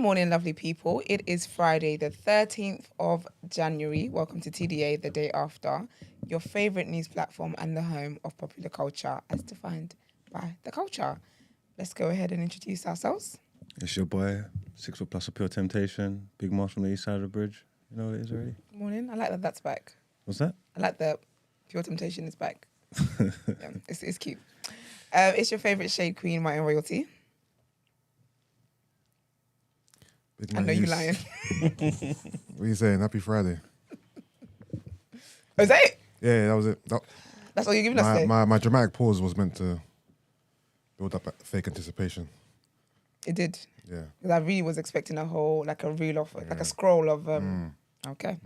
morning, lovely people. It is Friday, the 13th of January. Welcome to TDA, the day after, your favourite news platform and the home of popular culture as defined by the culture. Let's go ahead and introduce ourselves. It's your boy, 6 foot plus of pure temptation, big Marsh from the east side of the bridge. You know what it is already? Good morning. I like that that's back. What's that? I like that pure temptation is back. Yeah, it's cute. It's your favourite shade queen, my own royalty. I know you lying. What are you saying? Happy Friday. Oh, is that it? Yeah, that was it. That's all you're giving us today? My dramatic pause was meant to build up fake anticipation. It did. Yeah. Because I really was expecting a reel off, like a scroll of, okay.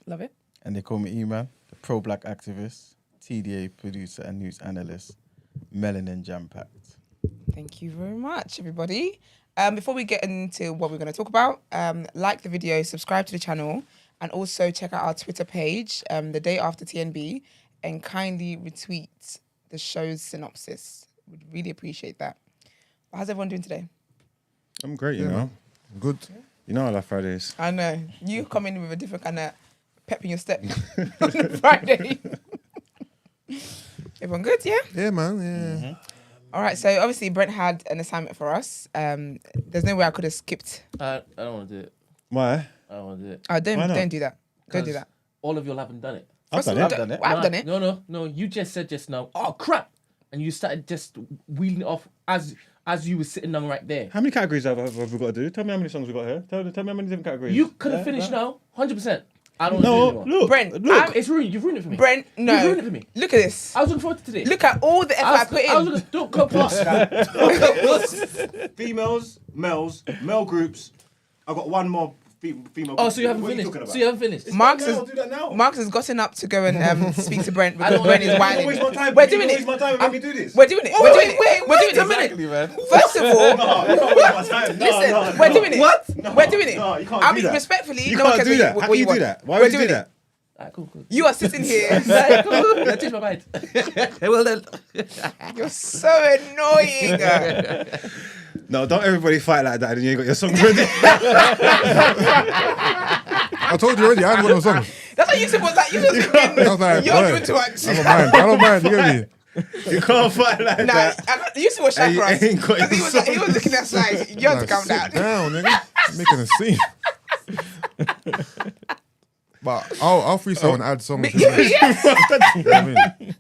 Love it. And they call me E-Man, the pro-black activist, TDA producer and news analyst, melanin jam-packed. Thank you very much, everybody. Before we get into what we're going to talk about, like the video, subscribe to the channel, and also check out our Twitter page, the day after TNB, and kindly retweet the show's synopsis. Would really appreciate that. How's everyone doing today? I'm great, you know. Good. You know I love Fridays. I know. You come in with a different kind of pep in your step on a Friday. Everyone good, yeah? Yeah, man. Yeah. All right, so obviously Brent had an assignment for us. There's no way I could have skipped. I don't want to do it. Why? I don't want to do it. Oh, don't do that. Don't do 'Cause that. All of y'all haven't done it. I've done First it. of all, I've done it. No. You just said just now, oh, crap. And you started just wheeling it off as you were sitting down right there. How many categories have we got to do? Tell me how many songs we got here. Tell me how many different categories. You could have finished now, 100%. I don't want to do it anymore. look. Brent, look. It's ruined. You've ruined it for me. Brent, no. You've ruined it for me. Look at this. I was looking forward to today. Look at all the effort I put in. I was looking, don't go past. Females, males, male groups. I've got one more female. Oh, group. so you haven't What are finished? talking about? So you haven't finished? Marks I'll do that now. has gotten up to go and speak to Brent I because don't Brent is wanna- whining. Waste my time. We're doing Waste it. my time and make me do this. We're doing it. We're doing it. We're doing it. Exactly, man. First of all, No, you can't waste my time. No, listen, no, we're no. doing it. What? We're doing it. No, you can't I do mean, that. respectfully, You no one can't can do that. what How can you want. do that? Why We're would you do doing that? Alright, cool. You are sitting here. Alright, cool. I changed my mind. Well then. You're so annoying. No, don't everybody fight like that and you ain't got your song ready. I told you already, I had one of those songs. That's what you said was like, you just thinking, I was like, you're boy, doing too much. I don't mind. You get me? You can't fight like Nah, that. Yusuf was shy And for you us. ain't got 'Cause he your was, like, he song. was looking at us like, you have to calm Sit down. down, nigga. Making a scene. But I'll freestyle and add songs. to it. You know what I mean?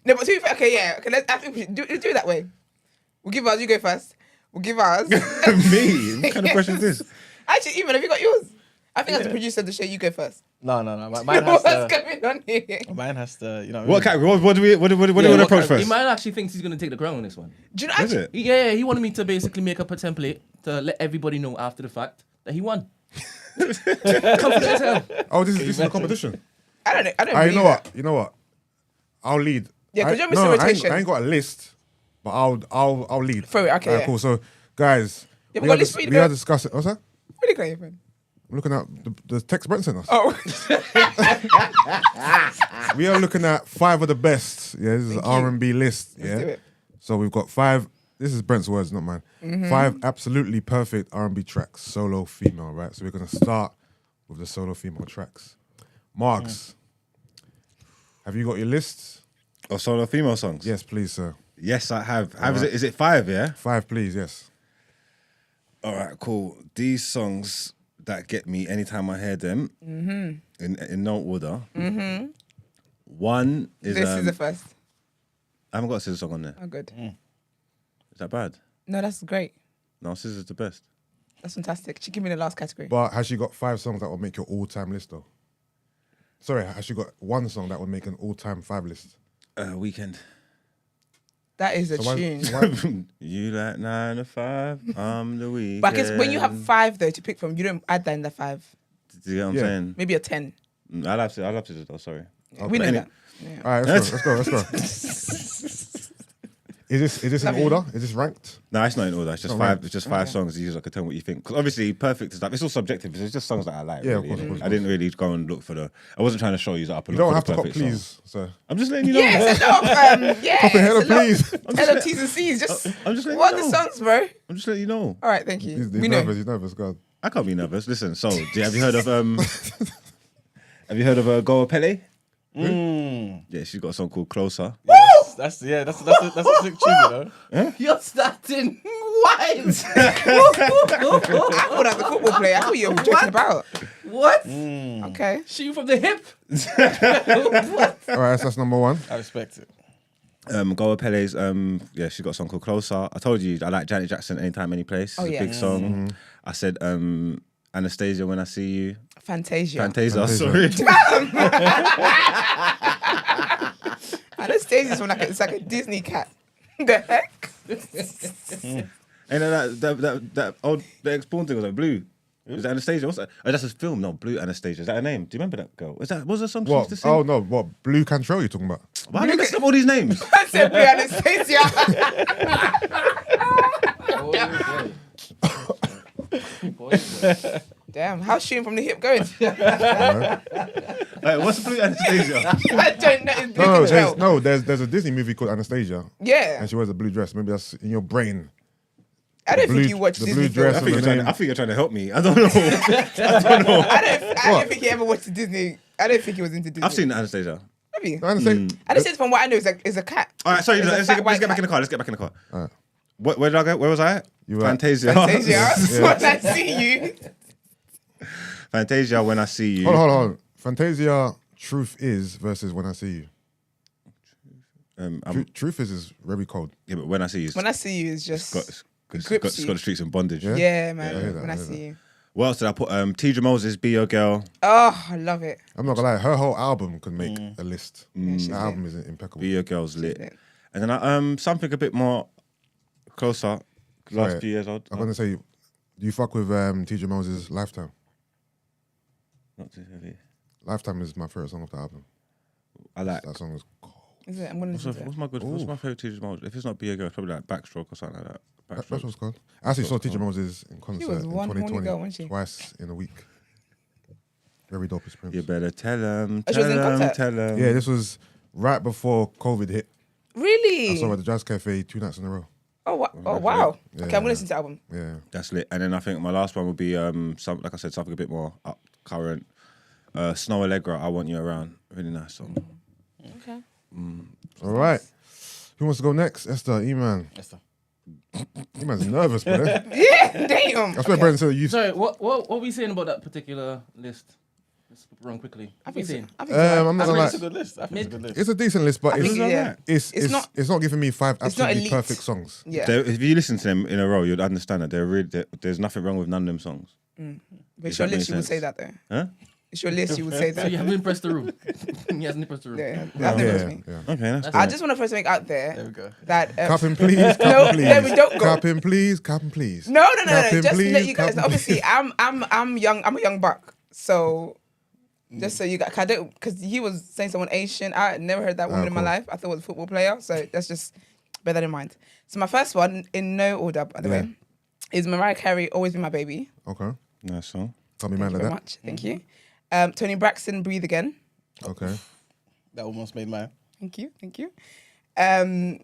No, but to be fair, okay, yeah. Okay, I think we should do it that way. We'll give ours, you go first. We'll give ours. Me? What kind of question is this? Actually, even have you got yours? I think as the producer of the show, you go first. No. Mine has What's to. going on here? Mine has to. You know. What category? What do we want to approach He first? might actually thinks he's going to take the crown on this one. Do you know, Is actually, it? Yeah, he wanted me to basically make up a template to let everybody know after the fact that he won. Confident as hell. Oh, this is a competition. I don't know. I don't You believe know that. what? You know what? I'll lead. Yeah, 'cause you're Mr. No, Rotation. I ain't got a list, but I'll lead. Throw it, okay, Alright, yeah. cool. So, guys, Yeah, we but had list for you, we had bro. discussed it. What's that? What are you going to I'm looking at the text Brent sent us. Oh. We are looking at 5 of the best. Yeah, this is an R&B list. Yeah. do it. So we've got 5. This is Brent's words, not mine. 5 absolutely perfect R&B tracks, solo female, right? So we're gonna start with the solo female tracks. Margs, have you got your list? Or solo female songs? Yes, please, sir. Yes, I have. Is it 5, yeah? 5, please. Yes. All right, cool. These songs that get me anytime I hear them, in no order. One is... This is the first. I haven't got a Scissor song on there. Oh, good. Is that bad? No, that's great. No, Scissor's the best. That's fantastic. She give me the last category. But has she got 5 songs that will make your all-time list, though? Sorry, has she got 1 song that would make an all-time 5 list? Weekend. That is a So tune. You like 9 to 5, I'm the weekend. But I guess when you have 5 though to pick from, you don't add that in the 5. Do you get what I'm Yeah. saying? Maybe a 10. I'll have to though, sorry. We know any- that. Yeah. All right, let's go. Is this in order? Is this ranked? No, it's not in order. It's just Not five. ranked. It's just five songs. You just can tell what you think. Because obviously, perfect is like it's all subjective. It's just songs that I like. Yeah, of really, course, innit? of course, I didn't really go and look for the. I wasn't trying to show you that up. You don't have to cop, please, sir. I'm just letting you know. Yeah, it's a lot of, yeah. Cop ahead, it's a lot please. Hello, T's and C's. Just I'm just letting what you are know. the songs, bro? I'm just letting you know. All right, thank you. He's We know. nervous. He's nervous. God. I can't be nervous. Listen. So, have you heard of Have you heard of Goa Pele? Yeah, she's got a song called Closer. That's a sick tune, you know. You're starting wild. I thought that was a football player. I thought you were joking about. What? Okay. Shoot from the hip. All right, so that's number one. I respect it. Goa Pele's yeah, she got a song called Closer. I told you I like Janet Jackson anytime, any place. Oh, It's yeah. a big song. I said Anastasia When I See You. Fantasia. Fantasia, sorry. Anastasia's one it's like a Disney cat. The heck? And then that old the ex-porn thing was like Blue. Is that Anastasia? What's that? Oh, that's a film, no, Blue Anastasia. Is that her name? Do you remember that girl? What was the song she used What? to sing? Oh no, what? Blue Cantrell you talking about? Why do you mess up all these names? I said Blue Anastasia. Damn, how's shooting from the hip going? Wait, what's Blue Anastasia? I don't know. It's Blue Control. There's a Disney movie called Anastasia, Yeah. and she wears a blue dress. Maybe that's in your brain. I don't blue- think you watch the Disney blue dress films. and the name. I think you're trying to help me. I don't know. I don't think he ever watched Disney. I don't think he was into Disney. I've seen Anastasia. Have you? Anastasia. Anastasia, from what I know, is a cat. All right, sorry, It's a let's fat get white back in the cat. car. Let's get back in the car. All right. Where did I go? Where was I at? You were- Fantasia. Fantasia. When I see you. Fantasia, When I See You. Hold on. Fantasia, Truth Is versus When I See You. Truth is very cold. Yeah, but When I See You, When I see you is just. it's got grips you. the streets in bondage. Yeah? Yeah, man. I hear that, when I I hear see that. you. What else did I put? Tea Moses, Be Your Girl. Oh, I love it. I'm not gonna lie, her whole album could make a list. she's The lit. album is impeccable. Be Your Girl's lit. lit. And then something a bit more closer. Last Right. few years old. I'm gonna say, do you fuck with TJ Moses' Lifetime? Not too heavy. Lifetime is my favorite song of the album. I like. That song is cold. Is it? I'm gonna listen to it. What's my favorite Teacher Moses? If it's not Be Your Girl, it's probably like Backstroke or something like that. That's Backstroke. what's called. I actually saw TJ Moses in concert was in one horny 2020 girl, wasn't she? twice in a week. Very dope experience. You better tell them. Oh, she was in Tell them. concert? Tell them. Yeah, this was right before COVID hit. Really? I saw her at the Jazz Cafe 2 nights in a row. Oh, wow. Yeah. Okay, I'm gonna listen to the album. Yeah. That's lit. And then I think my last one would be like I said, something a bit more up current. Snow Allegra, I Want You Around. Really nice song. Okay. All right. Who wants to go next? Esther, E-Man. Esther. E-Man's nervous, bro. Yeah, damn. That's why Brendan said you. Sorry, what were we saying about that particular list? Let's run quickly. I What we think so. saying? I think so. I'm not I gonna think it's a lie. good list. I think it's a good list. It's a decent list, but I think, yeah. it's not giving me 5 It's not absolutely elite. perfect songs. Yeah. If you listen to them in a row, you'd understand that there's nothing wrong with none of them songs. But If it's your that makes list, you would sense. say that though. Huh? It's your list, you would say So that. you haven't impressed the room. He hasn't impressed the room. Yeah, that's Yeah, different to me. yeah. Okay, that's I good. just want to first make out There there we go. that. Cap him, please. Cap No, him, please. no, we don't go. Cap him, please. Cap him, please. No. Cap him, Just to let please, you guys cap know. him, Obviously, please. I'm young. I'm a young buck. So, just so you guys, because he was saying someone Asian. I never heard that woman in my cool. life. I thought it was a football player. So that's just bear that in mind. So my first one, in no order, by the way, is Mariah Carey, "Always Be My Baby." Okay. Nice song. Can't be Thank mad you at very that. much. Thank you. Tony Braxton, "Breathe Again." Okay. That almost made mine. Thank you. I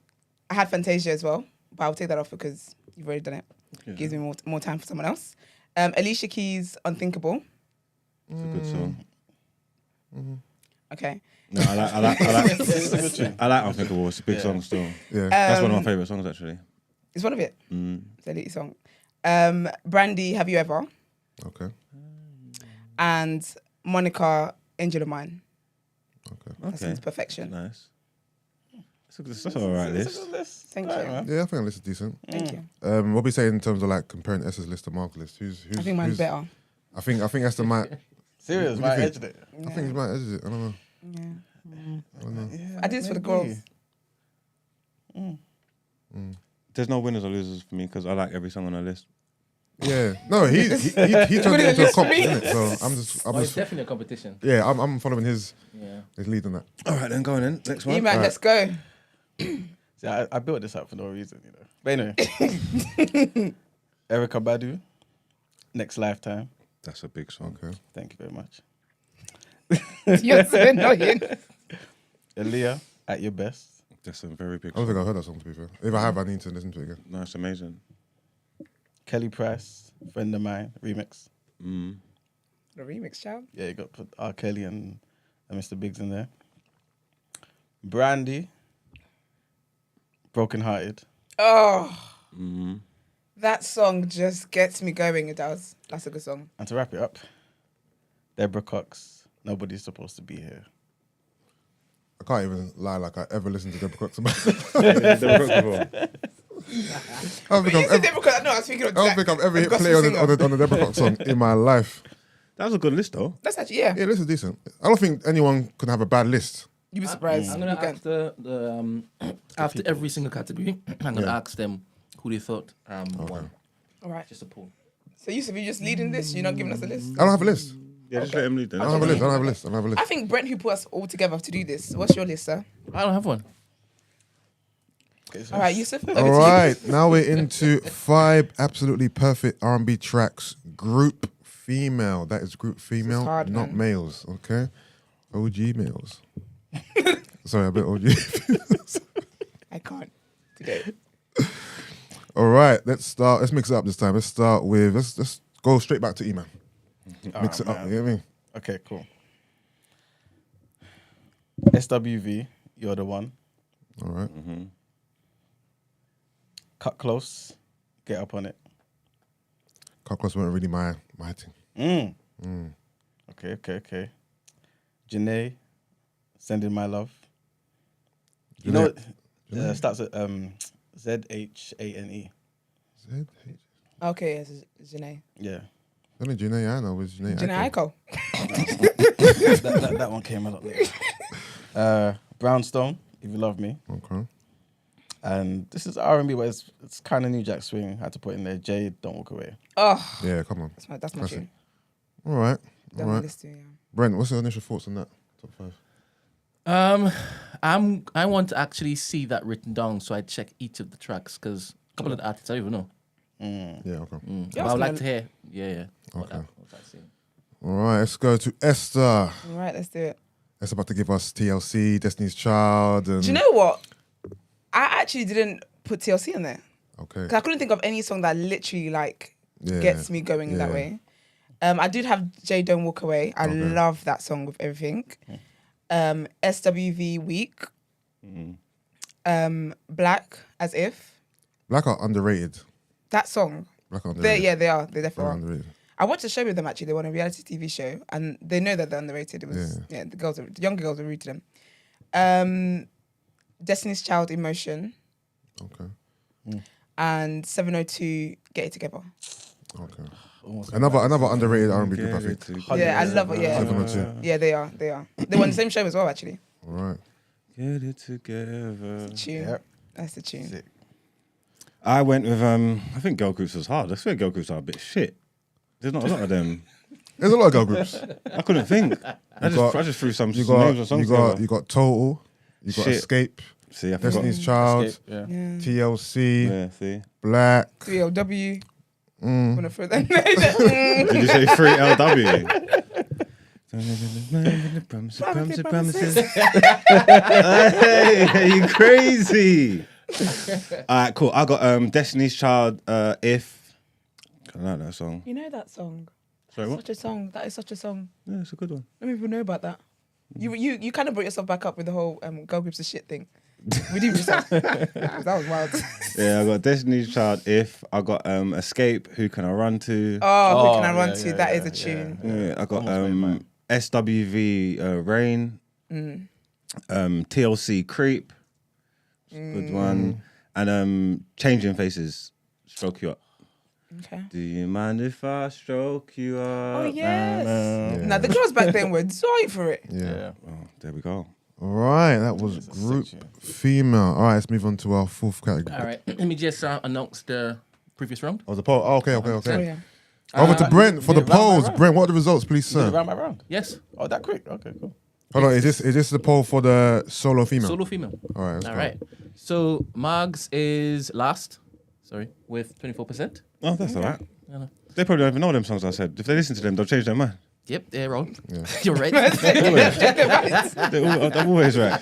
had Fantasia as well, but I'll take that off because you've already done it. Gives me more time for someone else. Alicia Keys, "Unthinkable." It's a good song. Okay. No, I like Unthinkable. It's a big song still. Yeah. That's one of my favourite songs actually. It's one of it. Mm. It's a elite song. Brandy, "Have You Ever?" Okay. And Monica, "Angel of Mine." Okay. That song's perfection. Nice. That's all right It's a list. good list. Thank Right, you. man. Yeah, I think this is decent. Thank you. What we say in terms of like comparing Esther's list to Mark's list? Who's I think mine's better. I think Esther might. Serious, What do man. you Edged think? it. I think he might edge it. I don't know. Yeah. I did this for the girls. There's no winners or losers for me because I like every song on the list. Yeah. No, he turned it into a comp, innit? So I'm just It's definitely a competition. yeah, I'm following his Yeah. lead on that. All right, then go on then. Next one. You man, Alright. let's go. So See, I built this up for no reason, you know. But anyway, Erykah Badu, Next Lifetime. That's a big song. Okay. Thank you very much. You're so annoying. Aaliyah, At Your Best. That's a very big I don't song. think I've heard that song, to be fair. If I have, I need to listen to it again. No, it's amazing. Kelly Price, Friend of Mine, remix. Mm. The remix, child. Yeah, you got put R. Kelly and Mr. Biggs in there. Brandy, Broken Hearted. Oh, Mm. that song just gets me going. It does. That's a good song. And to wrap it up, Deborah Cox, Nobody's Supposed to Be Here. I can't even lie like I ever listened to Deborah Cox. They were before. I don't But think you I've said ever, Deborah Cox. No, I was thinking of I don't think I've ever a hit gospel play on singer. a Deborah Cox song in my life. That was a good list, though. That's actually, yeah. Yeah, this is decent. I don't think anyone can have a bad list. You'd be surprised. I'm gonna You can. ask the after every single category. I'm gonna Yeah. ask them who they thought won. All right. Just a poll. So, Yusuf, you just leading this? You're not giving us a list? I don't have a list. Yeah, just let him lead then. I don't have a list. I don't have a list. I don't have a I list. think Brent, who put us all together to do this. What's your list, sir? I don't have one. All right, Yusuf. over to All you. right, now we're into 5 absolutely perfect R&B tracks. Group female. That is group female, hard, not man. males. Okay, OG males. Sorry, a bit OG. I can't today. All right, let's start. Let's mix it up this time. Let's start with. Let's go straight back to E-Man. Mix it up. man. You get me? Okay, cool. SWV, You're the One. All right. Cut Close, Get Up on It. Cockroach weren't really my thing. Okay. Janae, Sending My Love. You Janae- know what? Janae? Starts at ZHANE. Z- Okay, yes, it's Janae. Yeah. Only Janae I know was Janae. Janae Aiko. Aiko. that one came a lot later. Brownstone, If You Love Me. Okay. And this is R&B, but it's kind of New Jack Swing. Had to put in there. Jade, Don't Walk Away. Oh, Yeah, come on. that's my Classic. tune. All right. All Done my right. list too, yeah. Brent, what's your initial thoughts on that? Top 5. I want to actually see that written down, so I check each of the tracks because a couple of the artists I don't even know. Yeah, okay. But Yeah, I would like gonna- to hear. Yeah. Okay. What that saying. All right, let's go to Esther. All right, let's do it. Esther about to give us TLC, Destiny's Child. And Do you know what? I actually didn't put TLC in there. Okay. 'Cause I couldn't think of any song that literally like Yeah. gets me going in that Yeah. way. I did have Jay Don't Walk Away. I love that song with everything. SWV Week. Black As If. Black are underrated. That song. Black are They underrated. yeah, they are. They They're definitely are. underrated. I watched a show with them actually. They were on a reality TV show, and they know that they're underrated. It was the younger girls are rude to them. Destiny's Child, Emotion, Okay. and 702 Get It Together. Okay. Another underrated R&B group, I think. Yeah, I love it. Yeah, 702. yeah, they are. They are. They were on the same show as well, actually. All right. Get it together. Tune. Yep. That's the tune. Sick. I went with I think girl groups was hard. I swear girl groups are a bit shit. There's not a lot of them. There's a lot of girl groups. I couldn't think. I just threw some You names or got songs you got together. you got Total. You got Shit. Escape. See, I forgot. Destiny's Child. Escape, yeah. Yeah. TLC. Yeah, see. Black. 3LW. Mm. Wanna throw that in there? Did you say 3LW? Promises. Hey, you crazy. All right, cool. I got Destiny's Child, If. I like that song. You know that song? Sorry, what? Such a song. That is such a song. Yeah, it's a good one. Let me people know about that. You kind of brought yourself back up with the whole girl groups of shit thing. We did yourself. That was wild. Yeah, I got Destiny's Child, If. I got Escape, Who Can I Run To? Who can I run yeah, to? yeah, That is yeah, a tune. Yeah, I got Almost made mine. SWV, Rain. TLC, Creep. Good one. And Changing Faces, Stroke You Up. Okay. Do you mind if I stroke you up? Oh yes. Yeah. Now the girls back then were sorry for it. Yeah. Oh, there we go. All right. That was It's a group sick tune. female. All right. Let's move on to our fourth category. All right. Let me just announce the previous round. Oh, the poll. Oh, okay. Oh yeah. Over to Brent for the did it round by polls. round? Brent, what are the results, please, Did it sir? round by round? Yes. Oh, that quick. Okay, cool. Hold on, is this the poll for the solo female? Solo female. All right. Let's All go. right. So Margs is last. Sorry, with 24%. Oh, that's all right. Yeah, no. They probably don't even know them songs I said. If they listen to them, they'll change their mind. Yep, they're wrong. You're right. They're always right.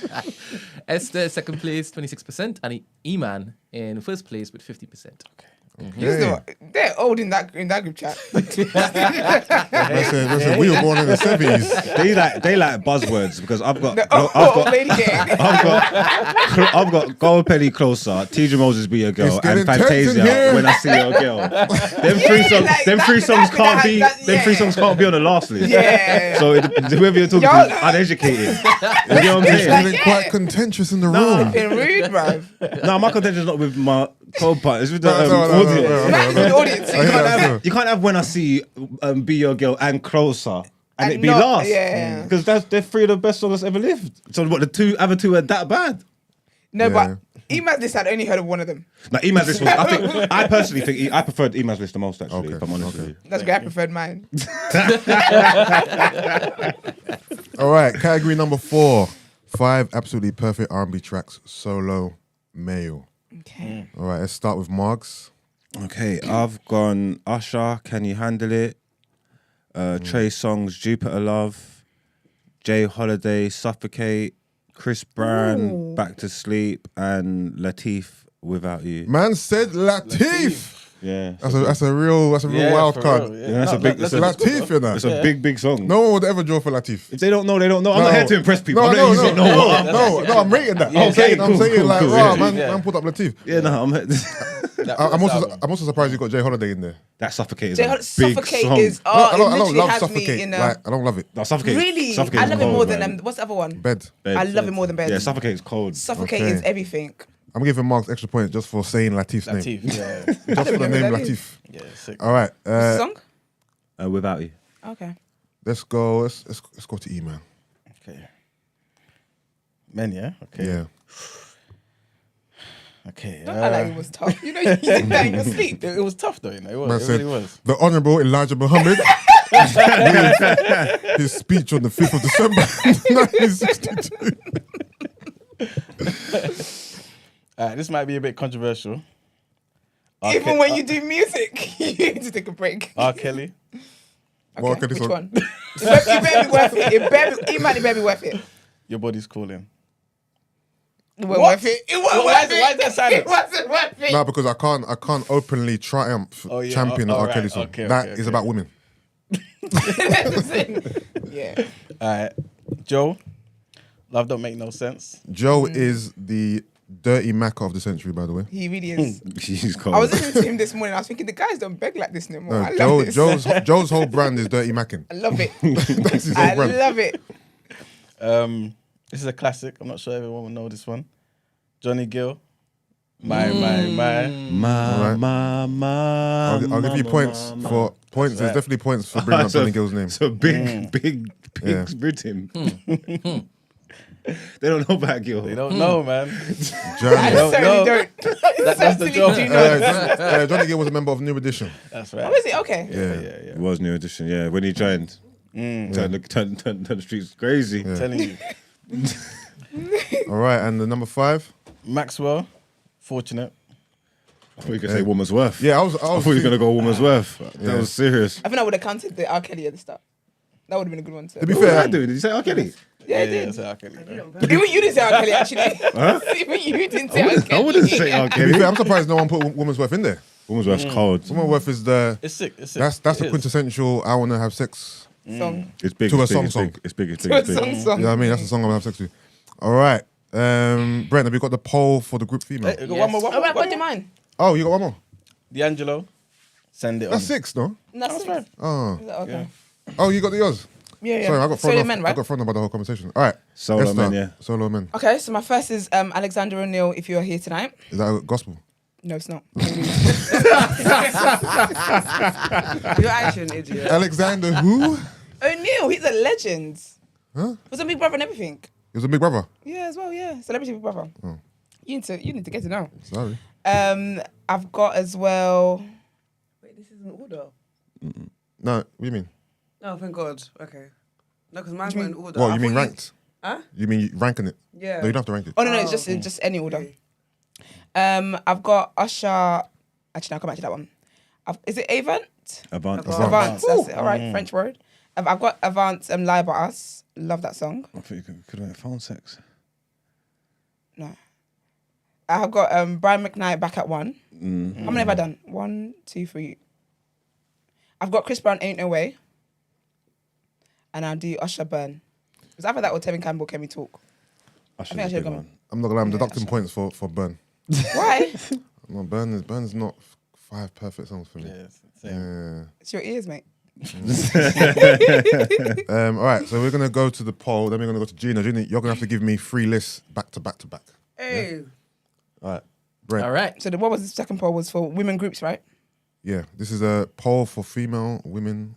Esther second place, 26%, and E-Man in first place with 50%. Okay. They're old in that group chat. Listen, we were born in the 70s. They like buzzwords because I've got Lady Gang. I've got Gold Penny Closer, Teedra Moses Be Your Girl, It's getting and tense in Fantasia here. When I See Your Girl. Them three songs can't be on the last list. Yeah. So whoever you're talking to is uneducated. You know what I'm It's saying? getting quite contentious in the room. Been rude, bruv. No, my contention's not with my co-part. It's with the No, audience. That's the audience. I hear that too. You can't have When I See Be Your Girl and Closer and it be not- last. yeah. Because they're three of the best songs that's ever lived. So what, the other two are that bad? No, Yeah. but Emas this I'd only heard of one of them. Now, Eman's list was, I personally think I preferred Eman's list the most, actually, Okay, if I'm honest with you. That's great. I preferred mine. All right, category number 4. 5 absolutely perfect R&B tracks, solo male. Okay. All right, let's start with Margs. Okay, I've gone Usher, Can You Handle It? Trey Songz, Jupiter Love, Jay Holiday, Suffocate, Chris Brown, Back to Sleep, and Latif, Without You. Man said Latif. Yeah, That's a real wild for card. real, yeah. Yeah, that's a big- that's that's good, Latif, you know. it's a big song. No one would ever draw for Latif. If they don't know, they don't know. I'm not here to impress people. No, I'm no, letting you no, know. no, I'm rating that. Yeah, I'm saying, cool, like, cool, wow, yeah. man put up Latif. Yeah, no, I'm also surprised you got Jay Holiday in there. that Suffocate is Jay a Hol- big Suffocate song. is I it don't literally love has Suffocate. me in Like, I don't love it. No, Suffocate. Really, Suffocate I is love it cold, more than man. what's the other one? Bed. I love it more than Bed. Yeah, Suffocate is cold. Suffocate Okay. is everything. I'm giving Marks extra points just for saying Latif's name. Latif, yeah. Just for the know name who that Latif. Yeah, sick. All right, What's the song? Without You. Okay. let's go. Let's go to E-Man. Okay. Men, yeah? Okay. Yeah. Okay. Don't act like it was tough. You know, you did that in your sleep. It was tough though, you know. It Man was. It said, really was. the Honourable Elijah Muhammad, his speech on the 5th of December, 1962. This might be a bit controversial. Even when you do music, you need to take a break. R. Kelly. Well, Okay, okay, this which one. one? It better be worth it. It better be worth it. Your body's calling. It wasn't What? worth it. It wasn't Why worth is it. that silence? It wasn't worth it. No, because I can't openly triumph Oh, yeah. champion Oh, an R. right. Kelly song. Okay, That okay, is okay. about women. Yeah. All right. Joe. Love don't make no sense. Joe is the dirty Macca of the century, by the way. He really is. She's cold. I was listening to him this morning. I was thinking the guys don't beg like this no more. I No, love this. Joe's whole brand is dirty Mackin. I love it. That's his whole I brand. love it. This is a classic. I'm not sure everyone will know this one. Johnny Gill. My. I'll give you points for points. There's definitely points for bringing up Johnny Gill's name. It's a big Yeah. rhythm. They don't know about Gil. They don't know, man. Johnny, I No, certainly no. don't. That's the joke. Do not. Johnny Gill was a member of New Edition. That's Oh, right. is it? Okay. Yeah. It was New Edition, yeah. When he joined, turned the streets crazy. Telling you. All right, and the number 5. Maxwell. Fortunate. I thought you were going to say Woman's Worth. Yeah, I was I thought you were going to go Woman's Worth. That was serious. I think I would have counted the R. Kelly at the start. That would have been a good one too. To be What did I fair, do? Did you say R. Kelly? Yeah, I did. that's how I can. Even you didn't say R. Kelly actually. Even you didn't say R. Kelly. I wouldn't say R. to be fair, Kelly. I'm surprised no one put Woman's Worth in there. Woman's Worth's cold. Woman's Worth is the It's sick. It's sick. that's It the is. quintessential I wanna have sex. Song. It's big. To it's a big, song. It's big. It's To big. a It's big. song. You know what I mean? That's the song I wanna have sex to. All right. Brent, have you got the poll for the group female? Hey, one more. All right, what do you mind? Oh, you got one more? D'Angelo. Send it That's on. 6, no? That's fine. Oh. Is that okay? Oh, you got the yours? Yeah. Sorry, I got Solo thrown off. men, I right? got thrown off by the whole conversation. All right. Solo let's men, start. yeah. Solo men. Okay, so my first is Alexander O'Neill, If You Are Here Tonight. Is that a gospel? No, it's not. You're actually an idiot. Alexander who? O'Neill, he's a legend. Huh? Was a Big Brother and everything. He was a big brother. Yeah, as well, yeah. Celebrity Big Brother. Oh. You need to get to know. Sorry. I've got as well. Wait, this isn't order. No, what do you mean? Oh, thank God. Okay. No, because mine's not in order. What, I you mean thought ranked? You mean ranking it? Yeah. No, you don't have to rank it. Oh no, it's just any order. I've got Usher. Actually, I'll come back to that one. Is it Avant? Avant. Avant. That's it. All right, French word. I've got Avant. Lie About Us. Love that song. I think you could have went phone sex. No. I've got Brian McKnight Back at One. How many have I done? 1, 2, 3. I've got Chris Brown Ain't No Way. And I'll do Usher Burn. It's either that or Tevin Campbell Can We Talk. I think I should've gone. I'm not gonna lie, I'm deducting points for Burn. Why? No, Burn's not 5 perfect songs for me. Yeah, same. It's your ears, mate. All right, so we're gonna go to the poll. Then we're gonna go to Gina. Gina, you're gonna have to give me 3 lists back to back to back. Hey. All right, Brent. All right. So what was the second poll? Was for women groups, right? Yeah, this is a poll for female women.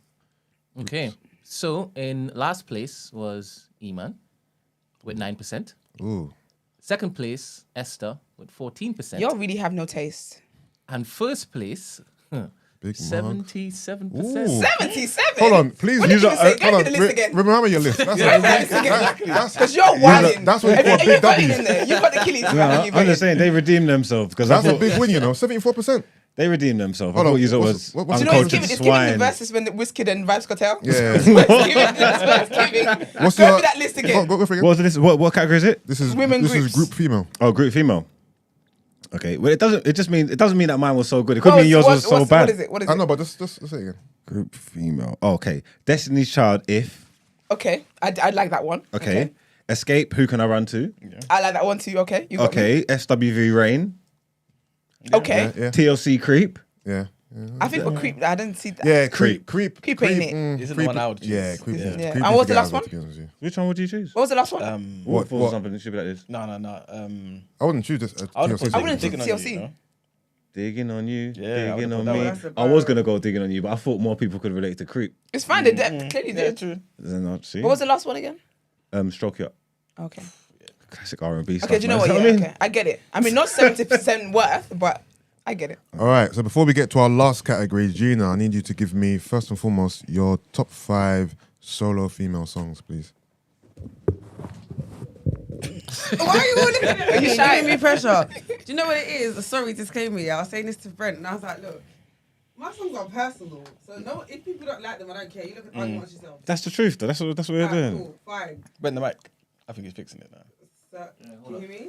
Okay. So in last place was Iman with 9%. Ooh, Second place, Esther with 14%. Y'all really have no taste. And first place, big 77%. Ooh. 77. Hold on, please. What did you say? Go hold through on. the list again. Remember your list. That's Because you're whining. That's what you Have call you big voted W's. in there? You've got the killies. No, I'm just saying they redeemed themselves because I That's a thought big win, you know. 74%. they redeemed themselves. I Hold on, thought you what's- was what's- Do you know what uncultured it's giving? It's giving the swine. versus when the Wizkid and Vibes Cartel. Yeah. It's giving. That's what it's giving. What's Go your through that list again. Go for it What again. was this? What category is it? This is Women this groups. is group female. Oh, group female. Okay. Well, it doesn't mean that mine was so good. It could mean yours was so bad. What is it? What is I it? know, but just say it again. Group female. Oh, okay. Destiny's Child. If. Okay, I like that one. Okay. Escape. Who can I run to? I like that one too. Okay, you got me. Okay. SWV Rain. Okay, Yeah. TLC Creep. Yeah. I think we're creep. I didn't see that. Yeah, Creep. creep. Creep, ain't it? Isn't the one I would choose. Yeah, creep. Yeah. Yeah. Creep And what was is the last guy I one? would choose, yeah. Which one would you choose? What was the last one? What- Or what? something stupid like this. No. I wouldn't choose this. I would have TLC. put I wouldn't Digging choose on TLC. You, you know? Digging on you. Yeah, I digging would've on put that me. one. That's I was gonna go digging on you, but I thought more people could relate to Creep. It's fine. They clearly Yeah, did. true. Then I'd see. What was the last one again? Stroke You Up. Okay. Classic R&B stuff. Okay. Do you know what? man. Yeah. I mean, Okay. I get it. I mean, not 70% worth, but I get it. All right, so before we get to our last category, Gina, I need you to give me, first and foremost, your top 5 solo female songs, please. Why are you all looking at me? Are you You're shy? giving me pressure. Do you know what it is? Sorry, disclaimer. I was saying this to Brent, and I was like, look, my songs are personal. So no, if people don't like them, I don't care. You look at arguments yourself. that's the truth, though. That's what we're Alright, doing. cool, fine. Bend the mic. I think he's fixing it now. So, can you hear me?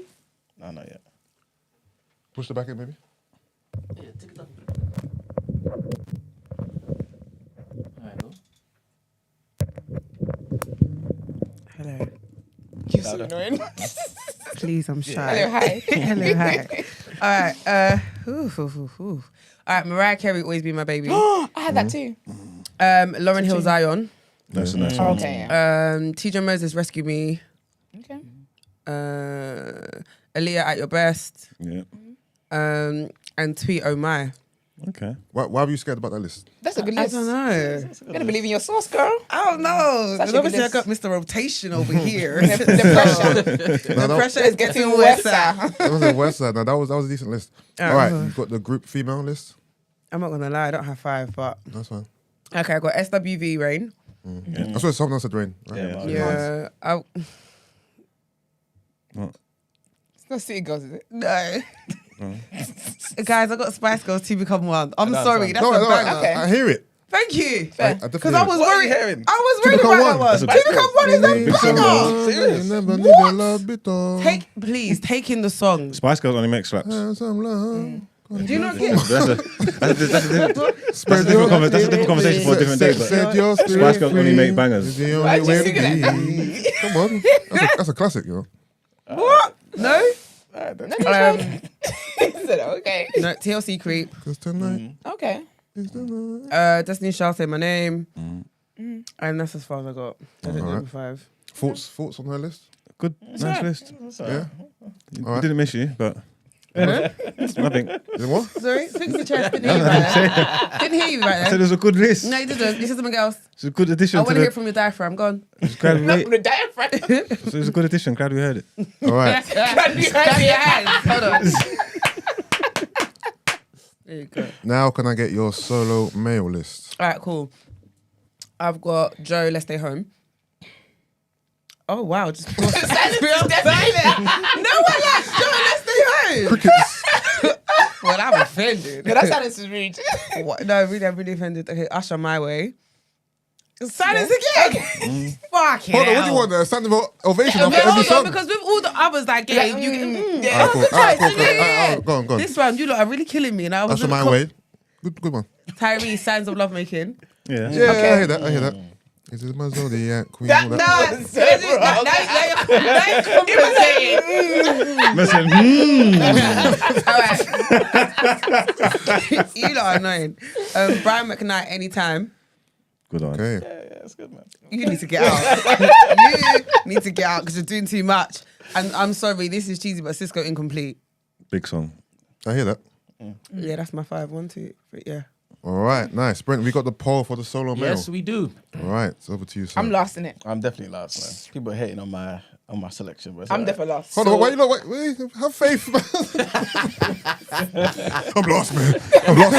No, not yet. Push the back in, maybe. Yeah, take it up. All right, go. Hello. You're so annoying. Please, I'm shy. Hello, hi. Hello, hi. All right. All right. Mariah Carey always be my baby. I had that too. Lauren Hill Zion. That's a nice Oh, one. okay. Yeah. TJ Moses Rescue Me. Okay. Aaliyah At Your Best. Yeah. And Tweet Oh My. Okay. Why were you scared about that list? That's a good I list. don't know. You gotta believe in your sauce, girl. I don't know. Such a And obviously, I good got Mr. Rotation over here. The pressure. No, The that, pressure It's is getting getting worse. worse. that was a West Side. No, that was a decent list. All right, you've got the group female list. I'm not gonna lie, I don't have 5, but That's fine. okay, I got SWV Rain. I saw someone else said Rain. Right? Yeah, man. Yeah, It's not City Girls, is it? no. Guys, I got Spice Girls 2 Become 1. I'm No, sorry, it's that's No, a banger. Okay. I hear it. Thank you. Fair. Because I was What are worried. you hearing? I was To worried Become about One. that one. That's a To Become 1 is a banger. Serious? Never need What? a love bitter. Take in the song. Spice Girls only make slaps. Some love. Do you not get? That's a different conversation for a different day. But Set your spirit Spice Girls only free. make bangers. It's the only Why'd you way to sing that? be. Come on. That's a classic, you know. What? No. He said, okay. No. TLC Creep. Because tonight Okay. is the night. Destiny Shall Say My Name. And that's as far as I got. I didn't Alright. do 5. Thoughts on her list? Good, nice list. Yeah. We Alright. didn't miss you, but nothing. Then what? Sorry, fix the chest. Didn't hear you right there. Didn't hear you right I said it there. was a good list. No, you didn't. You said something else. It's a good addition I to want to hear the. from your diaphragm. Go on. Glad we Not made- from the diaphragm. so it was a good addition. Glad we heard it. All right. Can you Clap hear your me? hands. Hold on. There you go. Now can I get your solo male list? All right, cool. I've got Joe, Let's Stay Home. Oh wow, just silence. No one likes John. Let's stay home. Crickets. Well, I'm offended. No, that silence is rude. What? No, really, I'm really offended. Okay, Usher, My Way. Silence again. Fuck it. Hold on, what do you want? A standing ovation Yeah, after every hold on, song? because with all the others that gave, you yeah. Alright, cool. Alright, cool. Go on, go on. This round, you lot are really killing me. And I was Usher, My Way. Good one. Tyrese, Signs of Lovemaking. Yeah. Yeah, I hear that. This is my Zodiac Queen. all that. Now you lot are annoying. Brian McKnight, Anytime. Good on. Okay. Yeah, that's good, man. You need to get out. You need to get out because you're doing too much. And I'm sorry, this is cheesy, but Cisco Incomplete. Big song. I hear that. Yeah, that's my 5. 1, 2, 3, yeah. All right, nice. Brent, we got the poll for the solo male. Yes, we do. All right, it's over to you, sir. I'm last in it. I'm definitely last, man. People are hating on my selection, but it's I'm alright. definitely last. Hold on, wait, have faith, man. I'm lost, man. I'm lost.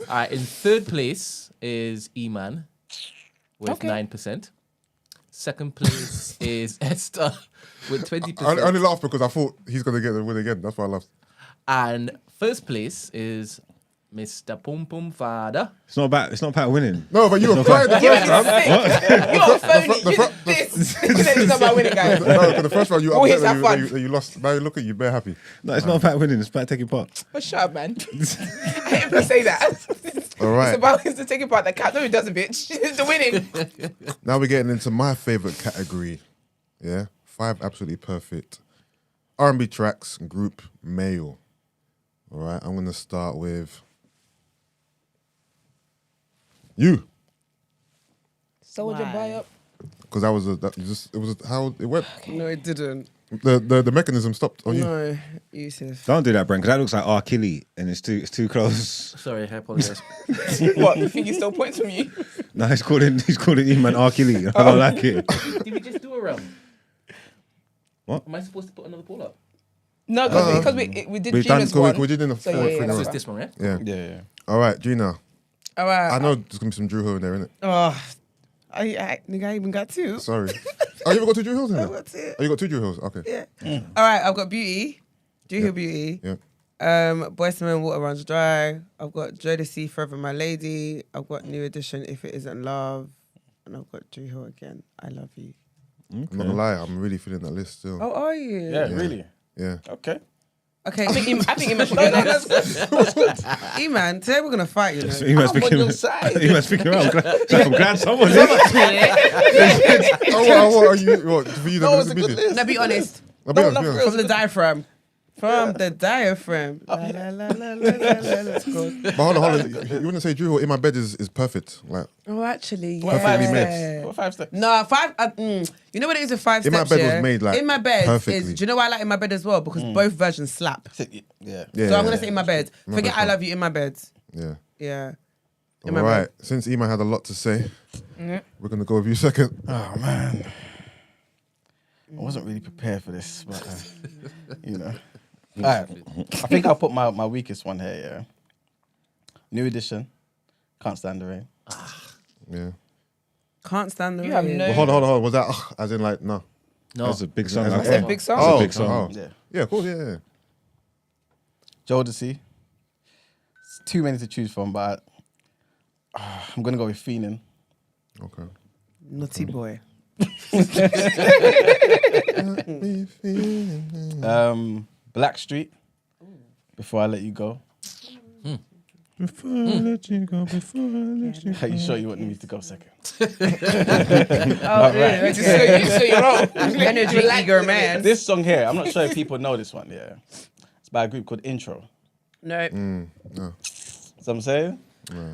All right, in third place is E-Man with Okay. 9%. Second place is Esther with 20%. I only laughed because I thought he's going to get the win again. That's why I laughed. And first place is Mr. Pum Pum Father. It's not about winning. No, but you were crying the You're first round. You're phony. the You fr- did this. It's not about winning, guys. No, for the first round, you Always upset have that fun. you lost. Now look at you, bare happy. No, it's not about winning. It's about taking part. But shut up, man. I hate when you say that. All right. It's the taking part that counts. No, it doesn't, bitch. It's the winning. Now we're getting into my favorite category. Yeah, 5 absolutely perfect R&B tracks, group male. All right, I'm gonna start with you Soldier Why? buy up. because it was how it went. No, it didn't. The mechanism stopped on you. No, Yusuf. Don't do that, Brent, because that looks like R. Kelly and it's too close. Sorry, I apologize. What? You think he stole points from you? No, he's calling E-Man R. Kelly. I don't like it. Did we just do a round? What? Am I supposed to put another poll up? No, because we did We've done. Gina's one. We did in the So, four. yeah, thing, yeah, So right? it's this one, right? Yeah. Yeah. All right, Gina. All right. I know there's gonna be some Drew Hill in there, isn't it? Oh, nigga, I even got 2. Sorry. Oh, you ever got 2 Drew Hills in I there? got 2. Oh, you got 2 Drew Hills. Okay. Yeah. All right, I've got Beauty. Drew Hill Beauty. Yeah. Boys to Men, Water Runs Dry. I've got Jodeci, Forever My Lady. I've got New Edition, If It Isn't Love. And I've got Drew Hill again, I Love You. I'm not gonna lie, I'm really feeling that list still. Oh, are you? Yeah, really. Yeah. Okay. Okay. I think Iman should go next. E-Man, today we're going to fight, you know. E-Man's speaking around. I'm glad someone Oh, what are you? What for you? No, it's a the good meeting? list. Now be honest. I'll be honest, be honest. From the diaphragm. From the diaphragm. La, la, la, la, la, la, la. Good. But hold on. You wouldn't say Drew Hill in my bed is perfect. Like Oh, actually, Perfectly yeah. made. What 5 steps? No, 5. You know what it is with 5 In My steps? Bed was yeah? made, like, In My Bed perfectly. is. Do you know why I like In My Bed as well? Because both versions slap. Yeah. yeah. So I'm gonna say In My Bed. My Forget Bed's I Love You, In My Bed. Yeah. Yeah. All In My right. Bed. Since Iman had a lot to say, we're gonna go with you second. Oh man. I wasn't really prepared for this, but you know. All right. I think I'll put my weakest one here, yeah. New Edition. Can't Stand the Rain. Yeah. Can't stand the You have rain. no- Well, hold on. Was that as in like no? No. That's a big song. That's That's a big song. Oh, big song. oh. Yeah. Yeah, cool. Yeah. Jodeci. It's too many to choose from, but I'm gonna go with Fiendin'. Okay. Naughty boy. Black Street. Before I Let You Go. Before I let you go, Are you sure you want me to go second? Oh, right. So you're wrong. Energy eager man. This song here, I'm not sure if people know this one, yeah. It's by a group called Intro. No. No. So I'm saying?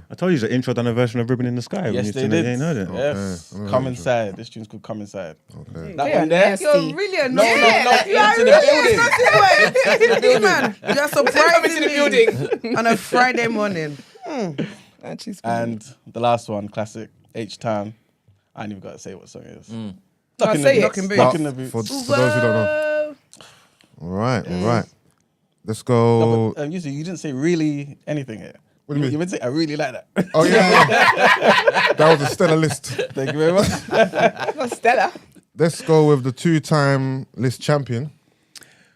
I told you the intro done a version of Ribbon in the Sky. Yes, they did. You ain't know that. Yes. Okay. Come Inside. This tune's called Come Inside. Okay. That one there. You're really annoying. No, You are into the really building. man. You're Coming surprising to the me building. on a Friday morning. Actually, And the last one, classic, H-Town. I ain't even got to say what song it is. No, Knock in say the it. boots. Knocking Knock boots. in the boots. For those who don't know. All right. Let's go. No, but, you didn't say really anything here. What do you mean? You would say I really like that. Oh yeah. That was a stellar list. Thank you very much. Not Stella. Let's go with the 2-time list champion,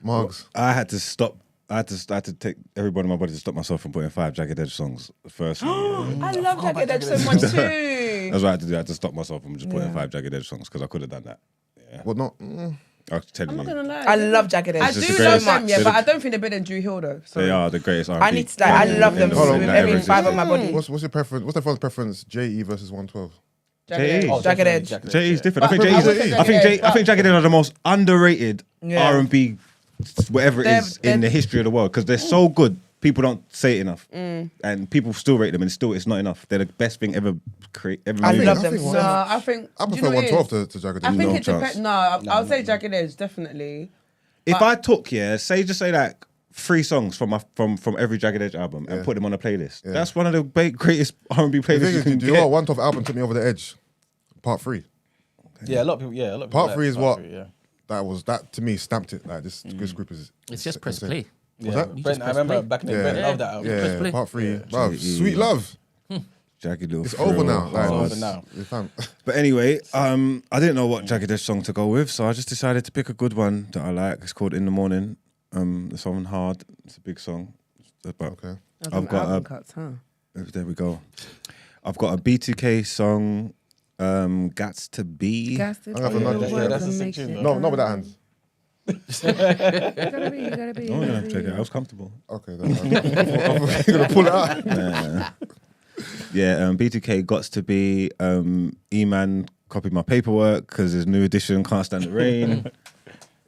Margs. I had to stop. I had to take everybody in my body to stop myself from putting 5 Jagged Edge songs. First, I love Jagged Edge so much too. that's what I had to do. I had to stop myself from just putting 5 Jagged Edge songs because I could have done that. Yeah. What not? I'll tell I'm you. not gonna lie. I love Jagged Edge I It's do just the love greatest- them, yeah, they're but the- I don't think they're better than Drew Hill though. So. They are the greatest R&B. I need to I love them in with the- on. every ever fibre of my existed. body. What's your preference? What's everyone's preference? JE versus 112. Jagged Oh, Edge. Jagged Edge. J.E.'s different. I think But J.E.'s. I would say I think Jagged Edge, I think Jagged Edge are the most underrated Yeah. R&B, whatever it is They're- in the history of the world because they're so good. People don't say it enough, and people still rate them, and still it's not enough. They're the best thing ever created. I made. love I them think so one- No, much. I think I do you prefer know what it 112 is? to Jagged I Edge. think No it chance. depends. No, I'll say Jagged Edge definitely. If I took just say like 3 songs from every Jagged Edge album and put them on a playlist, that's one of the greatest R&B The playlists thing you is, can do you know get. what? 112 album took me over the edge. Part 3. Yeah, a lot of people. Yeah, a lot of people. Part 3 is part what? three, yeah. That to me stamped it. Like this group is. It's just press insane. play. What's Yeah, that? You Brent, just I press remember play. back in the day, Yeah. Brent loved that album. Yeah, Press play. part 3. Yeah. Wow, sweet love. Jagged Little It's Thrill, over now. Like, Hard. over now. fam. But anyway, I didn't know what Jagged Edge song to go with, so I just decided to pick a good one that I like. It's called In the Morning. The song Hard. It's a big song. It's about- Okay. I've got album a, cuts, huh? there we go. I've got a B2K song, Gats to Be. I'm gonna have another- Yeah, that's a sick tune, No, not with that hand. You gotta be. Oh, yeah, check it. I was comfortable. Okay, then. I'm gonna pull it out. Yeah, B2K Gots to Be. E-Man copied my paperwork because his new edition Can't Stand the Rain.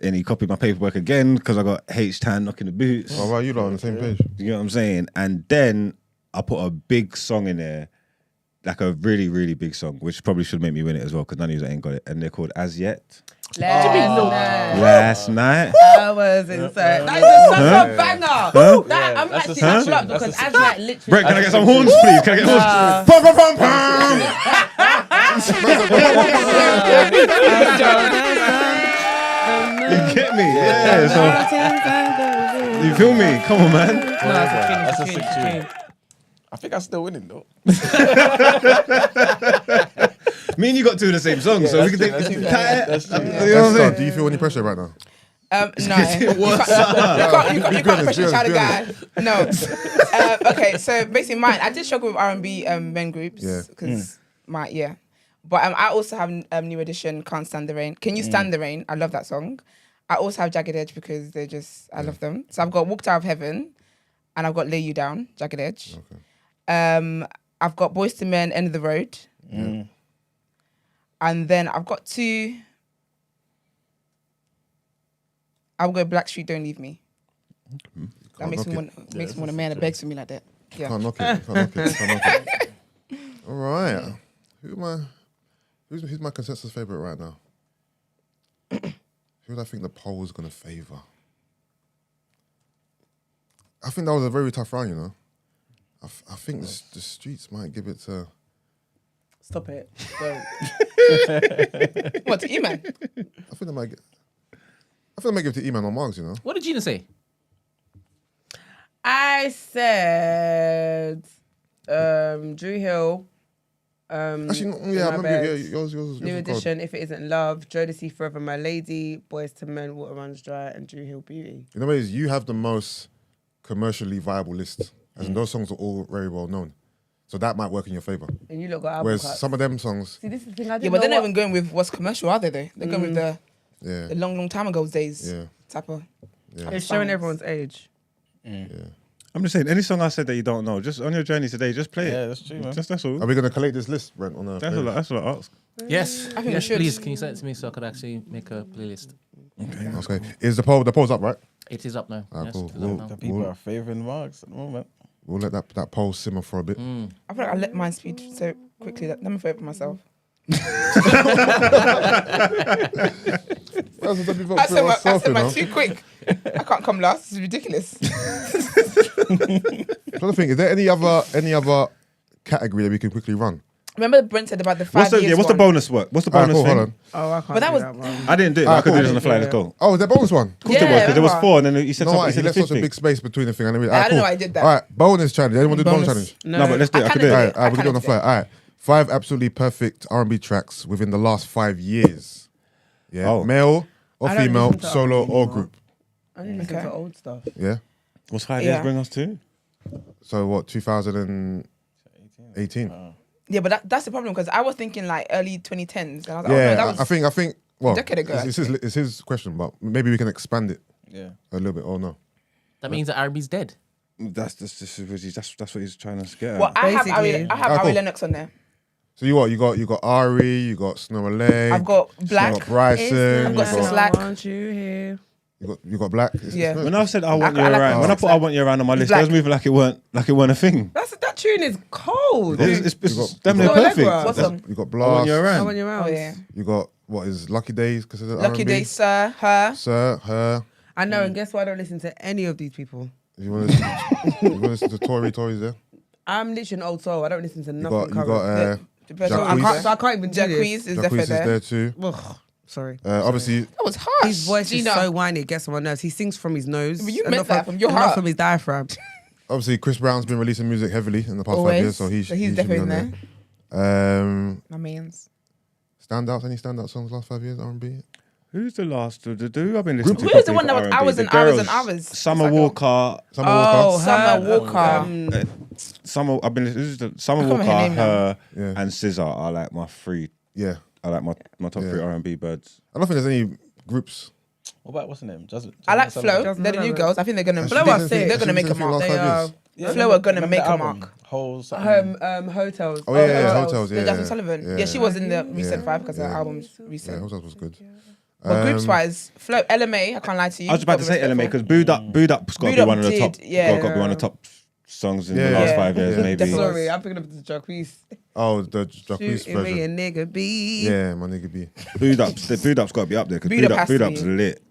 And he copied my paperwork again because I got H-Tan knocking the boots. Oh, wow, you lot on the same page. You know what I'm saying? And then I put a big song in there, like a really, really big song, which probably should make me win it as well because none of you ain't got it. And they're called As Yet. Last night. That was insane. That is such a banger. That, I'm that's a actually sick I'm tune. blocked That's a because sick as like literally. Brett, can I get some horns, please? Can I get horns? Pum, pum, pum, pum. You get me? Yeah. So, you feel me? Come on, man. That's a sick tune. I think I'm still winning though. Me and you got 2 of the same songs, so we can take that's this. true. You That's true. know what I'm saying? Do you feel any pressure right now? No. You can't pressure child a guy. No. Okay, so basically mine, I did struggle with R&B men groups. Yeah. Because But I also have New Edition, Can't Stand the Rain. Can You Stand the Rain? I love that song. I also have Jagged Edge because they're just, I love them. So I've got Walked Out of Heaven and I've got Lay You Down, Jagged Edge. Okay. I've got Boys to Men, End of the Road. And then I've got 2. I'll go Blackstreet, Don't Leave Me. That makes me want a man that begs for me like that. Yeah. Can't knock it. Can't knock it. All right. Who's my consensus favorite right now? Who do I think the poll is going to favour? I think that was a very tough round, you know. I think the streets might give it to... Stop it. Don't. What, to E-Man? I think they might give it to E-Man or Margs, you know. What did Gina say? I said Drew Hill. Actually, no, In yeah, I My remember. Bed. Yeah, yours New was gold. Edition, If It Isn't Love, Jodeci, Forever My Lady, Boys to Men, Water Runs Dry, and Drew Hill Beauty. You know what it is? You have the most commercially viable list, as in those songs are all very well known. So that might work in your favour. And you lot got album Whereas cuts. some of them songs, See, this is the thing. I Yeah, didn't but they're know not what- even going with what's commercial, are they though? They're going with the yeah, long time ago days yeah, type of. It's showing everyone's age. yeah. I'm just saying, any song I said that you don't know, just on your journey today, just play Yeah, it. that's true, man. Just that's all. Are we going to collate this list, Brent, on a That's all. That's what I ask. Yes. I think we yes, should. please. Can you send it to me so I could actually make a playlist? Okay. Is the poll's up, right? It is up now. Ah, yes, cool. it is Well, up The now. people are favouring Margs at the moment. We'll let that poll simmer for a bit. I feel like I let mine speed so quickly that let me vote for myself. I said mine too quick. I can't come last. It's ridiculous. I'm trying to think, is there any other category that we can quickly run? Remember Brent said about the 5 What's the years what's the one? bonus work? What's the Alright, bonus cool, thing? hold on. Oh, I can't But that do was- that one. I didn't do it. But Ah, I could do cool. this on the fly. Let's go. Oh, is there bonus one? Of course there was, because there was remember. 4, and then he said No, something. he He said left the us a 50. big space between the thing. And I don't know why I did that. All right, bonus challenge. Anyone do the bonus Bonus. challenge? No, but let's do it. I could do kinda it. did. All right, we can do it on the kinda fly. All right, 5 absolutely perfect R&B tracks within the last 5 years. Yeah, Oh. male or I don't female, listen to solo R&B or anymore. group. I need to listen Okay. to old stuff. Yeah. What's 5 Yeah. years bring us to? So what? 2018. Yeah, but that's the problem because I was thinking like early 2010s, and I was like, oh, no, Yeah, that was I think. Well, decade ago, it's his question, but maybe we can expand it Yeah. a little bit. Or no? That means that R&B's dead. That's what he's trying to get at. Well, I have Basically. Ari cool. Lennox on there. So you what? You got Ari, you got Snow Lay, I've got you Black. got Bryson, I've got you Slack. I want you here. you got Black. Yeah. When I said I want you I like around, when I put I want you around on my list, Black. I was moving like it weren't a thing. That tune is cold. It's You got- damn you near got perfect. Allegra. What's That's- up? You got I want Blast. you I around. want you around. Oh yeah. You got what is Lucky Days considered Lucky R&B? Day, Sir, Her. Sir, Her. I know, and guess what? I don't listen to any of these people. If you want to listen to Tory's there. I'm literally an old soul. I don't listen to You nothing got current. The person Jacquees. on there. So I can't even do Jacquees this. is Jacquees definitely is there there. too. Ugh, sorry. Obviously, That was harsh. His voice Gina. is so whiny, it gets on my nerves. He sings from his nose. But you and meant not that from your and not heart. from his diaphragm. obviously Chris Brown's been releasing music heavily in the past 5 Always. years, so he So he's should be definitely on in there. My means. Standouts? Any standout songs last 5 years R&B? Who's the last of the do? I've been listening to. Who is the properly one that for was R&B. hours The and hours and girls. hours? Summer What's that Walker. Summer Oh, Walker. Summer Walker. Summer. I've been listening to Summer I can't Walker, remember her name now. her, Yeah. and SZA are like my three. Yeah. I like my top 3 R&B birds. I don't think there's any groups. What about what's her name? Jasmine. I like Sullivan. Flow. Jasmine They're the new Sullivan. girls. I think they're gonna. Flow are sick. They're gonna make a She's been mark. last They 5 are. years. Yeah, Flow are gonna remember make the a album? mark. Whole something. Hotels. Oh yeah, Hotels. Yeah, Jasmine Sullivan. Yeah, she was in the recent Yeah. 5 because her Yeah. album's Yeah, recent. Hotels was good. But groups wise, Flow, LMA. I can't lie to you. I was about to say LMA because Booed Up's got to Booed be Up one of the did, top. yeah. Got to be one of the top songs in Yeah, the last yeah. 5 years, Yeah. maybe. Definitely. Sorry, I'm picking up the Jacquees. Oh, the Jacquees Shooting me a version. nigga B. Yeah, my nigga B. Booed Up's got to be up there because Booed Up has Booed to Up's be. lit.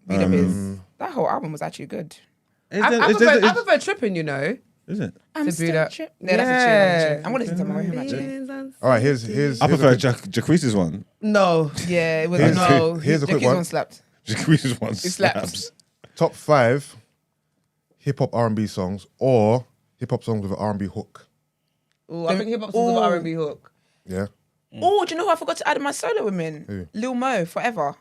Beat Up is that whole album was actually good. I prefer Tripping, you know. Is it? I'm To Booed Up. Yeah, that's a tune. I'm gonna listen to more of him actually. All right, here's I prefer a- Jacquees' one. No. Yeah, it was Here's- no. here's a quick Jacquees one. one slapped. Jacquees' one slaps. slaps. top 5 hip hop R&B songs or hip hop songs with an R&B hook. Ooh, I think hip hop songs with Ooh. R&B hook. Yeah, Oh, do you know who I forgot to add in my solo women? Who? Lil Mo, Forever.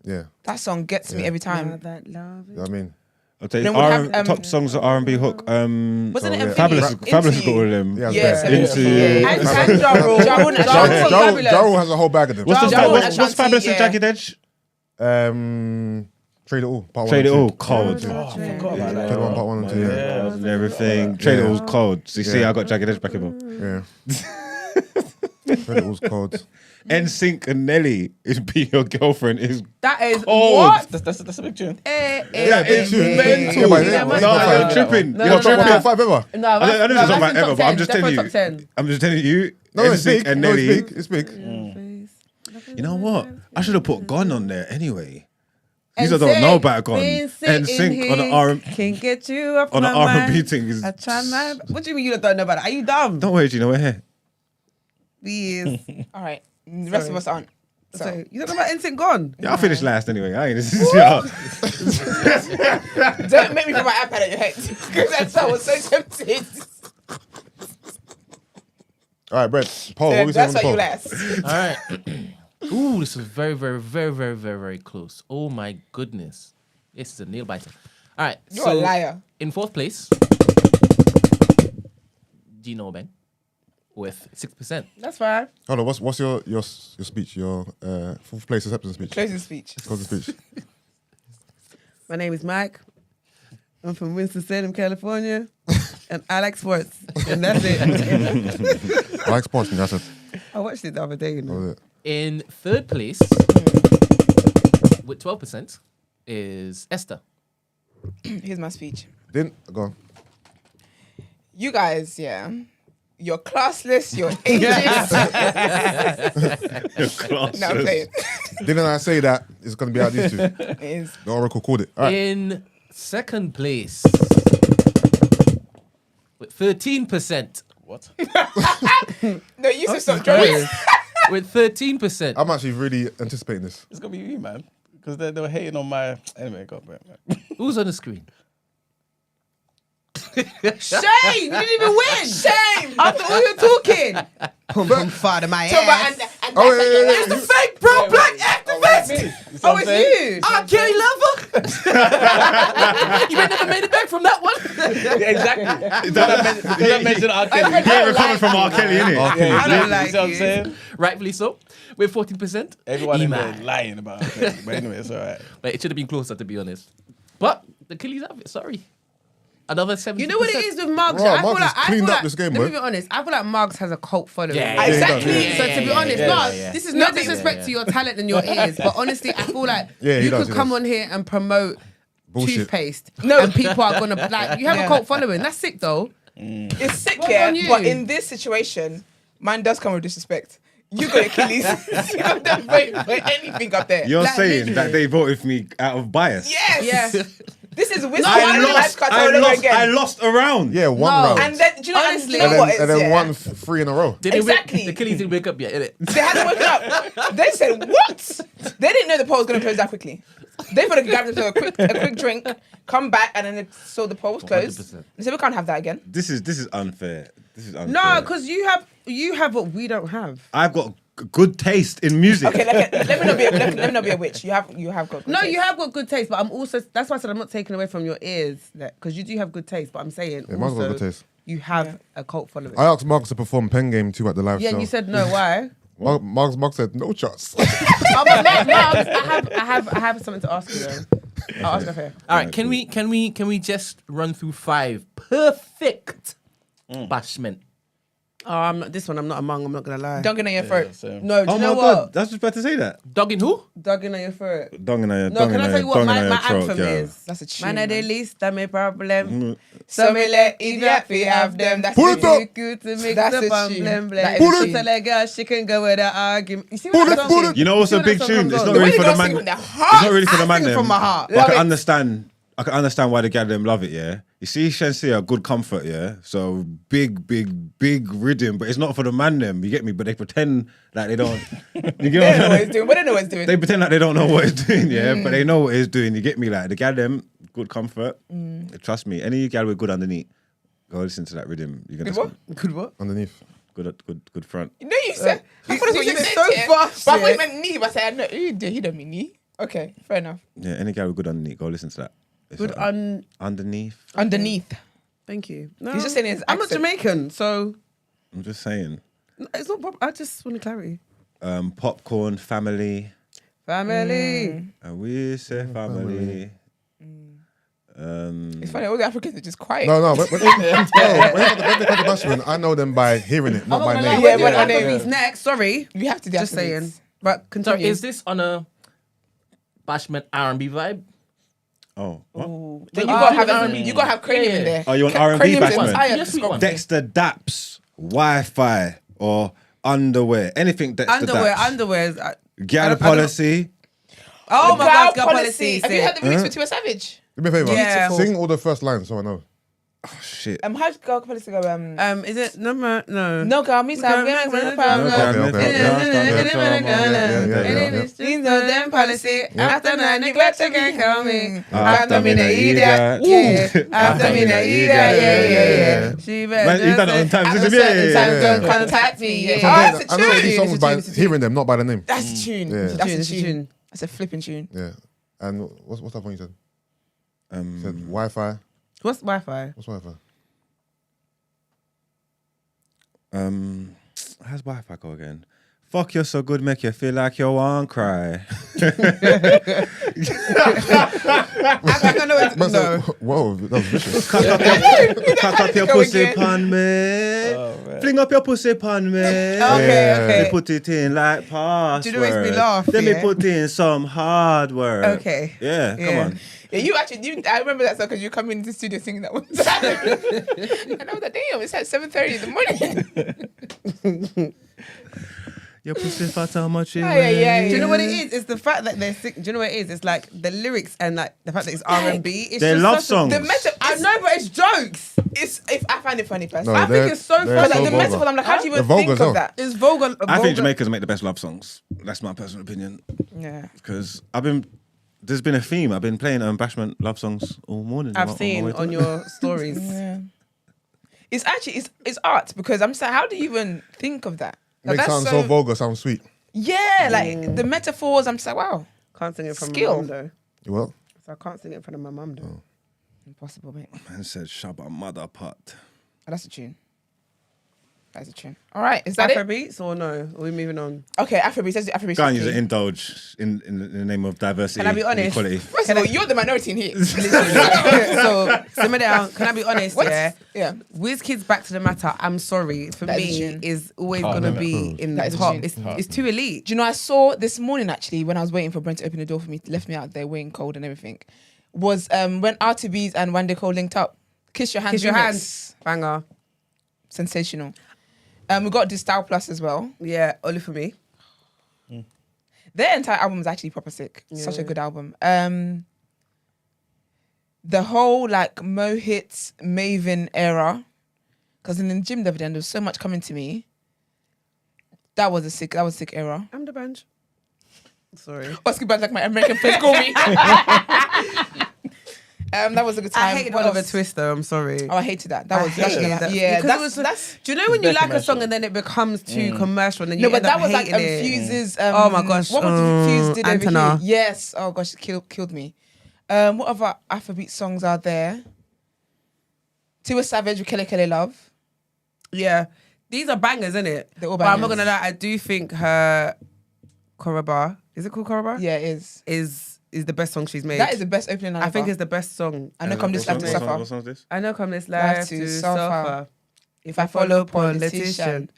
yeah. That song gets me Yeah. every time. That love You know what I mean, I'll tell you, Then we'd have, top songs of R&B hook. Wasn't it yeah. Infinity? Fabulous Into has got You? all of them. Yeah, Yes, yeah. Into And Jarrell. Fabulous. Jarrell has a whole bag of them. Jarrell and what's Ashanti, Fabulous and yeah. Jagged Edge? Trade It All. Part Trade It 1 All, and 2. cold. I forgot about that. Trade It All, part 1 and 2. Yeah, Yeah, and everything. Trade It All's cold. So you see, Yeah. I got Jagged Edge back in them. yeah. Trade It All's cold. NSYNC and Nelly is Be Your Girlfriend is That is cold. what? That's a big tune. Yeah, big tune. mental. Yeah, but Yeah, it's man. No, top you're five. tripping. No, You're no, no, tripping. no. Top 5 ever. No, I don't know if it's that's top 5 in ever, top but I'm 10, just telling definitely you. top 10. I'm just telling you. No, it's NSYNC big. and No, Nelly. it's big. It's big. You know what? I should have put Gone on there anyway. These And I don't Sync, know about Gone. been And sitting Sync on the here, R Can't get you up on the my mind. R&B thing is. I try my. What do you mean you don't know about it? Are you dumb? Don't worry, Gina, we're here. Yes. All right. The rest of Sorry. us aren't. So, So, you don't know about NSYNC Gone? Yeah, I'll finish last anyway. I ain't. Yeah. don't make me put my iPad at your head. Because that's I was so tempted. All right, Brett. Paul, what we saying That's on why the you poll? last. All right. Ooh, this is very, very, very, very, very, very close. Oh my goodness. This is a nail biter. All right. You're a liar. In 4th place, Gino Ben with 6%. That's fine. Hold on. What's your speech? Your 4th place acceptance speech. Closing speech. Closing speech. My name is Mike. I'm from Winston-Salem, California. And I like sports. And that's it. I like sports. That's it. I watched it the other day, you That know. was it. In 3rd place, with 12%, is Esther. Here's my speech. Didn't go on. You guys, yeah. You're classless, you're ageist. No, I'm playing. Didn't I say that it's going to be out these two? It is. The Oracle called it. All right. In 2nd place, with 13%, What? No, you should stop drawing. With 13%. I'm actually really anticipating this. It's gonna be me, man. Because they were hating on my. Anyway, go Brent, man. Who's on the screen? Shame! You didn't even win! Shame. After all you're talking. Pum pum fart in my So, but, ass. and Oh, that's yeah, like- yeah, it's yeah. the fake pro-black activist. Oh, it's you. R. Kelly lover. You ain't never made it back from that one. Exactly. Because I mentioned R. Kelly. I don't recovered like from you. R. Kelly, innit? R. Kelly. I don't like You see what I'm you. saying? Rightfully so. With 14%. Everyone in there Iman. lying about R. Kelly. But anyway, it's all right. But it should have been closer, to be honest. But the Achilles have it. Sorry. Another 70%. You know what it is with Margs? Bro, I feel Margs like has cleaned up this game, Let me boy. be honest. I feel like Margs has a cult following. Yeah, Exactly. Yeah, So to be honest, no, this is no Nothing. disrespect to your talent and your ears, but honestly, I feel like Yeah, he you does, could he come does. on here and promote Bullshit. toothpaste, and people are gonna like. You have a cult following. That's sick, though. It's sick, Well yeah. done you. But in this situation, mine does come with disrespect. You got Achilles. You don't vote for anything up there. You're Like, saying that literally. they voted for me out of bias? Yes. Yeah. This is wisdom. I lost a round. Yeah, one No. round. And then, do you know, Honestly. and you know what? and then Yeah. one 3 in a row. Didn't Exactly. The Achilles didn't wake up yet, innit? They hadn't woken up. They said, what? They didn't know the poll was going to close that quickly. They thought they could grab themselves a quick drink, come back, and then they saw the poll was closed. 100%. They said, we can't have that again. This is unfair. This is unfair. No, because you have what we don't have. I've got good taste in music. Okay, let me not be a witch. You have got good No, taste. you have got good taste, but I'm also that's why I said I'm not taking away from your ears because you do have good taste. But I'm saying Yeah, Margs got also good taste. you have a cult following. I asked Marks to perform Pen Game 2 at the live Yeah, show. and you said no. Why? Marks said no chance. Oh, but Margs, I have something to ask you though. I'll ask her here. All right, can we just run through 5 perfect bashment? This one I'm not among. I'm not gonna lie. Dunking on your throat. No, do Oh you my know god, what? that's just about to say that. Dogging who? Dogging on your throat. Donging on your, No, can I tell you what my anthem girl. is? That's a tune. Man, I the least of my problem. So me let idiot fi have them. That's Pull the it up. tune. Good to make That's the a bum tune. blem That is blem. a Pull tune. it. Like girl, she can go with the argument. You see Pull what it, that pull song it. You know what's You a know big that song tune? comes It's on. not The way really you for the don't man. sing from the It's heart. not really for I the man sing it them. from my heart. But I Love can it. understand why the gal them love it, yeah. You see Shensia, good comfort, yeah. So big rhythm, but it's not for the man them. You get me? But they pretend like they don't. You get They what don't know I'm what saying? it's doing. We don't know what it's doing. They pretend like they don't know what it's doing, yeah. But they know what it's doing. You get me? Like the gal them, good comfort. Trust me, any gal with good underneath, go listen to that rhythm. You're gonna Good what? Good what? Underneath. good front. You know you said. I thought that's what you you said said. so yeah. fast, But I thought yeah. you meant knee. But I said, no, he don't mean knee. Okay, fair enough. Yeah, any gal with good underneath, go listen to that. It's Good underneath. Underneath. Thank you. No, He's just saying his I'm not accent. Jamaican, so I'm just saying. it's not. I just want clarity. Popcorn family. Family. And we say family. It's funny, all the Africans are just quiet. No, when they come to Bashman, I know them by hearing it, not by I'm name. Yeah, yeah, but my name. next. Sorry, You have to do just saying. afterwards. But So continue. is this on a bashment R&B vibe? Oh, what? Ooh. Then you gotta have cranium in there. Oh, you want Ca- R&B cranium's bashment? entire Yes, we want. discography. Dexter Daps, Wi-Fi, or underwear. Anything Dexter Daps. underwear. Gal policy. Oh my Girl God, girl policy. Have you heard the remix with Tiwa Savage? Do me a favor. Yeah. Sing all the first lines so I know. Oh, shit. How's girl policy go? Is it no? No girl, me say Okay, I'm okay, problem. okay. These are them policy. After 9 neglect you can call me. After me, they eat that. Yeah. After me, they eat that. Yeah. She Man, you done it on time. After Just certain time, yeah. don't contact me. Yeah. So Oh, I that's a know these tune. songs by hearing them, not by the name. That's a tune. Yeah. That's a It's a tune. tune. That's a flipping tune. Yeah. And what's that one you said? You said Um, Wi-Fi. What's Wi-Fi? What's Wi-Fi? how's Wi-Fi go again? Fuck, you're so good, make you feel like you won't cry. I think I know it. Man No. said, whoa, that was vicious. Cock up your Go pussy again. pon me. Fling up your pussy pon me. Okay, Me put it in like password. Do you know it makes me laugh, Then yeah? me put in some hard work. Okay. Yeah, come Yeah. on. Yeah, I remember that song because you come into the studio singing that one time. And I was like, damn, it's at 7:30 in the morning. Your pussy fat, how much you Yeah. Do you know what it is? It's the fact that they're sick. Do you know what it is? It's like the lyrics and like the fact that it's R&B. They're love songs. The I know, but it's jokes. If I find it funny personally. No, I think it's so they're But funny. like the vulgar. metaphor, I'm like, how do you They're even vulgar think as well. of that? It's vulgar. I think Jamaicans make the best love songs. That's my personal opinion. Yeah. Because there's been a theme. I've been playing Bashment love songs all morning. I've my seen way to on work. your stories. Yeah. It's actually it's art because I'm saying, how do you even think of that? Like, Makes that's sound so vulgar, sound sweet. Yeah, like the metaphors. I'm just like, wow, Can't sing it from Skill. my mum though. You what? So I can't sing it in front of my mum though. impossible, mate. Man said Shabba mother pot. Oh, that's a tune. That's a tune. All right, is that it? Afrobeats or no? Are we moving on? Okay, Afrobeats. Let's do Afrobeats. Go and use quickly. it, indulge in the name of diversity Can I be and honest? equality. First of all, you're the minority in here. So simmer down. Can I be honest? What? Yeah. Yeah. WizKid's Back to the Matter. I'm sorry. For That is a me, tune. is always gonna be in That the is a top. tune. It's too elite. Do you know, I saw this morning actually when I was waiting for Brent to open the door for me, left me out there waiting cold and everything, was when R2B's and Wande Cole linked up. Kiss Your Hand Kiss your remix. hands, banger. Sensational. We got the Style Plus as well. Yeah, only for me. Their entire album is actually proper sick. Such a good album. The whole like Mo Hits, Maven era, because in the gym the other day there was so much coming to me. That was a sick era. I'm the bunch. Sorry. Oscar Band like my American friends call me. That was a good time. I hated What Oliver else? Twist though. I'm sorry. Oh, I hated that. That was hated that. yeah. Because That's do you know when you Very like a commercial. song and then it becomes too commercial and then no, you but end that up was like hating it? Fuse's. Oh my gosh, what was Fuse did over Antona. here? Yes. Oh gosh, it killed me. What other Afrobeat songs are there? Tiwa Savage with Kele Kele Love. Yeah, these are bangers, isn't it? They're all But I'm not bangers. gonna lie, I do think her Koroba, is it called Koroba? Yeah, it is. Is the best song she's made. That is the best opening line. I think ever. it's the best song. I know come this life to suffer. What song is this? I know come this Life life to to suffer. suffer. If I follow politician,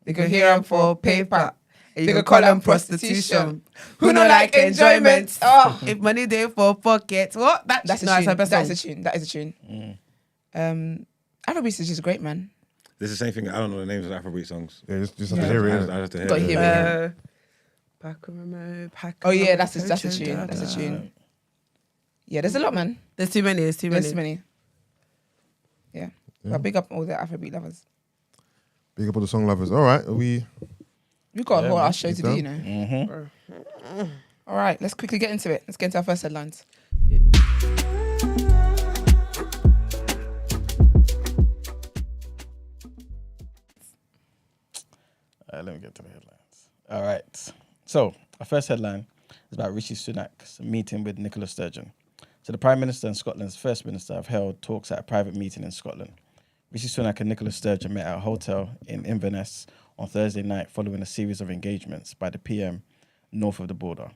they go hear him for paper. You They can go call call them them prostitution. prostitution. Who no like enjoyment? Oh, If money there for pockets, what? that's a no, it's her tune. best That's song. a tune. That is a tune. Afrobeat is just great, man. This is the same thing. I don't know the names of Afrobeat songs. Yeah, just have to hear it. I innit? have to hear Gotta it. hear it. Pack Oh yeah, that's a tune. That's a tune. Yeah, there's a lot, man. There's too many. There's too There's many. too many. Yeah. But big up all the Afrobeat lovers. Big up all the song lovers. All right, We've got a whole ass show to do, you know. Mm-hmm. All right, let's quickly get into it. Let's get into our first headlines. Let me get to the headlines. All right. So, our first headline is about Rishi Sunak's meeting with Nicola Sturgeon. So, the Prime Minister and Scotland's First Minister have held talks at a private meeting in Scotland. Rishi Sunak and Nicola Sturgeon met at a hotel in Inverness on Thursday night following a series of engagements by the PM north of the border.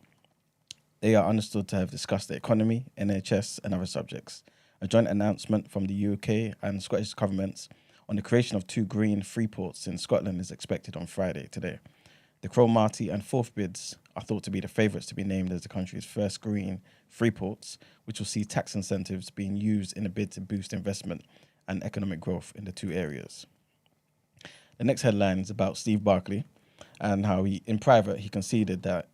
They are understood to have discussed the economy, NHS, and other subjects. A joint announcement from the UK and Scottish governments on the creation of 2 green free ports in Scotland is expected on Friday today. The Cromarty and Forth bids are thought to be the favourites to be named as the country's first green free ports, which will see tax incentives being used in a bid to boost investment and economic growth in the 2 areas. The next headline is about Steve Barclay and how in private he conceded that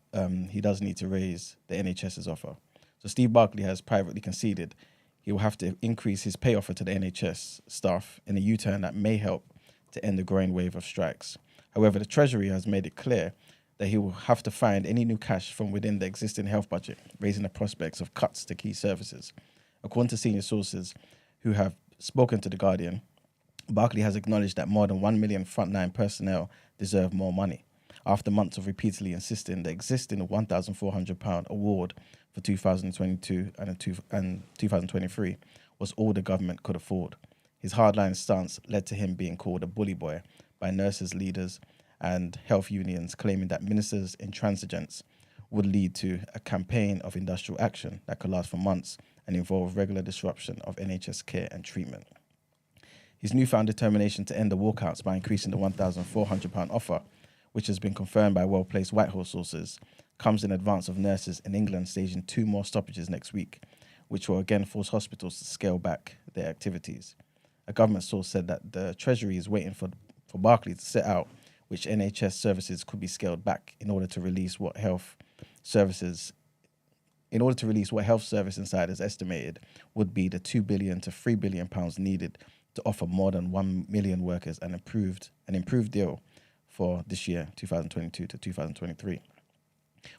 he does need to raise the NHS's offer. So Steve Barclay has privately conceded he will have to increase his pay offer to the NHS staff in a U-turn that may help to end the growing wave of strikes. However, the Treasury has made it clear that he will have to find any new cash from within the existing health budget, raising the prospects of cuts to key services. According to senior sources who have spoken to The Guardian, Barclay has acknowledged that more than 1 million frontline personnel deserve more money, after months of repeatedly insisting the existing £1,400 award for 2022 and 2023 was all the government could afford. His hardline stance led to him being called a bully boy by nurses, leaders and health unions, claiming that ministers' intransigence would lead to a campaign of industrial action that could last for months and involve regular disruption of NHS care and treatment. His newfound determination to end the walkouts by increasing the £1,400 offer, which has been confirmed by well-placed Whitehall sources, comes in advance of nurses in England staging 2 more stoppages next week, which will again force hospitals to scale back their activities. A government source said that the Treasury is waiting for Barclay to set out which NHS services could be scaled back in order to release what health service insiders estimated would be the £2 billion to £3 billion needed to offer more than 1 million workers an improved deal for this year, 2022 to 2023.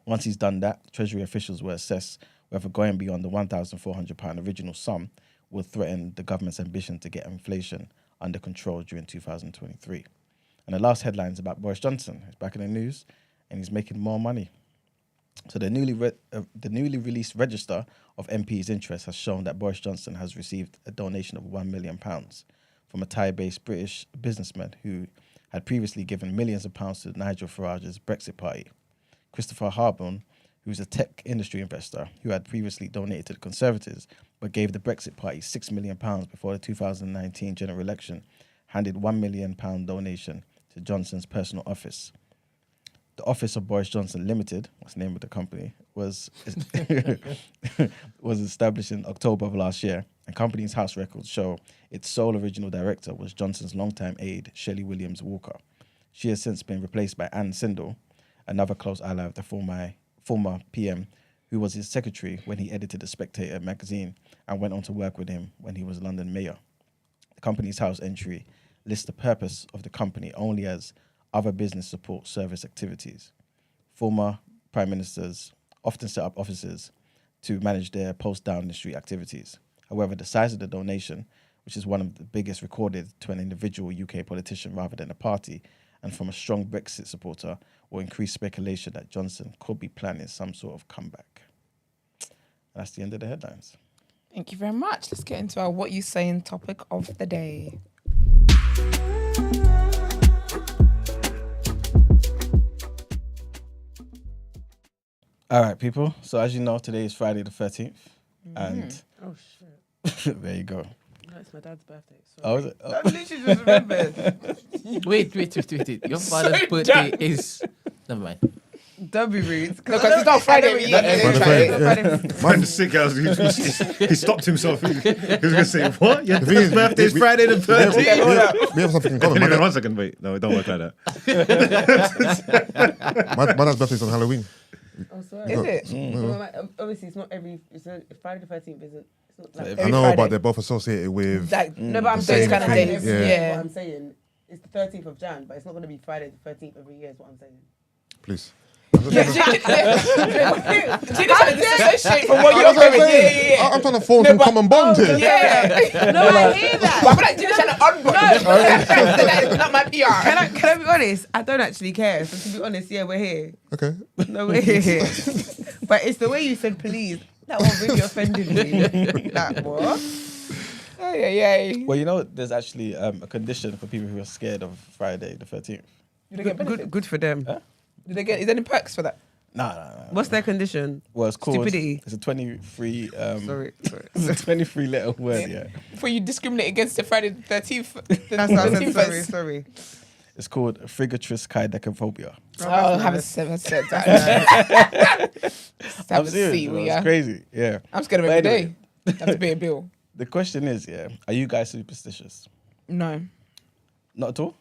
Once he's done that, Treasury officials will assess whether going beyond the £1,400 original sum would threaten the government's ambition to get inflation under control during 2023. And the last headline is about Boris Johnson. He's back in the news and he's making more money. So the newly released register of MPs' interest has shown that Boris Johnson has received a donation of £1 million from a Thai-based British businessman who had previously given millions of pounds to Nigel Farage's Brexit party. Christopher Harbourne, who's a tech industry investor who had previously donated to the Conservatives but gave the Brexit party £6 million before the 2019 general election, handed £1 million donation to Johnson's personal office. The Office of Boris Johnson Limited, what's the name of the company, was established in October of last year, and company's house records show its sole original director was Johnson's longtime aide, Shelley Williams-Walker. She has since been replaced by Anne Sindel, another close ally of the former PM, who was his secretary when he edited The Spectator magazine and went on to work with him when he was London mayor. The company's house entry lists the purpose of the company only as other business support service activities. Former prime ministers often set up offices to manage their post-Downing Street activities. However, the size of the donation, which is one of the biggest recorded to an individual UK politician rather than a party, and from a strong Brexit supporter, will increase speculation that Johnson could be planning some sort of comeback. That's the end of the headlines. Thank you very much. Let's get into our What You Saying topic of the day. All right, people. So as you know, today is Friday the 13th. And Oh shit! there you go. No, it's my dad's birthday. Oh, is it? Oh. I literally just remembered. Wait. Your father's birthday is... Never mind. W reads. No, because it's not Friday. We Man, the sick guy, he stopped himself. He was going to say, what? Your thing is, birthday is Friday the 13th. We have something in common. Anyway, 1 second, wait. No, it don't work like that. My dad's birthday's on Halloween. Oh, sorry. Is it? Obviously, it's not every. It's Friday the 13th, isn't? It's not like I Every know, Friday. but they're both associated with. Like, no, but I'm The saying same kind of thing. days. Yeah. Yeah. What I'm saying it's the 13th of Jan, but it's not going to be Friday the 13th every year. Is what I'm saying. Please. Yeah, she just trying to disassociate from what you're That's what I'm doing. saying. Yeah. I'm trying to form some common bond here. Yeah. No, I hear that. But I feel like Gina's trying to unbond. That is not my PR. Can I be honest? I don't actually care. So to be honest, yeah, we're here. Okay. No, we're here. But it's the way you said please. That one really offended me. Like, what? Oh, yeah. Well, you know, there's actually a condition for people who are scared of Friday the 13th. Do they get benefits? Good for them. Huh? Do they get? Is there any perks for that? No. What's their condition? Well, it's called... Stupidity. It's a 23... Sorry. It's a 23-letter word, yeah. Before you discriminate against the Friday the 13th. That's what I said. Sorry. It's called frigatrus kaidecophobia. Oh, have a said that. I'm Have a serious, seat, bro. will It's ya? crazy, yeah. I'm scared of But every anyway. day. Have to pay a bill. The question is, yeah, are you guys superstitious? No. Not at all?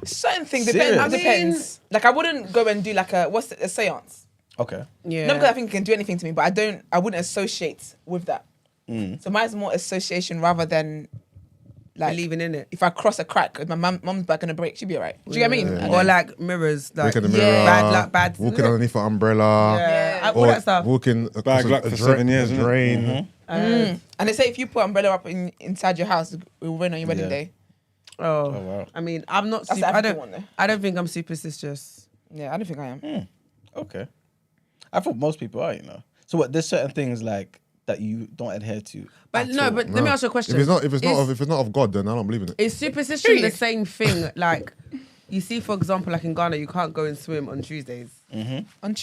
Certain things Serious? depends. I mean- Depends. Like I wouldn't go and do like a seance. Okay. Yeah. Not because I think it can do anything to me, but I wouldn't associate with that. So mine's more association rather than like Believing in it. if I cross a crack, if my mum's back on a break, she'll be alright. Do you get what I mean? Yeah. And Or then- like mirrors, like Look in the mirror. bad. Walking underneath an umbrella. Yeah. All Or that stuff. walking across Bad luck for 7 years, a isn't it? drain. and they say if you put umbrella up inside your house, it will rain on your wedding Yeah. day. Oh, wow. I mean, I'm not. That's the African one, though. I don't think I'm superstitious. Yeah, I don't think I am. Okay. I thought most people are, you know. So what, there's certain things like that you don't adhere to. But at no, all. but let me ask you a question. If it's not of God, then I don't believe in it. Is superstition the same thing? Like, you see, for example, like in Ghana, you can't go and swim on Tuesdays.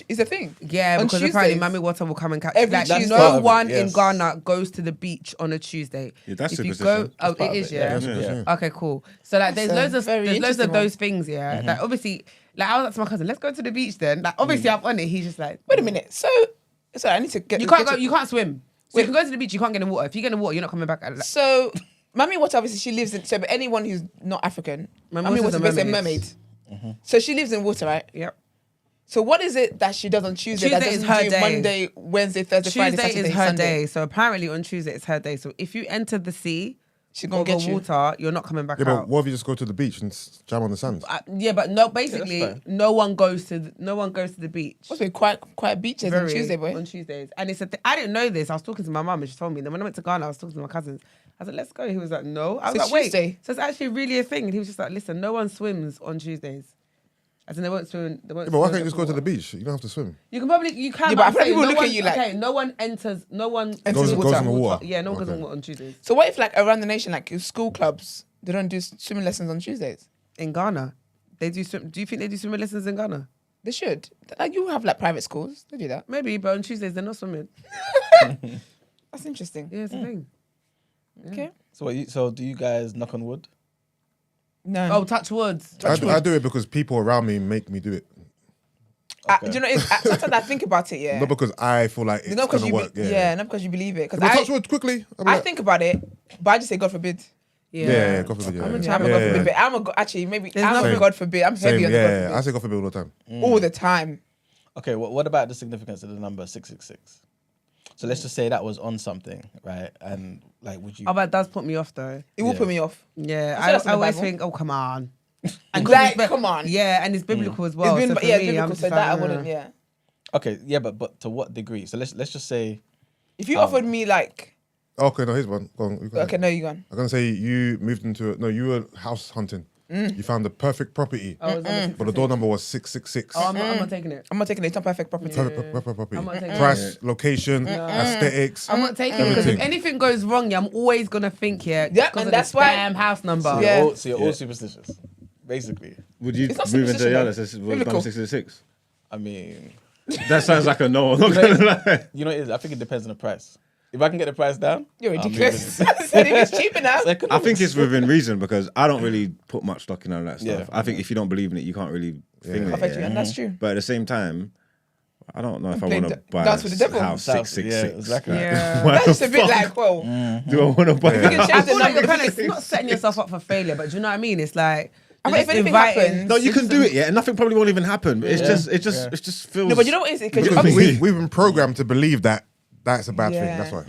Is a thing. Yeah, On because apparently Tuesdays? Mami Water will come and catch Every like, Tuesday. part no of it, one in yes. Ghana goes to the beach on a Tuesday. Yeah, that's if you superstition. go, oh, part it of is, it, yeah. yeah. Okay, cool. So like, there's That's loads a of very there's loads of interesting one. those things, yeah. Like obviously, like I was like to my cousin, let's go to the beach then. Like obviously, I'm on it. He's just like, Wait a minute. So I need to get. you can't get go, to- you can't swim. So you can go to the beach, you can't get in the water. If you get in the water, you're not coming back. Like, So, Mami Water, obviously, she lives in. So, but anyone who's not African, My Mami Water's Water a is basically a mermaid. mermaid. So she lives in Water, right? Yep. So what is it that she does on Tuesday that Tuesday is doesn't her do day. Monday, Wednesday, Thursday, Friday, Tuesday Saturday, is her Sunday? day. So apparently on Tuesday it's her day. So if you enter the sea She's or gonna the get you. water, you're not coming back Yeah, but out. what if you just go to the beach and jam on the sand? Yeah, but no. Basically, fine. no one goes to the beach. Must be quite beaches on Tuesday, boy. On Tuesdays, and it's I didn't know this. I was talking to my mum and she told me. Then when I went to Ghana, I was talking to my cousins. I was like, "Let's go." He was like, "No." I was So like, "Wait." Tuesday? So it's actually really a thing. And he was just like, "Listen, no one swims on Tuesdays. As in, they won't swim. They won't Yeah, but why swim can't you just go to the water. beach? You don't have to swim. You can probably Yeah, but but I I'm feel like saying people no look at one, you like- okay, no one enters. No one Enters Goes, water. goes in the water. Yeah, no one goes Okay. on Tuesdays So what if like around the nation, like your school clubs, they don't do swimming lessons on Tuesdays? in Ghana. They do swim. Do you think they do swimming lessons in Ghana? They should. Like you have like private schools, they do that. Maybe, but on Tuesdays they're not swimming. That's interesting. Yeah, it's a thing. Okay. So do you guys knock on wood? No. Oh, touch wood. I do it because people around me make me do it. Do you know? Sometimes I think about it. Yeah. Not because I feel like it's Not because gonna you. work. Not because you believe it. Because But touch wood quickly. I'll be I like, think about it, but I just say God forbid. yeah, God forbid. Yeah, I'm a yeah. I'm a Yeah. God forbid. But I'm a actually maybe There's I'm a nothing- God forbid. I'm heavy Same, on the yeah, God I say God forbid all the time. forbid all the time. Okay, what about the significance of the number 666? So let's just say that was on something, right? And like, would you? Oh, that does put me off though. It will Yeah. put me off. Yeah, I said that's in I the always Bible. think, oh come on. And 'cause like, it's come on. Yeah, and it's biblical as well. It's been, so for yeah, me, biblical. I'm So just that I like, wouldn't. Yeah. Okay, yeah, but to what degree? So let's just say, If you offered me like, Okay, no, here's one. Go on, you go okay, ahead. no, you gone. I'm gonna say you moved into you were house hunting. You found the perfect property, Oh, it's on the but the door number was 666. Oh, I'm not taking it. I'm not taking it. It's not perfect property. Perfect property. I'm not taking Price, location, aesthetics. I'm not taking it because if Everything. anything goes wrong, yeah, I'm always gonna think Yeah, because and of that's the why- damn house number. so Yeah. you're all superstitious, basically. Would you It's not move into superstition, the though. other? Says was Biblical. number 666. I mean, That sounds like a no. I'm not gonna lie. you know, what it is? I think it depends on the price. If I can get the price down, You're I'll move ridiculous. into- Said if it's cheap enough. I think it's within reason because I don't really put much stock in all that stuff. Yeah. I think if you don't believe in it, you can't really think in Perfect, it. and that's true. But at the same time, I don't know if I playing want to d- buy Dance with the Devil. a house Dance- 666. yeah, exactly. Like, Yeah. why That's the just a bit fuck like, whoa. do I want to buy? You can I change the feel like you're number. kind of not setting yourself up for failure, but do you know what I mean? It's like I mean, you're if just anything inviting- happens- No, you can do it, yeah, and nothing probably won't even happen. It just feels. No, but you know what it is? Because Because obviously, we've been programmed to believe that that's a bad thing. Yeah. That's why.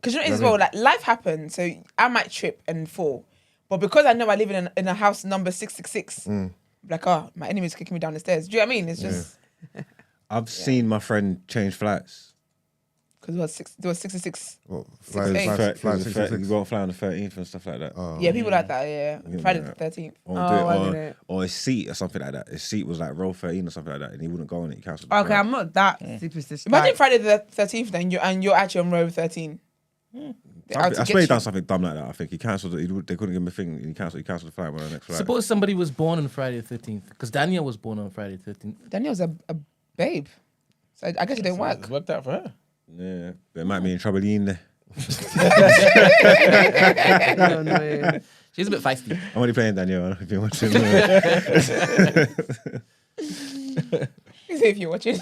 because you know it is as well. Like life happens, so I might trip and fall, but because I know I live in a house number 666, like my enemy's kicking me down the stairs. Do you know what I mean? It's just I've seen my friend change flights. because there was 66. Well, eight. fly You 666. won't fly on the 13th and stuff like that. Yeah, people like that. Yeah, Friday yeah. the 13th. Or, Oh, do I it, get it. or his seat or something like that. His seat was like row 13 or something like that, and he wouldn't go on it. He cancelled. the Okay, flight. I'm not that superstitious. Imagine Like, Friday the 13th, then you're actually on row 13. They're out to I get swear he you. done something dumb like that. I think he cancelled it. They couldn't give him a thing. He cancelled the flight on the next flight. Suppose somebody was born on Friday the 13th, because Daniel was born on Friday the 13th. Daniel's a babe, so I guess it didn't work. It's worked out for her. Yeah, they might be in trouble in there. no, no. She's a bit feisty. I'm only playing Daniel. If you're watching, If you're watching.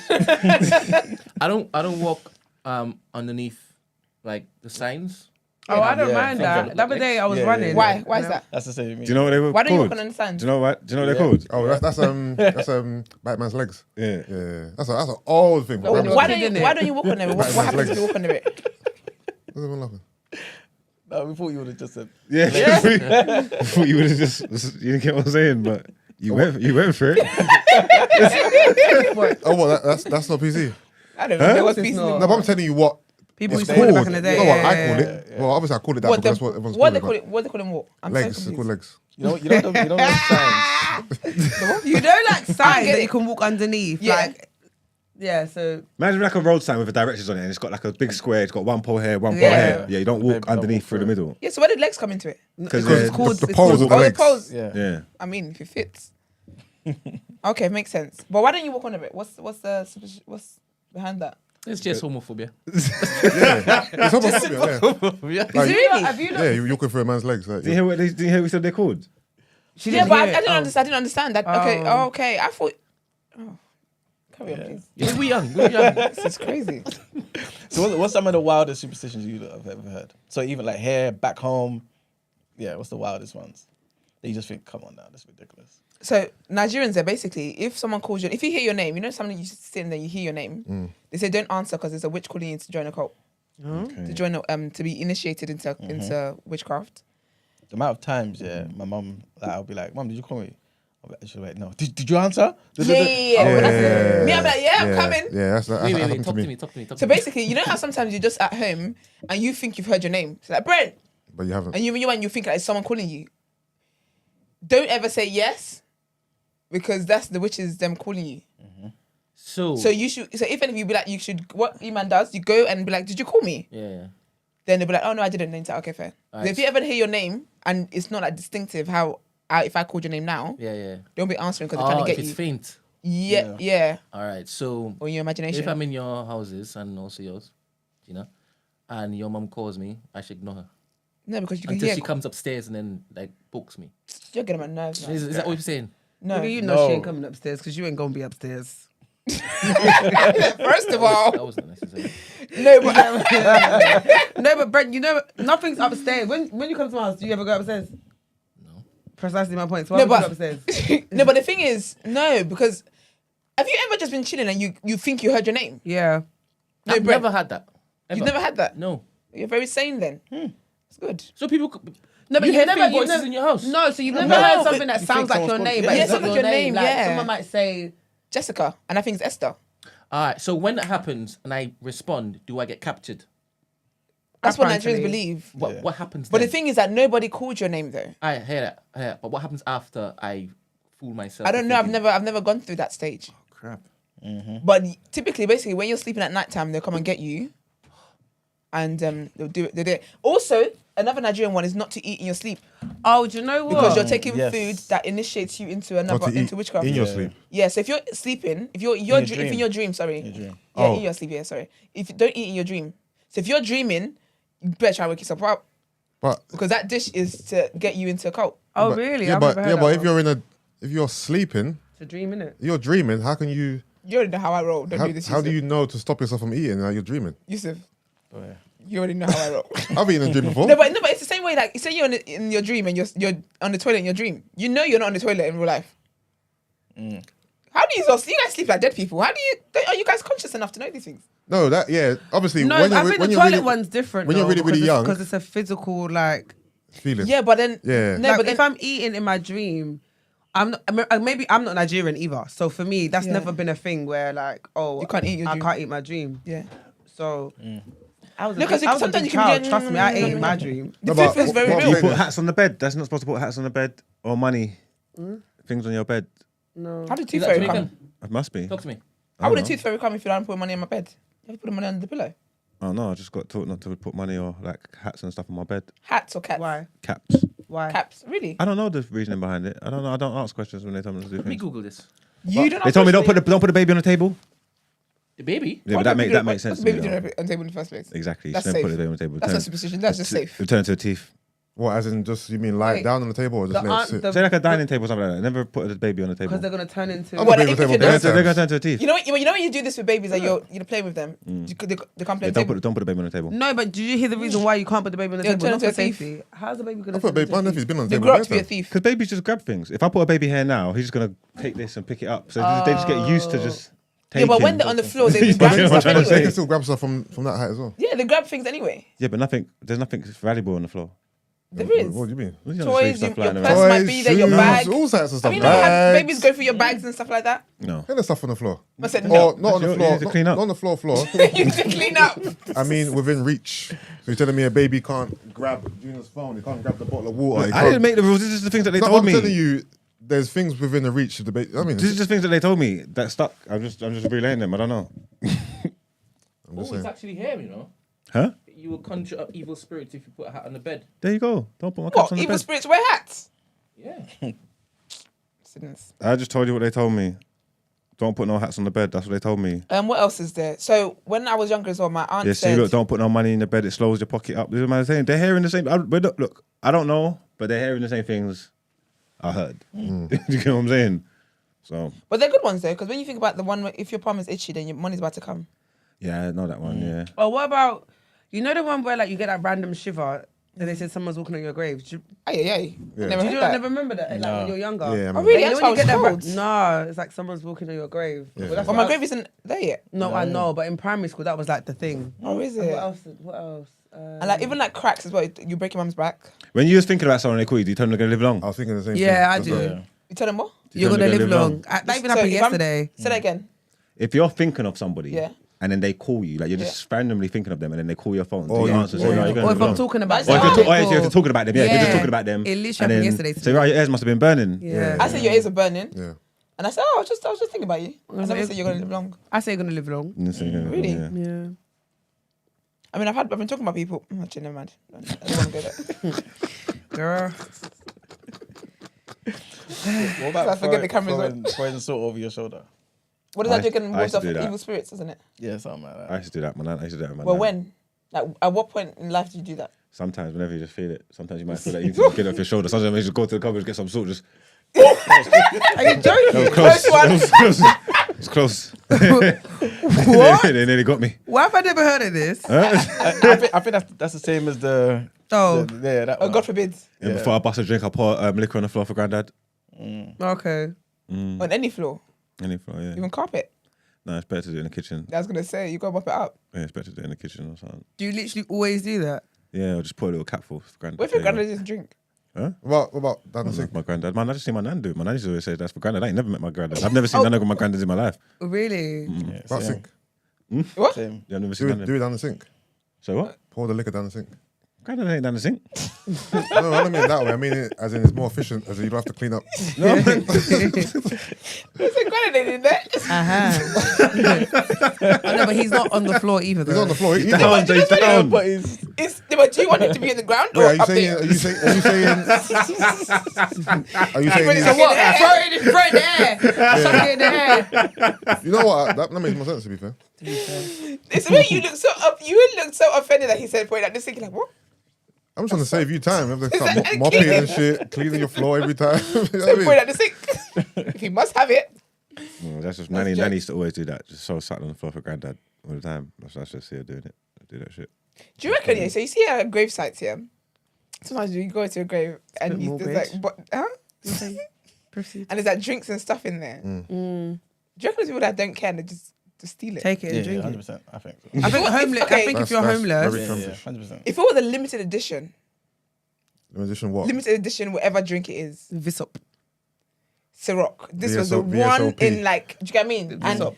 I don't walk underneath like the signs. Oh, I don't Yeah, mind yeah. that. The other day I was Yeah, running. yeah. Why? Why is that? That's the same. do you know what they were Why don't you called? walk on the sand? Do you know what? Do you know what they're called? Oh, that's Batman's legs. Yeah. Yeah, that's an old thing. No, Batman's why legs. don't you walk on them? What happens if you walk on them? What's everyone laughing? No, we thought you would have just said. Yeah. I thought you would have just. You didn't get what I'm saying, but you went for it. Oh, well, that's not PC. I don't know. What's It's peace? not. No, but I'm telling you what People it's used to call it called. back in the day. Not what I Yeah, called yeah, it. Well, obviously I called it that What because that's what everyone's what they calling call it? What they call them? What? I'm Legs. so It's called confused. legs. You know those signs. You know, like signs get that it. you can walk underneath. Yeah. Like, yeah. So Imagine like a road sign with the directions on it, and it's got like a big square. It's got one pole here, one pole Yeah. here. Yeah, you don't Maybe walk don't underneath walk through the through. middle. Yeah. So where did legs come into it? Because it's called the it's poles called- of the Oh, the legs. pose. Yeah. Yeah. I mean, if it fits. Okay, makes sense. But why don't you walk on a bit? What's behind that? It's just homophobia. It's homophobia, Yeah. Like, Really? Have you yeah. not? Yeah, you're looking for a man's legs. Like, Did you hear what did you hear what they're called? She Yeah, didn't but I hear it. didn't Oh. understand. I didn't understand that. Okay. Oh. Oh, okay. I thought. Oh, carry on, please. Yeah, we're young. We're young. This is crazy. So what's some of the wildest superstitions you have ever heard? So even like here, back home, yeah. What's the wildest ones that you just think? Come on now, that's ridiculous. So Nigerians are basically, if someone calls you, if you hear your name, you know something you sit in there, you hear your name. They say don't answer because there's a witch calling you to join a cult, to join to be initiated into witchcraft. The amount of times, my mum, I'll be like, "Mum, did you call me?" I'll be like, she'll be like, "No." Did you answer? Yeah. Me, I'm like, I'm coming. Yeah, that's Wait, happened talk to to me. me, talk to me. So basically, you know how sometimes you're just at home and you think you've heard your name. So like, Brent, But you haven't. and you think like it's someone calling you. Don't ever say yes, because that's the witches them calling you. So you should. So if any of you be like, you should. What Iman does, you go and be like, did you call me? yeah. Then they'll be like, oh no, I didn't. Then it's like, okay, fair. Alright. If you ever hear your name and it's not like distinctive, if I called your name now, Yeah. don't be answering because they're trying to If get it's you. faint. Yeah. All right. So Or in your imagination. if I'm in your houses and also yours, you know, and your mum calls me, I should ignore her No, because you can until hear. she comes upstairs and then like books me. You're getting on my nerves. man. Is that what you're saying? No. Nigga, you know she ain't coming upstairs because you ain't gonna be upstairs. First of all, That wasn't necessary. no, but No, but Brent, you know nothing's upstairs. When you come to my house, do you ever go upstairs? No. Precisely my point. So why No, would you but- go upstairs? no, but the thing is, no, because have you ever just been chilling and you think you heard your name? Yeah. No, I've Brent, never had that. you've never had that. No. You're very sane then. It's good. So people. No, but You you hear never fake voices never, in your house? No, so you've never No, heard but something that you sounds think like your someone's name, called- but Yeah, it's not someone's your your name. name, Like yeah. someone might say, Jessica, and I think it's Esther. All right. So when that happens and I respond, do I get captured? That's what Apparently. Nigerians believe. What happens? But then? the thing is that nobody called your name though. I hear that. But what happens after I fool myself? I don't know. thinking- I've never gone through that stage. Crap. But typically, basically, when you're sleeping at night time, they'll come and get you, and they'll do it. They do it. Also, another Nigerian one is not to eat in your sleep "Oh, do you know what?" because you're taking yes. food that initiates you into Not another to eat into witchcraft. in your sleep. Yeah, so if you're sleeping, if you're your if in dream. your dream, sorry, Your dream. yeah, Oh. in your sleep, yeah, sorry. If you don't eat in your dream, so if you're dreaming, you better try and wake yourself up But because that dish is to get you into a cult. Oh, but- really? Yeah, I've but never heard if that if you're sleeping, It's a dream, innit? you're dreaming. How can you? You already know how I roll. Don't do this. How do Yusuf. you know to stop yourself from eating? Now you're dreaming. Yusuf, Oh, yeah. you already know how I roll. I've eaten in a dream before. No, but it's the same way. Like, say you're in your dream and you're on the toilet in your dream. You know you're not on the toilet in real life. How do you guys sleep like dead people? How do you? Are you guys conscious enough to know these things? No, obviously No, when I you're, think when the you're toilet really, one's different. when you're really, really young. because it's a physical like. feeling. Yeah, but then Yeah. no, Like, but then if I'm eating in my dream, maybe I'm not Nigerian either. So for me, that's Yeah. never been a thing where like, oh, You can't eat your I dream. can't eat my dream. yeah. So I was No, 'cause I was a sometimes big you can child. be- Trust me, I ate in my dream. The No, food feels very what I'm real. You saying put is- hats on the bed. That's not supposed to put hats on the bed or money. Things on your bed. No. How did Is tooth that fairy Jamaican? come? It must be. Talk to me. How would a don't know. tooth fairy come if you don't put money on my bed? You have to put the money under the pillow. Oh no, I just got taught not to put money or like hats and stuff on my bed. Hats or cats? Why? Caps. Why? Caps. Really? I don't know the reasoning behind it. I don't know. I don't ask questions when they tell me to do Let me things. Google this. You don't. They told me don't put the baby on the table. The baby. Yeah, but that makes sense. What's the to me, baby doing though. on the table in the first place? Exactly. You That's shouldn't put safe. the baby on the table. That's not superstition. That's just safe. Return to the teeth. What, as in just, you mean lie Wait. down on the table or just let it sit? Say like a dining table or something like that. Never put the baby on the table. Because they're gonna turn into. I'm Well, a baby even if table you're They're not- bare gonna times. turn to the teeth. You know when you do this with babies, like you're playing with them. They come play Yeah, on the table. don't put the baby on the table. No, but did you hear the reason why you can't put the baby on the They'll table? turn Not into for a thief. safety. How's the baby gonna? I thought turn into my a nephew's thief? been on the They table grow bare up to be a times. thief. Because babies just grab things. If I put a baby here now, he's just gonna take this and pick it up. So they just get used to just Yeah, taking. but when they're on the floor, they You grab know what I'm stuff trying to They anyway. can still grab stuff from that height as well. Yeah, they grab things anyway. Yeah, but there's nothing valuable on the floor. There What is. do you mean? You don't just leave Toys, stuff your lying purse around. might be there, your shoes, bag. all sorts of Have stuff. you never had Bags. babies go through your bags and stuff like that? No. Get the stuff on the floor. I said Or no. not on the You floor. need to clean up. Not on the floor. You need to clean up. I mean, within reach. So you're telling me a baby can't grab Junior's phone, he can't grab the bottle of water. he I can't- didn't make the rules. This is the things that they No, told I'm me. telling you, there's things within the reach of the baby. I mean, This is just things that they told me that stuck. I'm just relaying them. I don't know. I'm Oh, just it's saying. actually here, you know. Huh? You will conjure up evil spirits if you put a hat on the bed. There you go. Don't put my What? cups on the Evil bed. spirits wear hats. Yeah. Goodness. I just told you what they told me. Don't put no hats on the bed. That's what they told me. What else is there? So when I was younger as well, my aunt Yeah, see, said, look, don't put no money in the bed. It slows your pocket up. This is what I'm saying. They're hearing the same. Look, I don't know, but they're hearing the same things I heard. You get what I'm saying? So, but they're good ones though, because when you think about the one, where if your palm is itchy, then your money's about to come. yeah, I know that one, yeah. Or what about, you know the one where like you get that random shiver And they said someone's walking on your grave. Do you, Aye. Yeah. Never do heard you that. never remember that? Like when you're younger. Yeah, I Oh remember. really? You That's know what when you I get was that? told. No, it's like someone's walking on your grave. Yeah. Well, that's Well, what my I- grave isn't there yet. No, I know, but in primary school that was like the thing. Oh, is And it? What else? What else? And like even like cracks as well. You break your mum's back. When you was thinking about someone they call you, do you tell them they're gonna live long? I was thinking the same thing. Yeah, I Just do. now. You tell them what? You're tell them gonna they're live gonna long. That even So happened if I'm- yesterday. Say that again. If you're thinking of somebody, Yeah. and then they call you, like you're just randomly thinking of them, and then they call your phone, Oh, do you yeah. answer? Yeah. So, no, you're Or gonna if live I'm long. talking about Or if Or you're if you're talking about them, yeah, if you're just talking about them. It literally and happened then- yesterday. So your ears must have been burning. Yeah. I said your ears are burning, Yeah. and I said, oh, I was just thinking about you. I Was never it- said you're gonna live long. I say you're gonna live long. Really? Yeah. Yeah. I mean, I've been talking about people. Actually, never mind. I don't want to go there. Girl. What about I forget the camera's on. throwing salt over your shoulder? What is I that? You're getting I wards used off to do that. evil spirits, isn't it? Yeah, something like that. I used to do that, man. I used to do that, man. Well, when? Like, at what point in life do you do that? Sometimes, whenever you just feel it. Sometimes you might feel like you need to get it off your shoulder. Sometimes you just go to the cupboard, get some salt, just. Are you joking? Close. Close one. It was close. It's close. What? They nearly got me. Why have I never heard of this? I think that's the same as the. Oh, Yeah, that Oh, one. God forbid. And Yeah. before I bust a drink, I pour liquor on the floor for granddad. okay. On any floor, Any floor, yeah. even carpet. No, it's better to do it in the kitchen. I was gonna say you gotta mop it up. Yeah, it's better to do it in the kitchen or something. Do you literally always do that? Yeah, I'll just pour a little capful for granddad. What if your There you granddad doesn't drink? What about down the go. sink? My granddad. Man, I just see my nan do it. My nan used to always say that's for granddad. I ain't never met my granddad. I've never seen none of my granddads in my life. Really? Yeah, About same. sink. What? Same. Yeah, I've never Do seen none it, of do them. it down the sink. So what? Pour the liquor down the sink. Granddad ain't down the sink. No, I don't mean it that way. I mean it as in it's more efficient, as in you don't have to clean up. No, man. Listen, granddad did that. I know, but he's not on the floor either. He's Though. on the floor. He's Down, he's down. But it's But do you want him to be in the ground Wait, or are you up saying? there? Are you saying? Are you saying? Are you saying? Everybody's he's- like, Throw it in the air. Chuck it in the air. You know what? That makes more sense to be fair. It's the way you look so up. You look so offended that he said point like this. Thinking like, what? I'm just trying to save you time. You have to start that mopping cleaning? and shit, cleaning your floor every time. You know what I Say mean? point at the sink. If he must have it. No, that's just That's nanny. joke. Nanny used to always do that. Just so sat on the floor for granddad all the time. That's just see her doing it. Do that shit. Do you reckon? Yeah. So you see grave sites here. Sometimes you go to a grave and bit you morbid. there's like, huh? Proceed. And there's like drinks and stuff in there. Do you reckon there's people that don't care and they just steal it? Take it yeah, and drink 100%. I think so. it. I think homeless. okay. I think if That's you're very homeless, Yeah, selfish. 100%. If it was a limited edition, Limited edition, whatever drink it is, Visop. Ciroc. This was the VSOP. one in like, do you get what I mean? And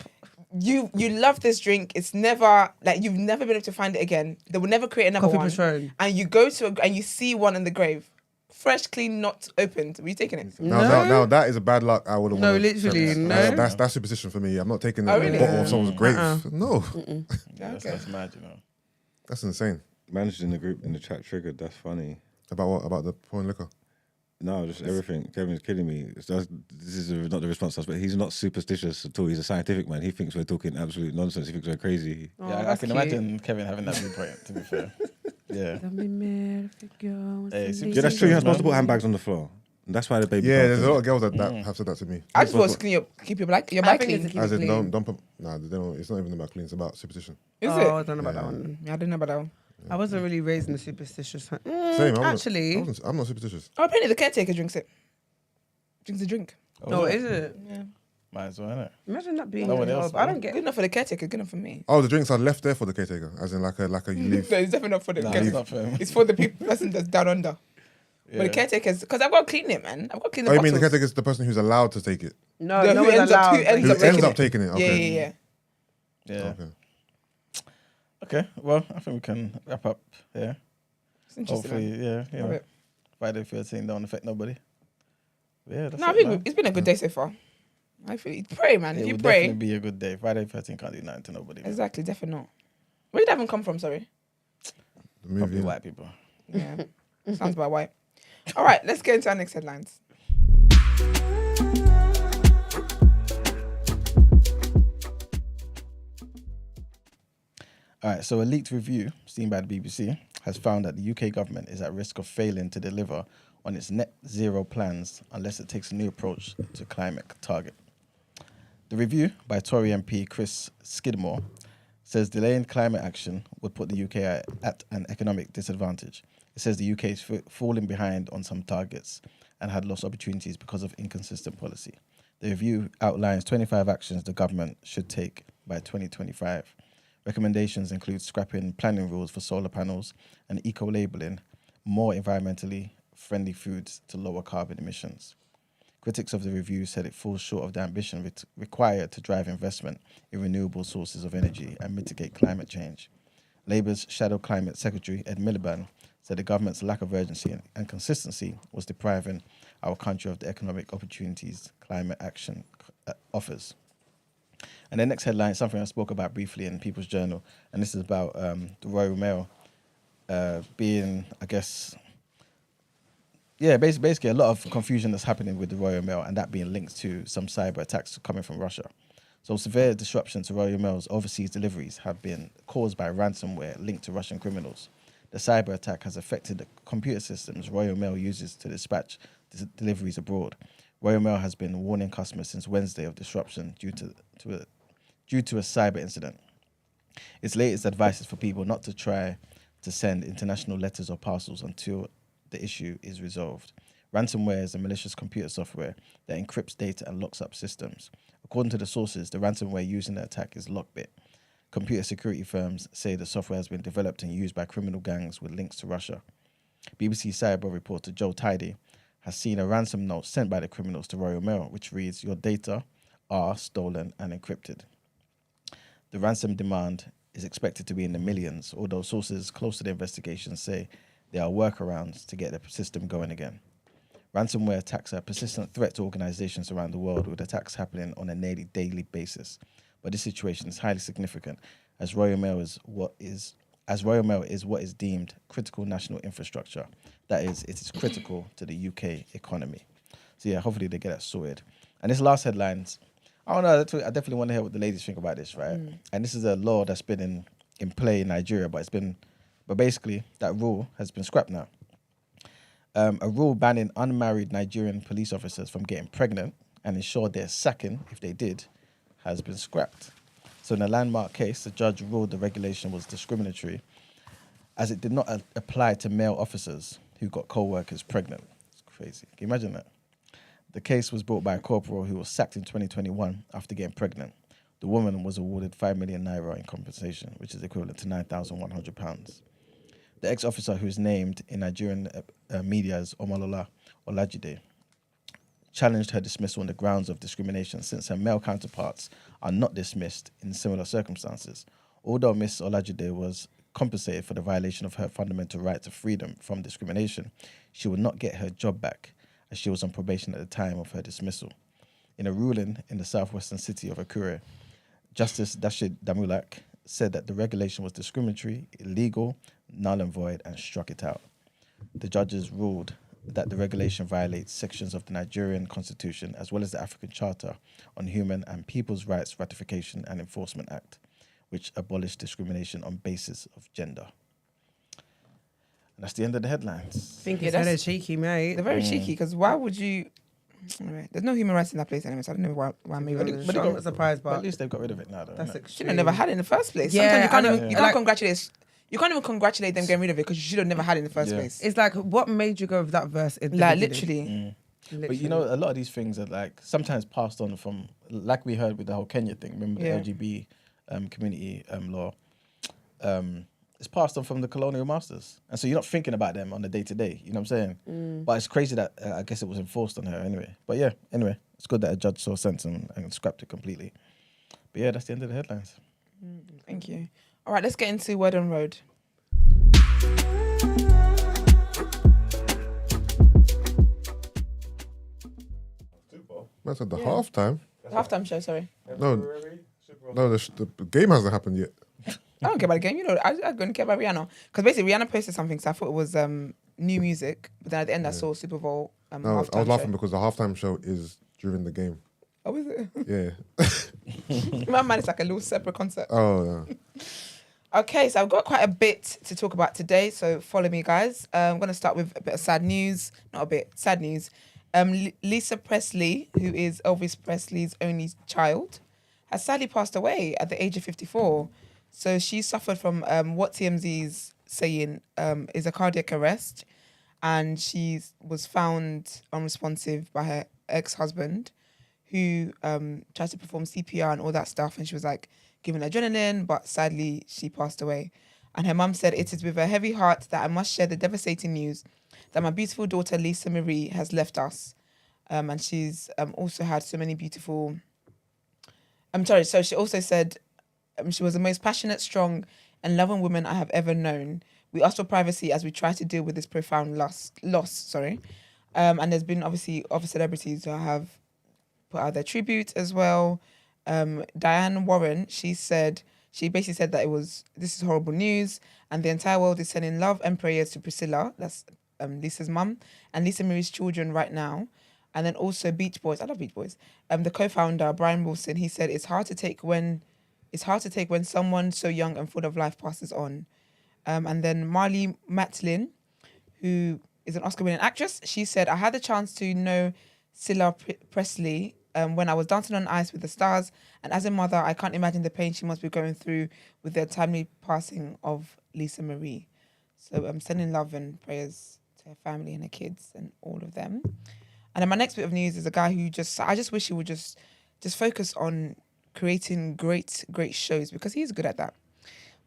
you love this drink. It's never like you've never been able to find it again. They will never create another Coffee one. Patron. And you go to and you see one in the grave, fresh, clean, not opened. Were you taking it? Now that is a bad luck. I wouldn't. No, wanna literally, attempt. no. That's superstition for me. I'm not taking Oh, a really? bottle of someone's grave. No, That's mad, you know. that's insane. Managed in the group in the chat triggered. That's funny. About what? About the pouring liquor? No, just everything. Kevin's kidding me. This is not the response, but he's not superstitious at all. He's a scientific man. He thinks we're talking absolute nonsense. He thinks we're crazy. Oh, Yeah, I that's can cute. imagine Kevin having that viewpoint, to be fair. Yeah. Don't be mad if a girl was Hey, in super- the Yeah, that's true. You're not supposed to man. put handbags on the floor. And that's why the baby. Yeah, can't there's a do lot it. of girls that have said that to me. I just want to keep your bike I bike think it's clean. a keep As it in, clean. don't put. Nah, they don't. It's not even about clean. It's about superstition. Is Oh, it? I don't know about that Yeah. one. Yeah, I didn't know about that one. I wasn't really raised in the superstitious. Same. Actually, I'm not superstitious. Oh, apparently the caretaker drinks it. Drinks the drink. no, is it? Yeah. Might as well, innit? Imagine that being. No one involved. else, I don't Good get. enough for the caretaker, good enough for me. Oh, the drinks are left there for the caretaker, as in like a you leave. No, it's definitely not for the Nah, caretaker. it's not for him. It's for the person that's down under. But the caretakers, because I've got to clean it, man. I've got to clean the Oh, you bottles. mean the caretaker is the person who's allowed to take it, No, Yeah, no who one's ends up- allowed. who ends who up ends taking up it. taking it? Okay. Yeah. Yeah. Okay. Okay, well, I think we can wrap up here. It's interesting. Hopefully, Man. yeah, you Love know, it. Friday 13 don't affect nobody. Yeah, that's No, I it, think man. it's been a good day so far. I feel you pray, man. It If you will pray, definitely be a good day. Friday 13 can't do nothing to nobody. Man. exactly, definitely not. Where did that even come from? Sorry. The movie. Probably yeah. white people. Yeah, sounds about white. All right, let's get into our next headlines. All right, so a leaked review seen by the BBC has found that the UK government is at risk of failing to deliver on its net zero plans unless it takes a new approach to climate target. The review by Tory MP Chris Skidmore says delaying climate action would put the UK at an economic disadvantage, It says the UK is falling behind on some targets and had lost opportunities because of inconsistent policy. The review outlines 25 actions the government should take by 2025. Recommendations include scrapping planning rules for solar panels and eco-labelling more environmentally friendly foods to lower carbon emissions. Critics of the review said it falls short of the ambition required to drive investment in renewable sources of energy and mitigate climate change. Labour's Shadow Climate Secretary, Ed Miliband, said the government's lack of urgency and consistency was depriving our country of the economic opportunities climate action offers. And the next headline is something I spoke about briefly in People's Journal, and this is about the Royal Mail being, I guess, basically a lot of confusion that's happening with the Royal Mail, and that being linked to some cyber attacks coming from Russia. So severe disruption to Royal Mail's overseas deliveries have been caused by ransomware linked to Russian criminals. The cyber attack has affected the computer systems Royal Mail uses to dispatch deliveries abroad. Royal Mail has been warning customers since Wednesday of disruption due to a cyber incident. Its latest advice is for people not to try to send international letters or parcels until the issue is resolved. Ransomware is a malicious computer software that encrypts data and locks up systems. According to the sources, the ransomware used in the attack is Lockbit. Computer security firms say the software has been developed and used by criminal gangs with links to Russia. BBC cyber reporter Joe Tidy has seen a ransom note sent by the criminals to Royal Mail, which reads, "Your data are stolen and encrypted." The ransom demand is expected to be in the millions, although sources close to the investigation say there are workarounds to get the system going again. Ransomware attacks are a persistent threat to organizations around the world, with attacks happening on a nearly daily basis. But this situation is highly significant as Royal Mail is what is deemed critical national infrastructure. That is, it is critical to the UK economy. So yeah, hopefully they get that sorted. And this last headlines, I don't know, I definitely want to hear what the ladies think about this, right? And this is a law that's been in play in Nigeria, but basically that rule has been scrapped now. A rule banning unmarried Nigerian police officers from getting pregnant and ensure their sacking, if they did, has been scrapped. So in a landmark case, the judge ruled the regulation was discriminatory as it did not apply to male officers who got co-workers pregnant. It's crazy. Can you imagine that? The case was brought by a corporal who was sacked in 2021 after getting pregnant. The woman was awarded 5 million naira in compensation, which is equivalent to £9,100. The ex-officer, who is named in Nigerian media as Omolola Olajide, challenged her dismissal on the grounds of discrimination since her male counterparts are not dismissed in similar circumstances. Although Ms. Olajide was compensated for the violation of her fundamental right to freedom from discrimination, she would not get her job back as she was on probation at the time of her dismissal. In a ruling in the southwestern city of Akure, Justice Dashid Damulak said that the regulation was discriminatory, illegal, null and void, and struck it out. The judges ruled that the regulation violates sections of the Nigerian Constitution as well as the African Charter on Human and People's Rights Ratification and Enforcement Act, which abolished discrimination on basis of gender. And that's the end of the headlines. I think Yeah, it's kind that's- of cheeky, mate. They're very cheeky because why would you? Anyway, there's no human rights in that place anyway, so I don't know why I'm even. But I'm not surprised, But at but least they've got rid of it now, though. that's innit? Should extreme. have never had it in the first place. Yeah, Sometimes you can't I even know. you Like- can't congratulate. You can't even congratulate them getting rid of it because you should have never had it in the first Yeah. place. It's like, what made you go with that verse? In the Like beginning? literally. But you know, a lot of these things are like sometimes passed on from, like we heard with the whole Kenya thing. Remember the Yeah. LGB community law? It's passed on from the colonial masters, and so you're not thinking about them on the day to day. You know what I'm saying? But it's crazy that I guess it was enforced on her anyway. But yeah, anyway, it's good that a judge saw sense and scrapped it completely. But yeah, that's the end of the headlines. Thank you. All right, let's get into Word on Road. That's at the halftime. Halftime show, sorry. No, the game hasn't happened yet. I don't care about the game. You know, I don't care about Rihanna. Because basically, Rihanna posted something, so I thought it was new music. But then at the end, I saw Super Bowl No, halftime I was laughing show. because the halftime show is during the game. Oh, is it? Yeah. In my mind, it's like a little separate concert. Oh, yeah. Okay, so I've got quite a bit to talk about today, so follow me, guys. I'm going to start with a bit of sad news. Not a bit, sad news. Lisa Presley, who is Elvis Presley's only child, has sadly passed away at the age of 54. So she suffered from what TMZ saying is a cardiac arrest, and she was found unresponsive by her ex-husband, who tried to perform CPR and all that stuff, and she was like given adrenaline, but sadly she passed away. And her mum said, "It is with a heavy heart that I must share the devastating news that my beautiful daughter Lisa Marie has left us." And she's also had so many beautiful... So she also said she was the most passionate, strong and loving woman I have ever known. We asked for privacy as we try to deal with this profound loss. And there's been obviously other celebrities who have put out their tribute as well. Diane Warren, she basically said that this is horrible news, and the entire world is sending love and prayers to Priscilla, that's Lisa's mum, and Lisa Marie's children right now. And then also Beach Boys, I love Beach Boys. The co-founder Brian Wilson, he said it's hard to take when someone so young and full of life passes on. And then Marley Matlin, who is an Oscar-winning actress, she said, "I had the chance to know Cilla Presley when I was dancing on ice with the stars, and as a mother, I can't imagine the pain she must be going through with the timely passing of Lisa Marie." So I'm sending love and prayers to her family and her kids and all of them. And then my next bit of news is a guy who I just wish he would just focus on creating great shows, because he's good at that.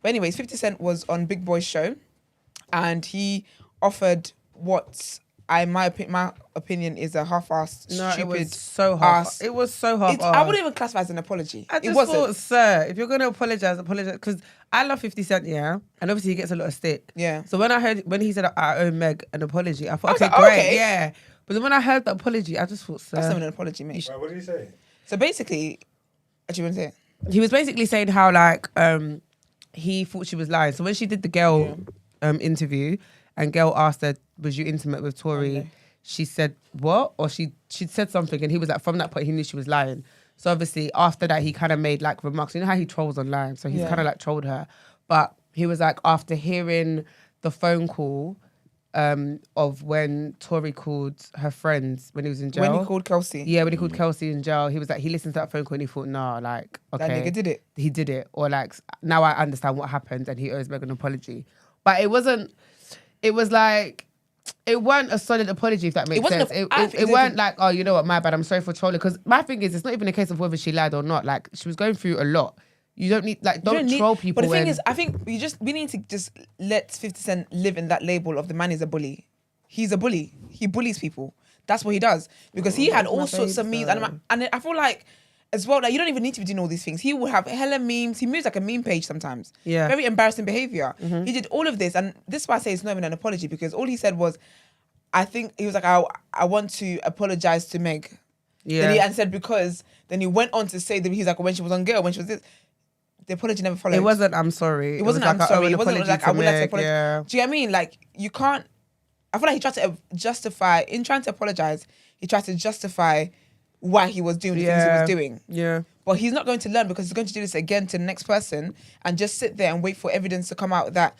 But anyways, 50 Cent was on Big Boy's show, and he offered what my opinion is a half-assed, stupid. It was so half. It was so half. I wouldn't even classify as an apology. I just it wasn't. thought, sir, if you're going to apologize, because I love 50 Cent, yeah, and obviously he gets a lot of stick. Yeah. So when he said, "I owe Meg an apology," I thought, I was okay, like, great, okay. yeah. But then when I heard the apology, I just thought, sir, That's not an apology, mate. What did he say? So basically, what do you want to say? he was basically saying how like he thought she was lying. So when she did the girl interview, and girl asked her, "Was you intimate with Tory?" Okay. She said, "What?" Or she'd said something, and he was like, from that point, he knew she was lying. So obviously after that, he kind of made like remarks. You know how he trolls online, so he's kind of like trolled her. But he was like, after hearing the phone call of when Tory called her friends when he was in jail. When he called Kelsey. Yeah, when he called Kelsey in jail, he was like, he listened to that phone call and he thought, nah, like, okay. That nigga did it. He did it. Or like, now I understand what happened and he owes Meg an apology. But it wasn't, it was like, it wasn't a solid apology, if that makes sense. It weren't like, oh, you know what, my bad, I'm sorry for trolling. Because my thing is, it's not even a case of whether she lied or not. Like, she was going through a lot. You don't need, like, don't troll people. But the thing is, I think we need to just let 50 Cent live in that label of the man is a bully. He's a bully. He bullies people. That's what he does. Because he had all sorts of memes. And I feel like, as well, like, you don't even need to be doing all these things. He will have hella memes. He moves like a meme page sometimes. Yeah. Very embarrassing behaviour. He did all of this. And this is why I say it's not even an apology, because all he said was, I think, he was like, I want to apologise to Meg. Yeah. And said, because, then he went on to say that he's like, when she was on Girl, when she was this, the apology never followed. It wasn't, I'm sorry. It wasn't, like, I'm sorry. It wasn't wasn't like, I would like to apologize. Yeah. Do you get what I mean? Like, you can't, I feel like he tried to justify, in trying to apologise, he tried to justify why he was doing the things he was doing. Yeah. But he's not going to learn, because he's going to do this again to the next person and just sit there and wait for evidence to come out that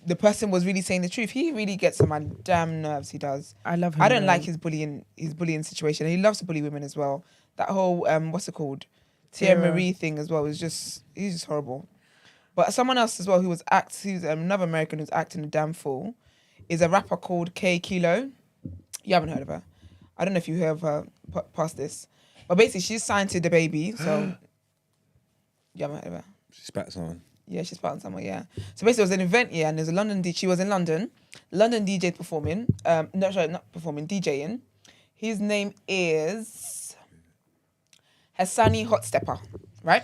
the person was really saying the truth. He really gets on my damn nerves, he does. I love him. I don't like his bullying situation. And he loves to bully women as well. That whole, what's it called? Tia Marie thing as well was just, he's just horrible. But someone else as well who's another American who's acting a damn fool is a rapper called K Kilo. You haven't heard of her. I don't know if you heard of her past this. But basically, she's signed to DaBaby, so you haven't heard of her. She spat on. Yeah, she's part somewhere, yeah. So basically, it was an event, yeah, and there's a London she was in London. London DJ performing. Not performing, DJing. His name is Hassani Hot Stepper, right?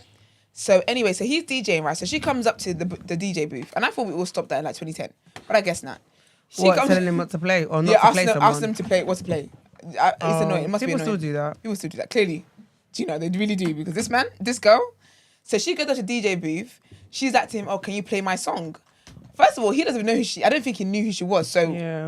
So anyway, so he's DJing, right? So she comes up to the DJ booth, and I thought we all stopped that in like 2010, but I guess not. Telling him what to play or not yeah, to play someone? ask them to play what to play. It's annoying. It must be annoying. People still do that. People still do that. Clearly, do you know they really do? Because this girl, so she goes to the DJ booth. She's like to him, "Oh, can you play my song?" First of all, he doesn't even know who she. I don't think he knew who she was. So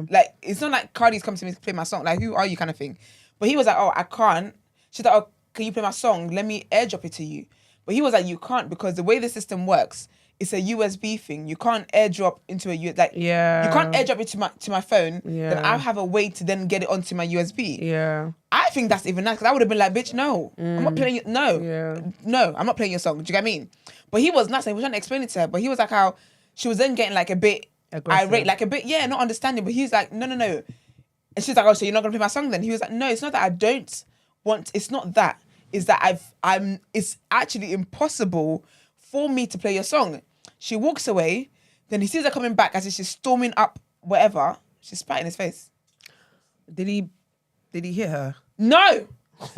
like, it's not like Cardi's come to me to play my song. Like, who are you, kind of thing. But he was like, "Oh, I can't." She's like, "Oh, can you play my song? Let me airdrop it to you." But he was like, "You can't, because the way the system works, it's a USB thing. You can't airdrop into a you can't airdrop it to my phone. Yeah. Then I have a way to then get it onto my USB." Yeah. I think that's even nice, because I would have been like, "Bitch, no, I'm not playing. No, I'm not playing your song." Do you get what I mean? But he was nuts. He was trying to explain it to her, but he was like how she was then getting like a bit Aggressive. irate, like a bit, not understanding. But he's like, no. And she's like, oh, so you're not gonna play my song then? He was like, no, it's not that I don't want. It's not that. It's that it's actually impossible for me to play your song. She walks away. Then he sees her coming back as if she's storming up whatever. She spat in his face. Did he hit her? No.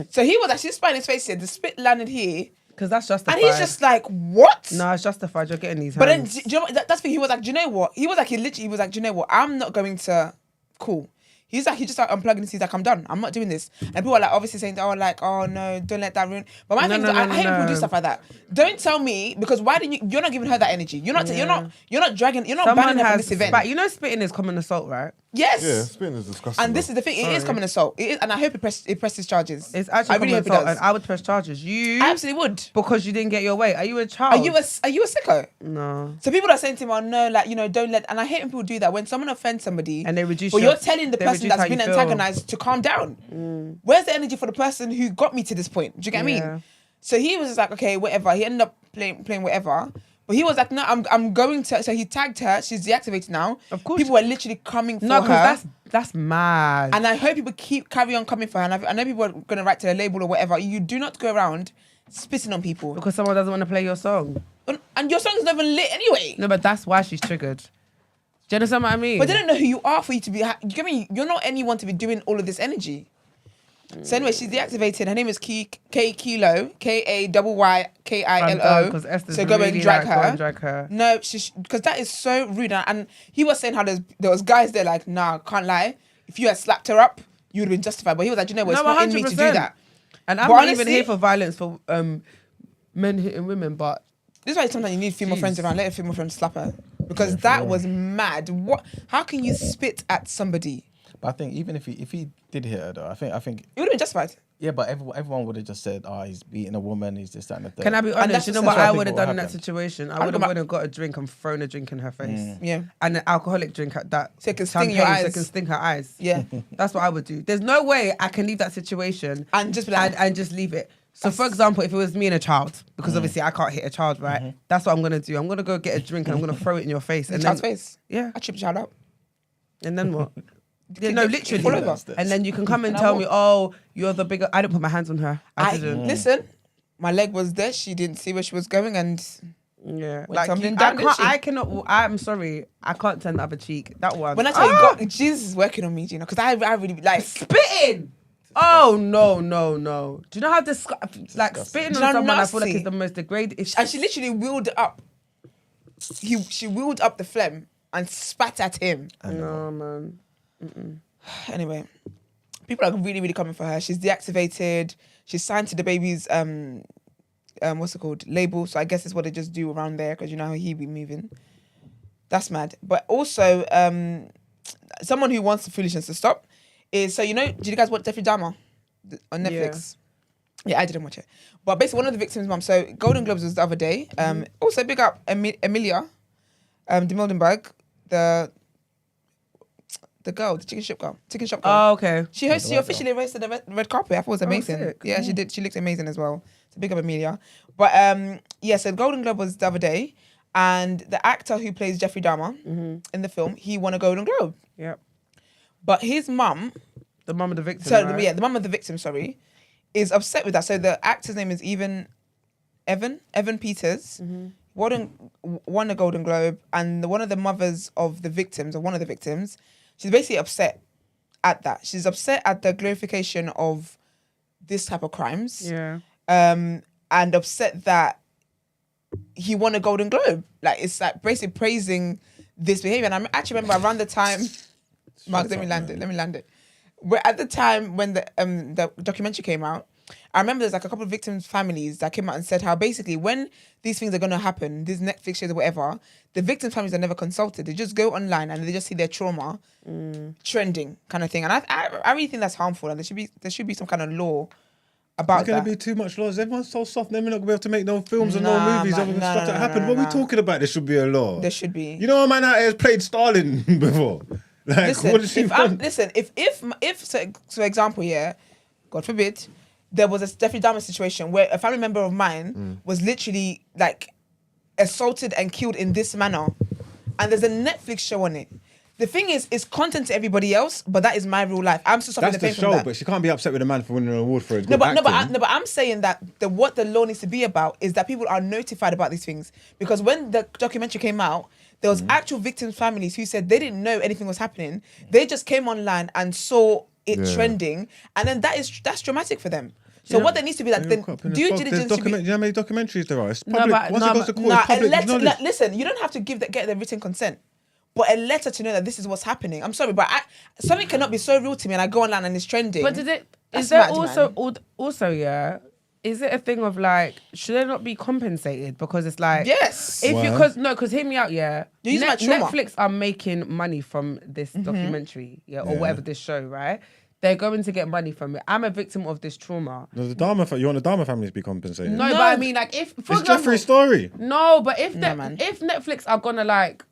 So he was actually spat in his face here. The spit landed here. Because that's justified. And he's just like, what? No, it's justified. You're getting these But then, hands. do you know what, that's the thing. He was like, do you know what? He was like, do you know what? I'm not going to, cool. He's like, he just like unplugging this. He's like, I'm done. I'm not doing this. And people are like, obviously saying, oh no, don't let that ruin. But my thing is, I hate when people do stuff like that. Don't tell me, because why didn't you're not giving her that energy. You're not dragging, you're not banning her from this event. You know, spitting is common assault, right? Yes. Yeah, spitting is disgusting. And this is the thing. It is common assault. It is, and I hope it presses charges. It's actually I really common hope it assault, does. and I would press charges. You I absolutely would. because you didn't get your way. Are you a child? Are you a sicko? No. So people are saying to him, oh no, like, you know, don't let, and I hate when people do that. When someone offends somebody And they reduce but your- you're telling the they person reduce that's how been you feel. antagonized to calm down. Where's the energy for the person who got me to this point? Do you get what I Yeah. mean? So he was just like, okay, whatever. He ended up playing whatever. But he was like, no, I'm going to, so he tagged her. She's deactivated now. Of course. People were literally coming for No, her. because that's mad. And I hope people carry on coming for her. And I know people are going to write to their label or whatever. You do not go around spitting on people. because someone doesn't want to play your song. And your song's not even lit anyway. No, but that's why she's triggered. Do you understand what I mean? But they don't know who you are for you to be. You get me? You're not anyone to be doing all of this energy. So anyway, she's deactivated. Her name is K Kilo, KAYYKILO. Because Esther's So go really and drag like, go her. and drag her. No, because that is so rude. And he was saying how there was guys there like, nah, can't lie. If you had slapped her up, you would have been justified. But he was like, you know what? It's No, not in me to do 100%. that. And I'm But not even honestly- here for violence for men hitting women, but This is why sometimes you need female Jeez. friends around. Let a female friend slap her. Because that was mad. What? How can you spit at somebody? But I think even if he did hit her though, I think It would have been justified. yeah, but everyone would have just said, oh, he's beating a woman, he's this, that, and the third. can I be that's honest? You know just- what that's what I I think would have will done in that happen. situation? I I'd would go have back- went and got a drink and thrown a drink in her face. Yeah. And an alcoholic drink at that. So it can sting your champagne, So eyes. it can sting her eyes. Yeah. That's what I would do. There's no way I can leave that situation And just be like, and just leave it. So, for example, if it was me and a child, because obviously I can't hit a child, right? That's what I'm gonna do. I'm gonna go get a drink and I'm gonna throw it in your face. in And the child's then, face. yeah. I tripped the child up. And then what? Yeah, Kick no, it- literally. fall over. And then you can come and And I tell walk. me, oh, you're the bigger. I didn't put my hands on her. I didn't. Listen, my leg was there. She didn't see where she was going, and Yeah, Went tumbling I down, didn't can't. she? I cannot. I'm sorry. I can't turn the other cheek. That one. when I tell you, God, Jesus is working on me, you know, because I really like. spitting. Oh no. Do you know how like spitting Do on you know someone? I feel like nasty? it's the most degrading. And she literally wheeled it up. She wheeled up the phlegm and spat at him. No man. Anyway, people are really, really coming for her. She's deactivated. She's signed to DaBaby's what's it called, label. So I guess it's what they just do around there, because you know how he be moving. That's mad. But also, someone who wants the foolishness to stop is, so you know, did you guys watch Jeffrey Dahmer on Netflix? Yeah, I didn't watch it. But basically, one of the victims' mum. So Golden Globes was the other day. Also, big up Emilia, de Mildenberg, the girl, the chicken shop girl. Oh okay. She officially hosted the red carpet. I thought it was amazing. sick. Yeah, she did. She looked amazing as well. So big up Amelia. But yeah, so Golden Globe was the other day, and the actor who plays Jeffrey Dahmer in the film, he won a Golden Globe. Yep. But his mum, The mum of the victim. so right? yeah, the mum of the victim, sorry, is upset with that. So the actor's name is Evan Peters. Won a Golden Globe, and one of the mothers of the victims, or one of the victims, she's basically upset at that. She's upset at the glorification of this type of crimes. Yeah. And upset that he won a Golden Globe. Like, it's like basically praising this behavior. And I actually remember around the time, Mark, let me land it. Where at the time when the documentary came out, I remember there's like a couple of victims' families that came out and said how basically when these things are going to happen, these Netflix shows or whatever, the victims' families are never consulted. They just go online and they just see their trauma trending kind of thing. And I really think that's harmful, and there should be some kind of law about There's going that. to be too much laws. Everyone's so soft. They're not going to be able to make no films and no Nah, movies man, over nah, stuff that nah, happened. nah, What are we nah. talking about? There should be a law. There should be. You know, a man out here has played Stalin before. Like, what does he want? If so example, yeah, God forbid, there was a Jeffrey Dahmer situation where a family member of mine was literally like assaulted and killed in this manner, and there's a Netflix show on it. The thing is, it's content to everybody else, but that is my real life. I'm still suffering That's the the pain from show, that. but she can't be upset with a man for winning an award for his No, good but acting. I'm saying that what the law needs to be about is that people are notified about these things. Because when the documentary came out, there was actual victims' families who said they didn't know anything was happening. They just came online and saw it trending, and then that's traumatic for them. So what there needs to be that then due diligence. Do you know how many documentaries there are? It's No, public. but- Once no, it goes to but- court, it's public knowledge. Listen, you don't have to get the written consent. But a letter to know that this is what's happening. I'm sorry, but something cannot be so real to me and I go online and it's trending. But is That's there mad, also yeah? Is it a thing of like, should they not be compensated? Because it's like, Yes. if Why? because hear me out, yeah. You're using my trauma. Netflix are making money from this documentary, or whatever this show, right? They're going to get money from it. I'm a victim of this trauma. No, the Dahmer, you want the Dahmer family to be compensated? No, but I mean, like, if for It's example, Jeffrey's story. no, but if man. if Netflix are gonna like,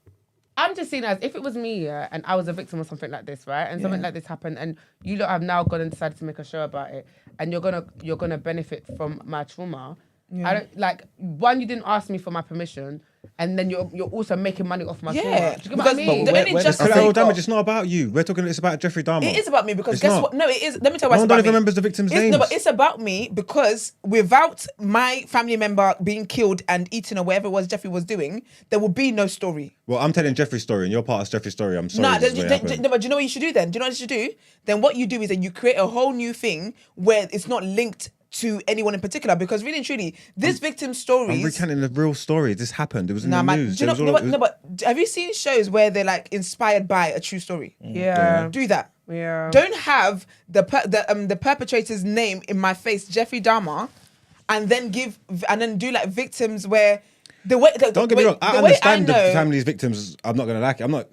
I'm just seeing as if it was me, and I was a victim of something like this, right? And something like this happened, and you lot have now gone and decided to make a show about it, and you're gonna benefit from my trauma. I don't like one. You didn't ask me for my permission, and then you're also making money off my trauma. Yeah, Do you get what I mean? the only justice Collateral they've got- damage. It's not about you. We're talking. It's about Jeffrey Dahmer. It is about me because It's guess not. what? No, it is. Let me tell you why No it's one about me. even remembers the victims' No, names. but it's about me because without my family member being killed and eaten or whatever it was Jeffrey was doing, there would be no story. Well, I'm telling Jeffrey's story, and you're part of Jeffrey's story. I'm sorry. Nah, this is what happened. but do you know what you should do then? Do you know what you should do? Then what you do is that you create a whole new thing where it's not linked to anyone in particular because really and truly, this victim's stories. I'm recounting the real story. This happened. It was in Nah, the man. news. Do you know, It was no, all- but, no, but have you seen shows where they're like inspired by a true story? Yeah. Do that. Yeah. Don't have the perpetrator's name in my face, Jeffrey Dahmer, and then do like victims where the way. Don't get me wrong. I understand the family's victims. I'm not gonna like it. I'm not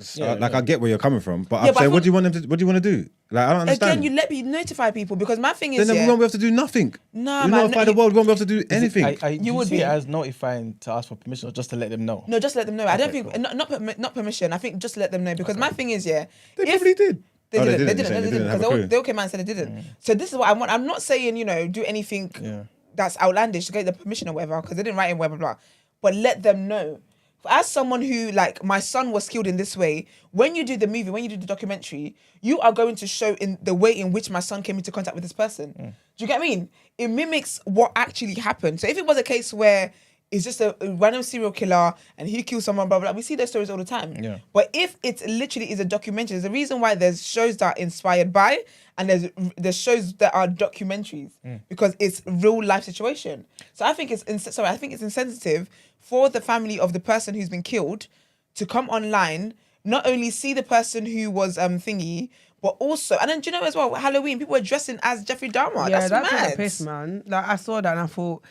I get where you're coming from, but Yeah, I'm but I saying, what thought- do you want them to? What do you want to do? Like, I don't understand. Again, you let me notify people because my thing is then we won't be able to do nothing. Nah, you man, notify no, the world. We won't be able to do anything. You would would see be. it as notifying to ask for permission or just to let them know. No, just let them know. I don't Okay, think cool. not permission. I think just let them know because my thing is they if- probably did. They Oh, didn't. They you're didn't. saying They they didn't have a because clue. they all came out and said they didn't. So this is what I want. I'm not saying do anything that's outlandish to get the permission or whatever because they didn't write in blah blah blah. But let them know. As someone who like my son was killed in this way, when you do the movie, when you do the documentary, you are going to show in the way in which my son came into contact with this person. Do you get what I mean? It mimics what actually happened. So if it was a case where it's just a random serial killer and he killed someone, blah, blah, blah. We see those stories all the time. Yeah. But if it literally is a documentary, there's a reason why there's shows that are inspired by and there's shows that are documentaries because it's real life situation. So I think it's insensitive for the family of the person who's been killed to come online, not only see the person who was thingy, but also, and then do you know as well, Halloween, people were dressing as Jeffrey Dahmer. Yeah, That's that's mad. a piss, man. Like I saw that and I thought,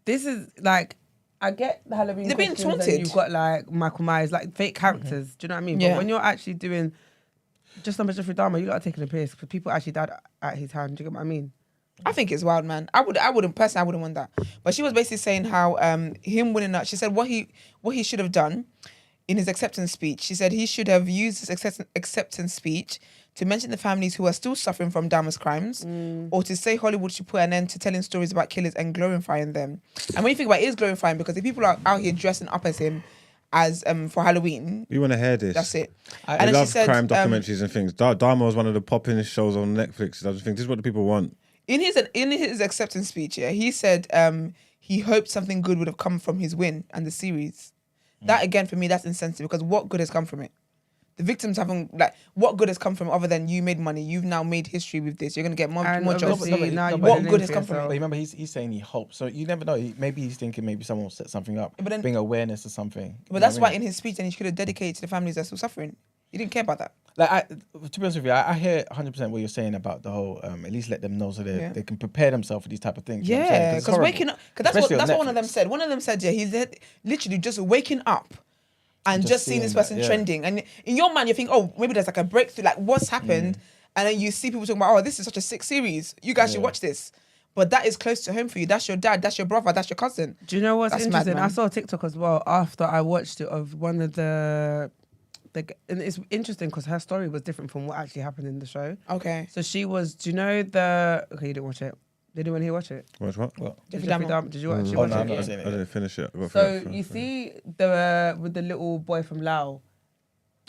this is like, I get the Halloween. They're being costumes and taunted. You've got like Michael Myers, like fake characters. Do you know what I mean? Yeah. But when you're actually doing just number Jeffrey Dahmer, you lot are taking a piss because people actually died at his hand. Do you get what I mean? I think it's wild, man. I wouldn't personally. I wouldn't want that. But she was basically saying how him winning that. She said what he should have done in his acceptance speech. She said he should have used his acceptance speech to mention the families who are still suffering from Dahmer's crimes, or to say Hollywood should put an end to telling stories about killers and glorifying them. And when you think about it, it is glorifying because if people are out here dressing up as him as for Halloween, We want to hear this. that's it. I then love she said, crime documentaries and things. Dahmer was one of the popping shows on Netflix. I just think this is what the people want. In his acceptance speech, yeah, he said he hoped something good would have come from his win and the series. That again for me, that's insensitive because what good has come from it? The victims haven't what good has come from other than you made money, you've now made history with this. You're gonna get more jobs. obviously now you've What got a good name has for come from yourself. But remember, he's saying he hopes. So you never know. Maybe he's thinking maybe someone will set something up, But then- bring awareness to something. But that's why in his speech, then he should have dedicated to the families that are still suffering. He didn't care about that. Like, to be honest with you, I hear 100% what you're saying about the whole. At least let them know so they can prepare themselves for these type of things. You know what I'm saying? Yeah, it's because horrible. waking up, because that's Especially what on one of them Netflix. said. One of them said, yeah, he's literally just waking up and Just just seeing this seeing person that, yeah. trending. And in your mind, you think, oh, maybe there's like a breakthrough, like what's happened? And then you see people talking about, oh, this is such a sick series. You guys should watch this. But that is close to home for you. That's your dad, that's your brother, that's your cousin. Do you know what's That's mad, interesting? I man. saw a TikTok as well after I watched it of one of the and it's interesting because her story was different from what actually happened in the show. Okay. So she was, do you know the, okay, you didn't watch it. Did anyone here watch it? Watch what? Jeffrey Dahmer. Did you watch it? Oh, no, I I'm not seeing it. didn't finish it. I got So through it. you see the with the little boy from Laos.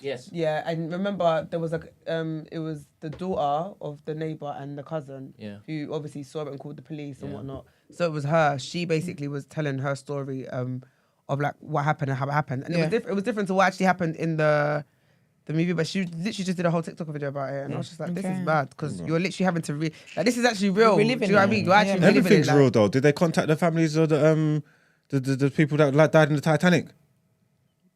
Yes. Yeah, and remember there was it was the daughter of the neighbor and the cousin. Yeah. Who obviously saw it and called the police and Yeah. whatnot. So it was her. She basically was telling her story of like what happened and how it happened, and it was different to what actually happened in the movie. But she literally just did a whole TikTok video about it, and I was just like, this is bad because you're literally having to like this is actually real. Do you know what I mean? You're actually reliving it, Everything's like- real though. Did they contact the families of the people that like died in the Titanic?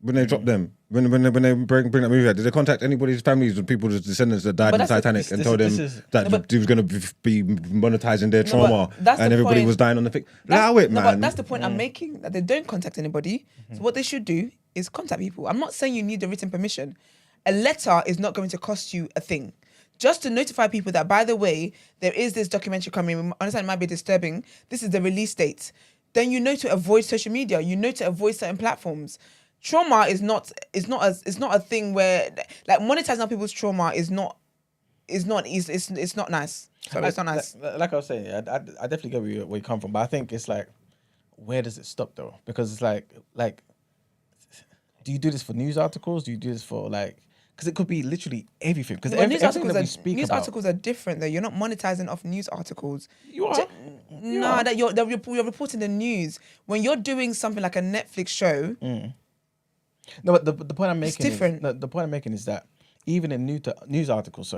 When they dropped them, when they bring that movie out, did they contact anybody's families or people's descendants that died in the Titanic and told them that he was going to be monetizing their trauma and everybody was dying on the thing? Allow it, man. But that's the point I'm making, that they don't contact anybody. So what they should do is contact people. I'm not saying you need the written permission. A letter is not going to cost you a thing. Just to notify people that, by the way, there is this documentary coming. I understand it might be disturbing. This is the release date. Then you know to avoid social media. You know to avoid certain platforms. Trauma is not a thing where like monetizing people's trauma is not nice. Sorry, it's not nice. Like I was saying, I definitely get where you come from, but I think it's like, where does it stop though? Because it's like, do you do this for news articles? Do you do this for like? Because it could be literally everything. Because News everything articles are different though. You're not monetizing off news articles. You are. No, that you're reporting the news. When you're doing something like a Netflix show. No, but the point I'm making different. the point I'm making is that even in news articles,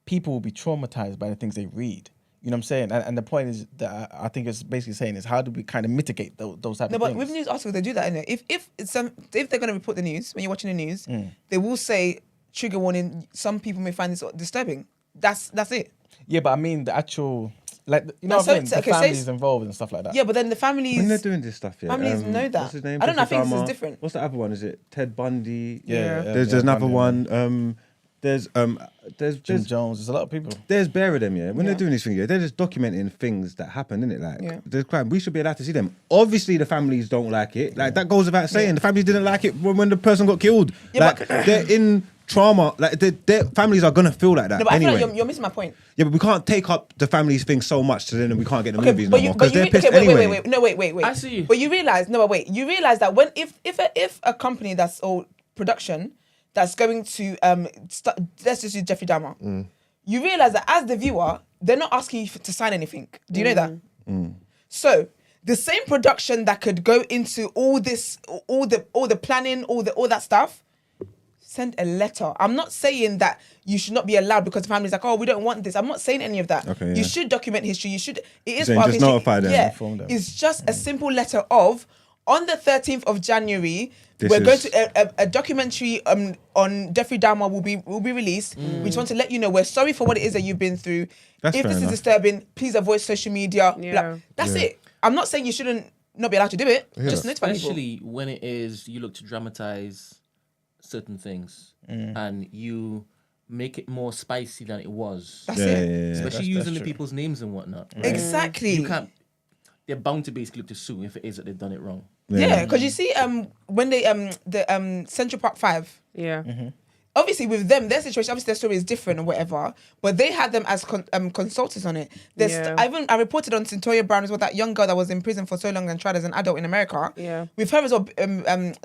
people will be traumatized by the things they read. You know what I'm saying? And the point is that I think it's basically saying is how do we kind of mitigate those type of things? But with news articles, they do that, innit? If they're going to report the news, when you're watching the news, they will say, trigger warning, some people may find this disturbing. That's it. Yeah, but I mean the actual, like, you know No, what I'm saying? so- The okay, families involved and stuff like that. Yeah, but then the families... When they're doing this stuff, yeah. Families know that. What's his name? I don't know, I Jeffrey think this is Dahmer. different. What's the other one? Is it Ted Bundy? Yeah. There's another one. There's Jim Jones, there's a lot of people. There's bare of them, yeah. When they're doing these things, yeah, they're just documenting things that happen, innit? Like, there's crime. We should be allowed to see them. Obviously, the families don't like it. Like, that goes without saying. The families didn't like it when the person got killed. Yeah, like, they're in trauma. Like, their families are gonna feel like that No, but anyway. I feel like you're missing my point. Yeah, but we can't take up the families thing so much to then we can't get the Okay, movies no more because they're pissed wait, anyway. Wait. I see you. But you realize, you realize that when if a company that's all production that's going to let's just use Jeffrey Dahmer, you realize that as the viewer, they're not asking you to sign anything. Do you know that? So the same production that could go into all this, all the planning, all that stuff. Send a letter. I'm not saying that you should not be allowed because the family's like, oh, we don't want this. I'm not saying any of that. Okay, yeah. You should document history. You should. It is Saying part of just history. notify them, Yeah, inform them. it's just a simple letter of on the 13th of January. This We're going is- to a documentary on Jeffrey Dahmer will be released. We just want to let you know we're sorry for what it is that you've been through. That's if fair this enough. is disturbing, please avoid social media. Yeah. That's it. I'm not saying you shouldn't not be allowed to do it. Yeah. Just notify people. Especially when it is you look to dramatize certain things and you make it more spicy than it was. That's it. Especially using the people's names and whatnot. Right? Exactly. You can't. They're bound to basically look to sue if it is that they've done it wrong. Yeah, because you see, when they the Central Park 5, Yeah. obviously with them, their situation, obviously their story is different or whatever, but they had them as consultants on it. Yeah. I reported on Centoya Brown as well, that young girl that was in prison for so long and tried as an adult in America. Yeah. With her as well,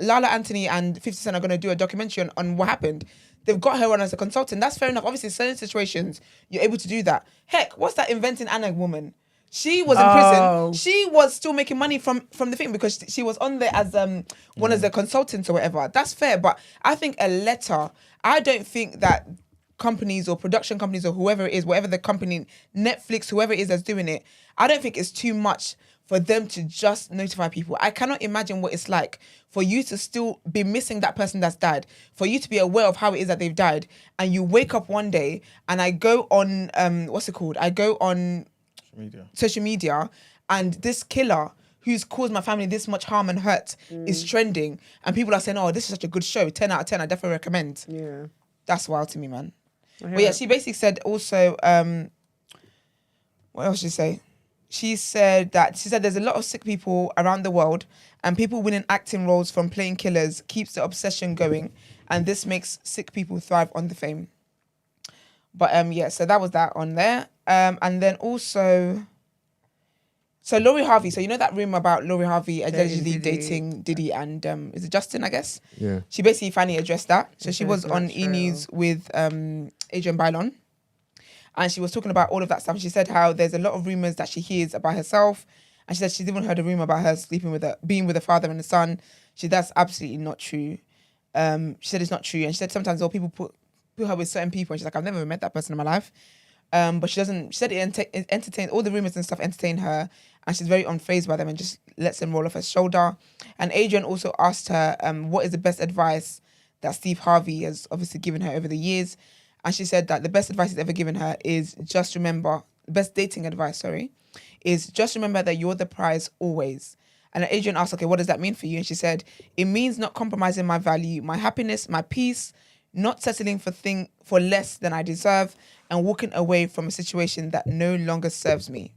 Lala Anthony and 50 Cent are going to do a documentary on what happened. They've got her on as a consultant. That's fair enough. Obviously, certain situations, you're able to do that. Heck, what's that Inventing Anna woman? She was in prison. She was still making money from the thing because she was on there as one of the consultants or whatever. That's fair, but I think a letter. I don't think that companies or production companies or whoever it is, whatever the company, Netflix, whoever it is that's doing it, I don't think it's too much for them to just notify people. I cannot imagine what it's like for you to still be missing that person that's died, for you to be aware of how it is that they've died, and you wake up one day and I go on I go on social media and this killer who's caused my family this much harm and hurt is trending and people are saying, oh, this is such a good show, 10 out of 10, I definitely recommend. Yeah. That's wild to me, man. But yeah, she basically said also, what else did she say? She said there's a lot of sick people around the world and people winning acting roles from playing killers keeps the obsession going and this makes sick people thrive on the fame. But yeah, so that was that on there. And then also, So Laurie Harvey, so you know that rumor about Laurie Harvey allegedly Diddy. dating Diddy and is it Justin, I guess? Yeah. She basically finally addressed that. So she Okay, was so on that's E! News with Adrian Bailon. And she was talking about all of that stuff. She said how there's a lot of rumors that she hears about herself. And she said she's even heard a rumor about her being with a father and a son. That's absolutely not true. She said it's not true. And she said sometimes people put her with certain people. And she's like, I've never met that person in my life. But she said it entertained, all the rumors and stuff entertain her. And she's very unfazed by them and just lets them roll off her shoulder. And Adrian also asked her, what is the best advice that Steve Harvey has obviously given her over the years? And she said that the best advice he's ever given her is just remember, best dating advice, is just remember that you're the prize always. And Adrian asked, okay, what does that mean for you? And she said, it means not compromising my value, my happiness, my peace, not settling for less than I deserve, and walking away from a situation that no longer serves me.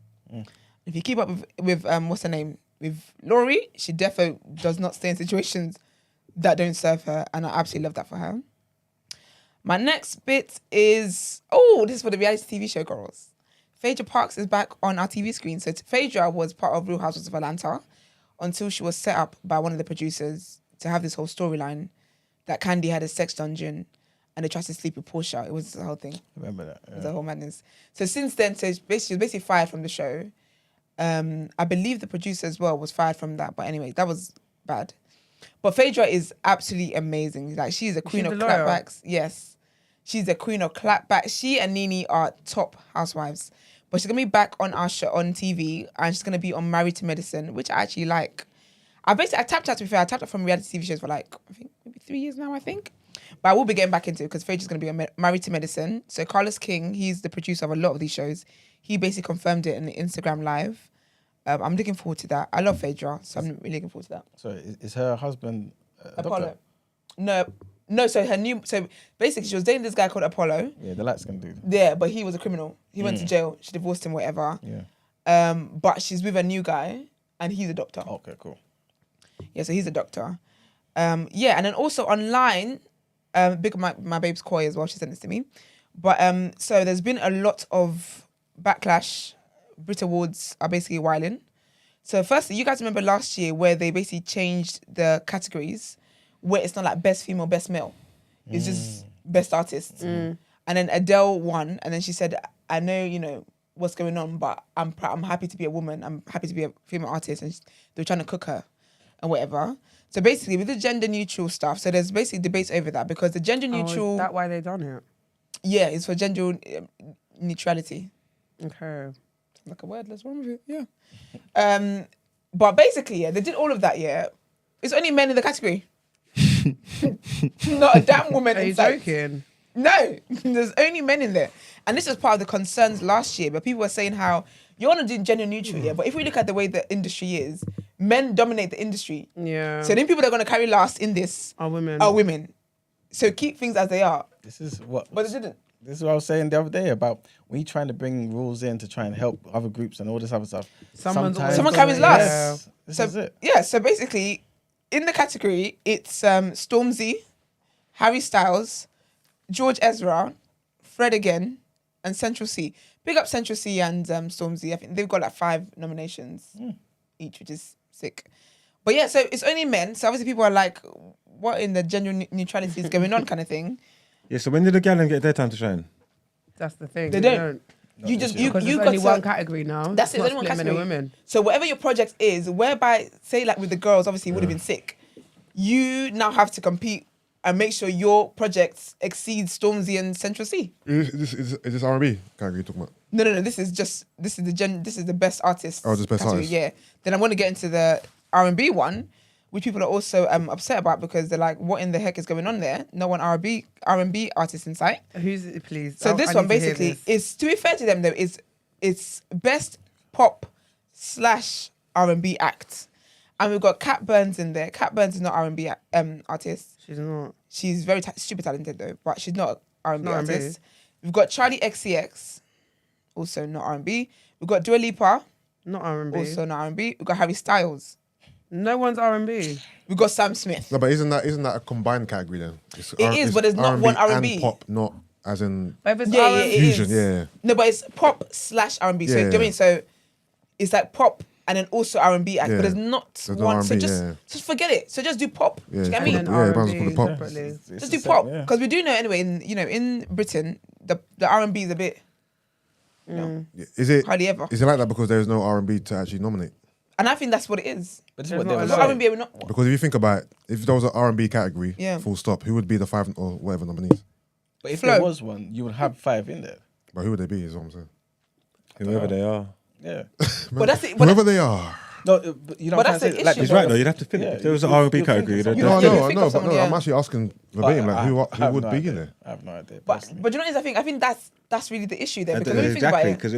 If you keep up with what's her name, with Laurie, she definitely does not stay in situations that don't serve her, and I absolutely love that for her. My next bit is, this is for the reality TV show girls. Phaedra Parks is back on our TV screen. So Phaedra was part of Real Housewives of Atlanta until she was set up by one of the producers to have this whole storyline that Candy had a sex dungeon and they tried to sleep with Portia. It was the whole thing. I remember that. It was the whole madness. So since then, she was basically fired from the show. I believe the producer as well was fired from that. But anyway, that was bad. But Phaedra is absolutely amazing. Like, she's a queen of the lawyer? clapbacks. Yes. She's a queen of clapbacks. She and Nene are top housewives. But she's going to be back on our show on TV, and she's going to be on Married to Medicine, which I actually like. I tapped out, to be fair. I tapped out from reality TV shows for like, I think maybe 3 years now, I think. But I will be getting back into it because Phaedra's going to be on Married to Medicine. So Carlos King, he's the producer of a lot of these shows. He basically confirmed it in the Instagram live. I'm looking forward to that. I love Phaedra, so I'm really looking forward to that. So is her husband Apollo. No, so basically she was dating this guy called Apollo. Yeah, the light's gonna do. Yeah, but he was a criminal. He went to jail. She divorced him, whatever. Yeah. But she's with a new guy and he's a doctor. Okay, cool. Yeah, so he's a doctor. Yeah, and then also online, big my babe's Koi as well, she sent this to me. But so there's been a lot of backlash. BRIT Awards are basically wilding. So firstly, you guys remember last year where they basically changed the categories where it's not like best female, best male. It's just best artist. And then Adele won, and then she said, I know, what's going on, but I'm happy to be a woman. I'm happy to be a female artist. And they were trying to cook her and whatever. So basically, with the gender neutral stuff, so there's basically debates over that because the gender neutral... Is that why they done it? Yeah, it's for gender neutrality. Okay. Like a word, let's run with it, yeah. But basically, yeah, they did all of that, yeah. It's only men in the category. Not a damn woman Are you inside. joking? No, there's only men in there. And this was part of the concerns last year, but people were saying how you want to do gender neutral, yeah, but if we look at the way the industry is, men dominate the industry. Yeah. So then people that are going to carry last in this Are women. are women. So keep things as they are. This is what. But they didn't. This is what I was saying the other day about when you're trying to bring rules in to try and help other groups and all this other stuff. Someone carries last. Yes, this So is it. yeah, so basically, in the category, it's Stormzy, Harry Styles, George Ezra, Fred again, and Central C. Big up Central C and Stormzy. I think they've got like 5 nominations each, which is sick. But yeah, so it's only men. So obviously people are like, what in the gender neutrality is going on kind of thing. Yeah, so when did the Gallon get their time to shine? That's the thing. They don't. You this just, year. you Because there's got only to- one category now. That's it, It's there's not only one split men and category. women. So whatever your project is, whereby, say like with the girls, obviously it would have been sick. You now have to compete and make sure your project exceeds Stormzy and Central C. Is this R&B category you're talking about? No. This is the best artist. Oh, just best category, artist. Yeah. Then I want to get into the R&B one, which people are also upset about because they're like, what in the heck is going on there? No one R&B artist in sight. Who's it, please? So I this need one to hear basically this. is, to be fair to them though, it's best pop / R&B act. And we've got Kat Burns in there. Kat Burns is not R&B artist. She's not. She's very super talented though, but she's not R&B Not R&B. artist. We've got Charlie XCX, also not R&B. We've got Dua Lipa, Not R&B. also not R&B. We've got Harry Styles. No one's R&B. We've got Sam Smith. No, but isn't that a combined category then? It's is, but there's not one R&B. and pop, not as in But if it's Yeah, R&B, it fusion. is. Yeah. No, but it's pop / R&B. So, Yeah, do you know what I yeah. mean? So it's like pop and then also R&B act, Yeah. but there's not There's no one. So R&B, just forget it. So just do pop. Do you Yeah, get it's me? called- yeah, everyone's called it pop. separately. Just do pop because we do know anyway. In Britain, the R&B is a bit Is it hardly ever, is it like that because there is no R&B to actually nominate? and I think that's what it is. But this is what There's they were not a So lot. saying. R&B, we're not. Because if you think about it, if there was an R&B category, Yeah. full stop, who would be the 5 or whatever nominees? But if Flow. there was one, you would have 5 in there. But who would they be? Is what I'm saying. Whoever they are. Yeah. But that's it. But Whoever they are. No, but you know But what I'm that's trying the to say? issue. He's right though. You'd have to think. Yeah, If there was an you- R&B you category, think you'd of No, Yeah, you I think know, of but someone, no, I'm yeah. actually asking verbatim, like who would be in there? I have no idea. But personally. do you know what it is? I think that's really the issue there because when you think Exactly, about it, because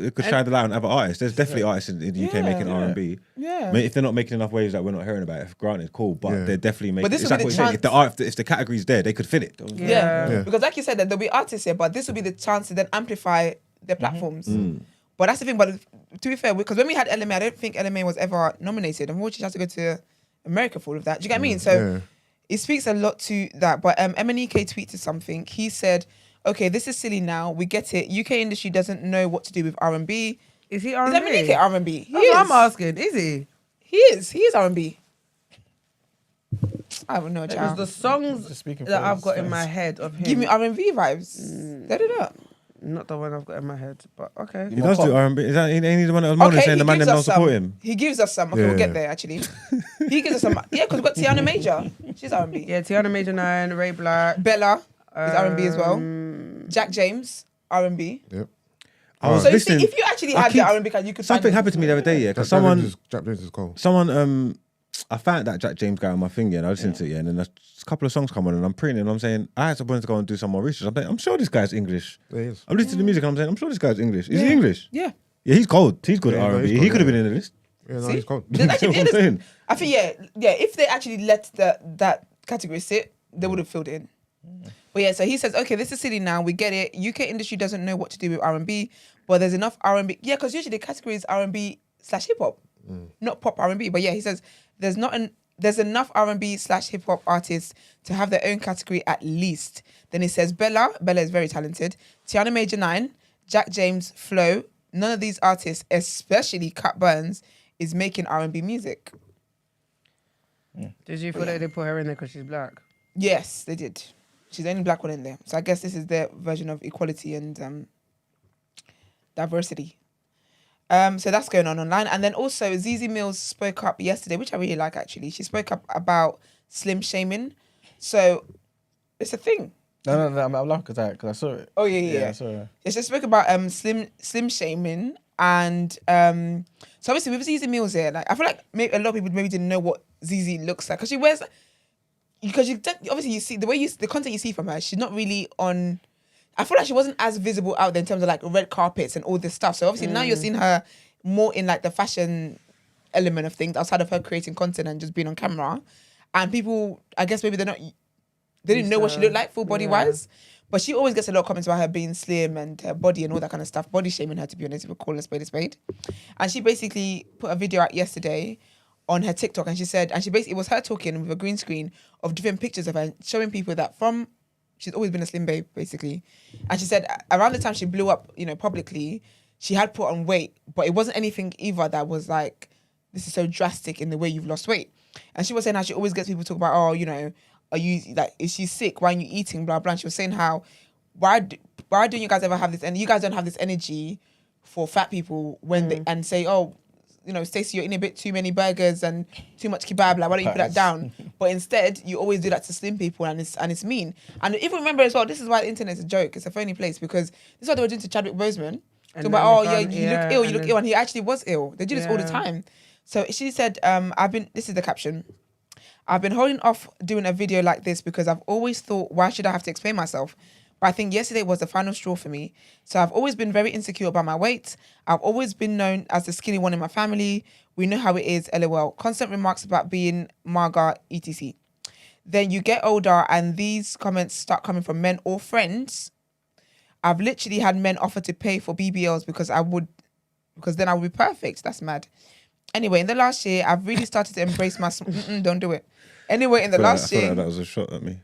it could shine the light on other artists. There's definitely artists in the UK making Yeah. R&B. Yeah. I mean, if they're not making enough waves that we're not hearing about, if granted, cool. But Yeah. they're definitely making. But this It's would like be what the you're saying. chance- If the category's there, they could fit it. yeah. Yeah. Because like you said, that there'll be artists here, but this will be the chance to then amplify their platforms. But that's the thing. But to be fair, because when we had LMA, I don't think LMA was ever nominated. Unfortunately, she has to go to America for all of that. Do you get what I mean? So Yeah. it speaks a lot to that. But MNEK tweeted something. He said, "Okay, this is silly now. We get it. UK industry doesn't know what to do with R&B. Is he Is R&B? MNEK R&B? He That's what I'm is. asking. Is he? He is. He is R&B. I don't know, Because child. the songs Just speaking that for I've got in his my fans. head of him, Give me R&B vibes. Let it up. not the one I've got in my head, but okay. He does do R&B. Is that ain't he the one that was moaning saying the man them don't support him? He gives us some. Okay, Yeah. we'll get there actually. He gives us some. Yeah, because we've got Tiana Major. She's R&B. Yeah, Tiana Major 9, Ray Black. Bella is R&B as well. Jack James, R&B. Yep. I was So listening. if you actually I had the keep- R&B card, you could Something find happened to me the other day, yeah, because Jack James is cold. someone I found that Jack James guy on my thing, yeah, and I listened to it, yeah, and then a couple of songs come on, and I'm printing, and I'm saying, I had to go and do some more research. I'm sure this guy's English. There he is. I'm listening to the music, and I'm saying, I'm sure this guy's English. Is he English? Yeah. Yeah, he's cold. He's good Yeah, at no, R&B. he's He good, could have yeah. been in the list. Yeah, no, See? he's cold. There's actually- You know what I'm saying? I think yeah. If they actually let that category sit, they would have filled it in. But yeah, so he says, okay, this is silly now. We get it. UK industry doesn't know what to do with R&B, but there's enough R&B. Yeah, because usually the category is R&B/hip hop, not pop R&B. But yeah, he says there's enough R&B/hip hop artists to have their own category at least. Then he says Bella is very talented. Tiana Major 9, Jack James, Flo. None of these artists, especially Kat Burns, is making R&B music. Did you feel like they put her in there because she's black? Yes, they did. She's the only black one in there. So I guess this is their version of equality and diversity. So that's going on online. And then also Zeze Millz spoke up yesterday, which I really like actually. She spoke up about slim shaming. So it's a thing. No, I'm laughing because I saw it. Oh yeah. I saw it. Yeah, she spoke about slim shaming and so obviously with Zeze Millz here, like I feel like maybe a lot of people maybe didn't know what Zeze looks like because she wears obviously you see the content you see from her, she's not really on. I feel like she wasn't as visible out there in terms of like red carpets and all this stuff. So obviously now you're seeing her more in like the fashion element of things outside of her creating content and just being on camera. And people, I guess maybe they didn't know what she looked like full body wise. But she always gets a lot of comments about her being slim and her body and all that kind of stuff. Body shaming her, to be honest, if we call a spade a spade. And she basically put a video out yesterday on her TikTok and she said, it was her talking with a green screen of different pictures of her, showing people that she's always been a slim babe, basically. And she said around the time she blew up, publicly, she had put on weight, but it wasn't anything either that was like, this is so drastic in the way you've lost weight. And she was saying how she always gets people talk about, are you like, is she sick? Why aren't you eating? Blah, blah. And she was saying how, why don't you guys ever have this, and you guys don't have this energy for fat people when they, and say, Stacey, you're eating a bit too many burgers and too much kebab, like why don't you put that down? But instead, you always do that to slim people and it's mean. And if you remember as well, this is why the internet is a joke, it's a phony place, because this is what they were doing to Chadwick Boseman. Talking about, you look ill, and he actually was ill. They do this all the time. So she said, this is the caption, I've been holding off doing a video like this because I've always thought, why should I have to explain myself? But I think yesterday was the final straw for me. So I've always been very insecure about my weight. I've always been known as the skinny one in my family. We know how it is, LOL. Constant remarks about being mager, etc. Then you get older and these comments start coming from men or friends. I've literally had men offer to pay for BBLs because then I would be perfect. That's mad. Anyway, in the last year, I've really started to embrace my... don't do it. Anyway, in the last I feel year... like that was a shot at me.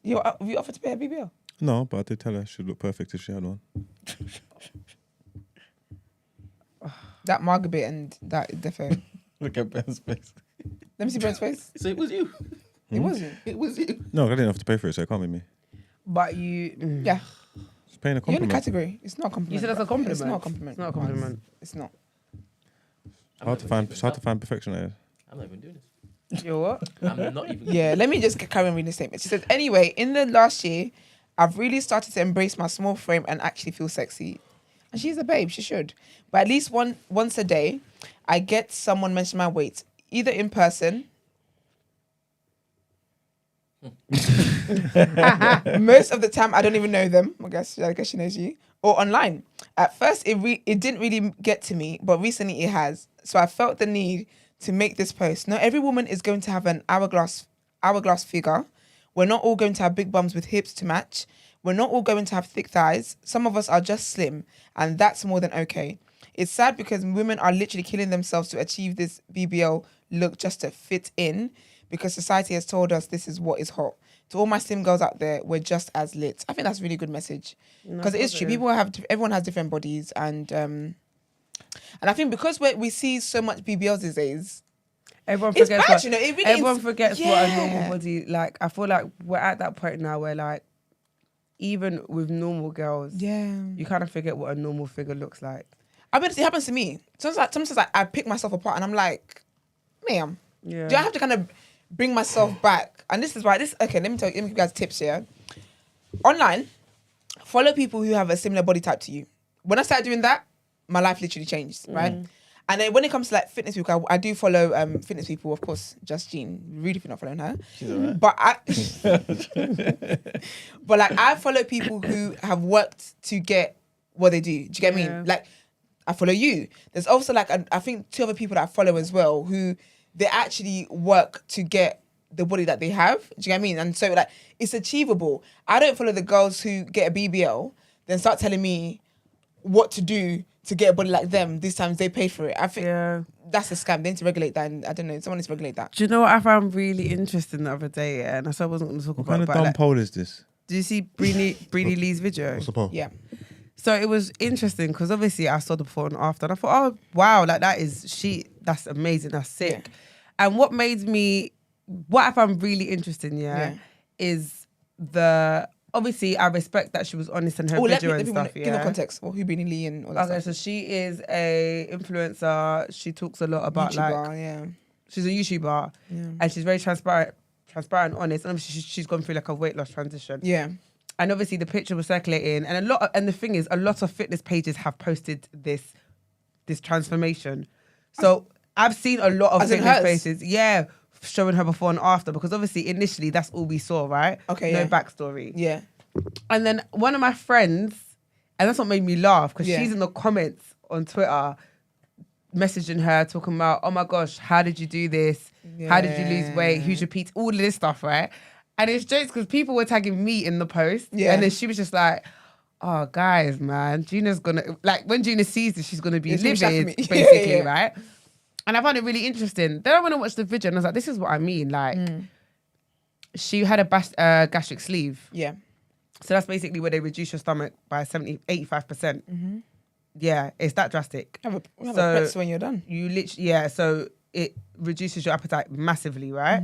You offered to pay a BBL? No, but I did tell her she'd look perfect if she had one. That Marga bit and that defo. Look at Ben's face. Let me see Brent's face. So it was you. It wasn't. It was you. No, I didn't have to pay for it, so it can't be me. But you, Yeah. It's paying a You're in the compliment. category. It's not a compliment. you said that's a compliment. It's not a compliment. It's not a compliment. It's not. It's hard to find perfection. I'm not even doing this. You're what? I'm not even. Yeah, let me just carry on reading the statement. She said, anyway, in the last year, I've really started to embrace my small frame and actually feel sexy. And she's a babe, she should. But at least once a day, I get someone mention my weight, either in person. Most of the time, I don't even know them. I guess she knows you. Or online. At first, it didn't really get to me, but recently it has. So I felt the need to make this post. Not every woman is going to have an hourglass figure. We're not all going to have big bums with hips to match. We're not all going to have thick thighs. Some of us are just slim, and that's more than okay. It's sad because women are literally killing themselves to achieve this BBL look just to fit in, because society has told us this is what is hot. To all my slim girls out there, we're just as lit. I think that's a really good message, because it is true. Everyone has different bodies, and I think because we see so much BBLs these days, Everyone it's forgets bad, what, you know. It really everyone is- forgets what Yeah. a normal body, like, I feel like we're at that point now where, like, even with normal girls, Yeah. you kind of forget what a normal figure looks like. I mean, it happens to me. Sometimes I pick myself apart and I'm like, ma'am, Yeah. do I have to kind of bring myself back? And this is why okay, let me give you guys tips here. Online, follow people who have a similar body type to you. When I started doing that, my life literally changed, right? And then when it comes to like fitness people, I do follow fitness people, of course, Just Jean. Really, if you're not following her. She's alright. But but like I follow people who have worked to get what they do. Do you get me? Yeah. Like I follow you. There's also like I think 2 other people that I follow as well who they actually work to get the body that they have. Do you get what I mean? And so like it's achievable. I don't follow the girls who get a BBL, then start telling me what to do to get a body like them. These times they pay for it. I think that's a scam. They need to regulate that, and I don't know. Someone needs to regulate that. Do you know what I found really interesting the other day? Yeah? And I said I wasn't going to talk What about kind it, of but dumb like, poll is this? do you see Breenie Lee's video? What's the poll? Yeah. So it was interesting because obviously I saw the before and after, and I thought, oh wow, like that's amazing, that's sick. And what I found really interesting, is obviously I respect that she was honest in her video and stuff. Give the context. Well, who Beanie Lee and all that Okay, stuff. so she is a influencer. She talks a lot about YouTuber, she's a YouTuber, and she's very transparent and honest. And obviously she's gone through like a weight loss transition. Yeah. And obviously the picture was circulating, and the thing is, a lot of fitness pages have posted this transformation. So I've seen a lot of As in fitness hers? pages, showing her before and after, because obviously initially that's all we saw, right? Okay, no yeah. backstory. Yeah. And then one of my friends, and that's what made me laugh, because Yeah. she's in the comments on Twitter messaging her, talking about, oh my gosh, how did you do this? How did you lose weight? Who's your Pete? All of this stuff, right? And it's jokes because people were tagging me in the post. Yeah. And then she was just like, oh, guys, man, Gina's going to, like, when Gina sees this, she's going to be It's gonna be sad for livid, me. basically, Yeah. right? And I found it really interesting. Then I went and watched the video and I was like, this is what I mean. Like, she had a gastric sleeve. Yeah. So that's basically where they reduce your stomach by 85%. Yeah, it's that drastic. Have a So- pretzel when you're done. You literally, so it reduces your appetite massively, right?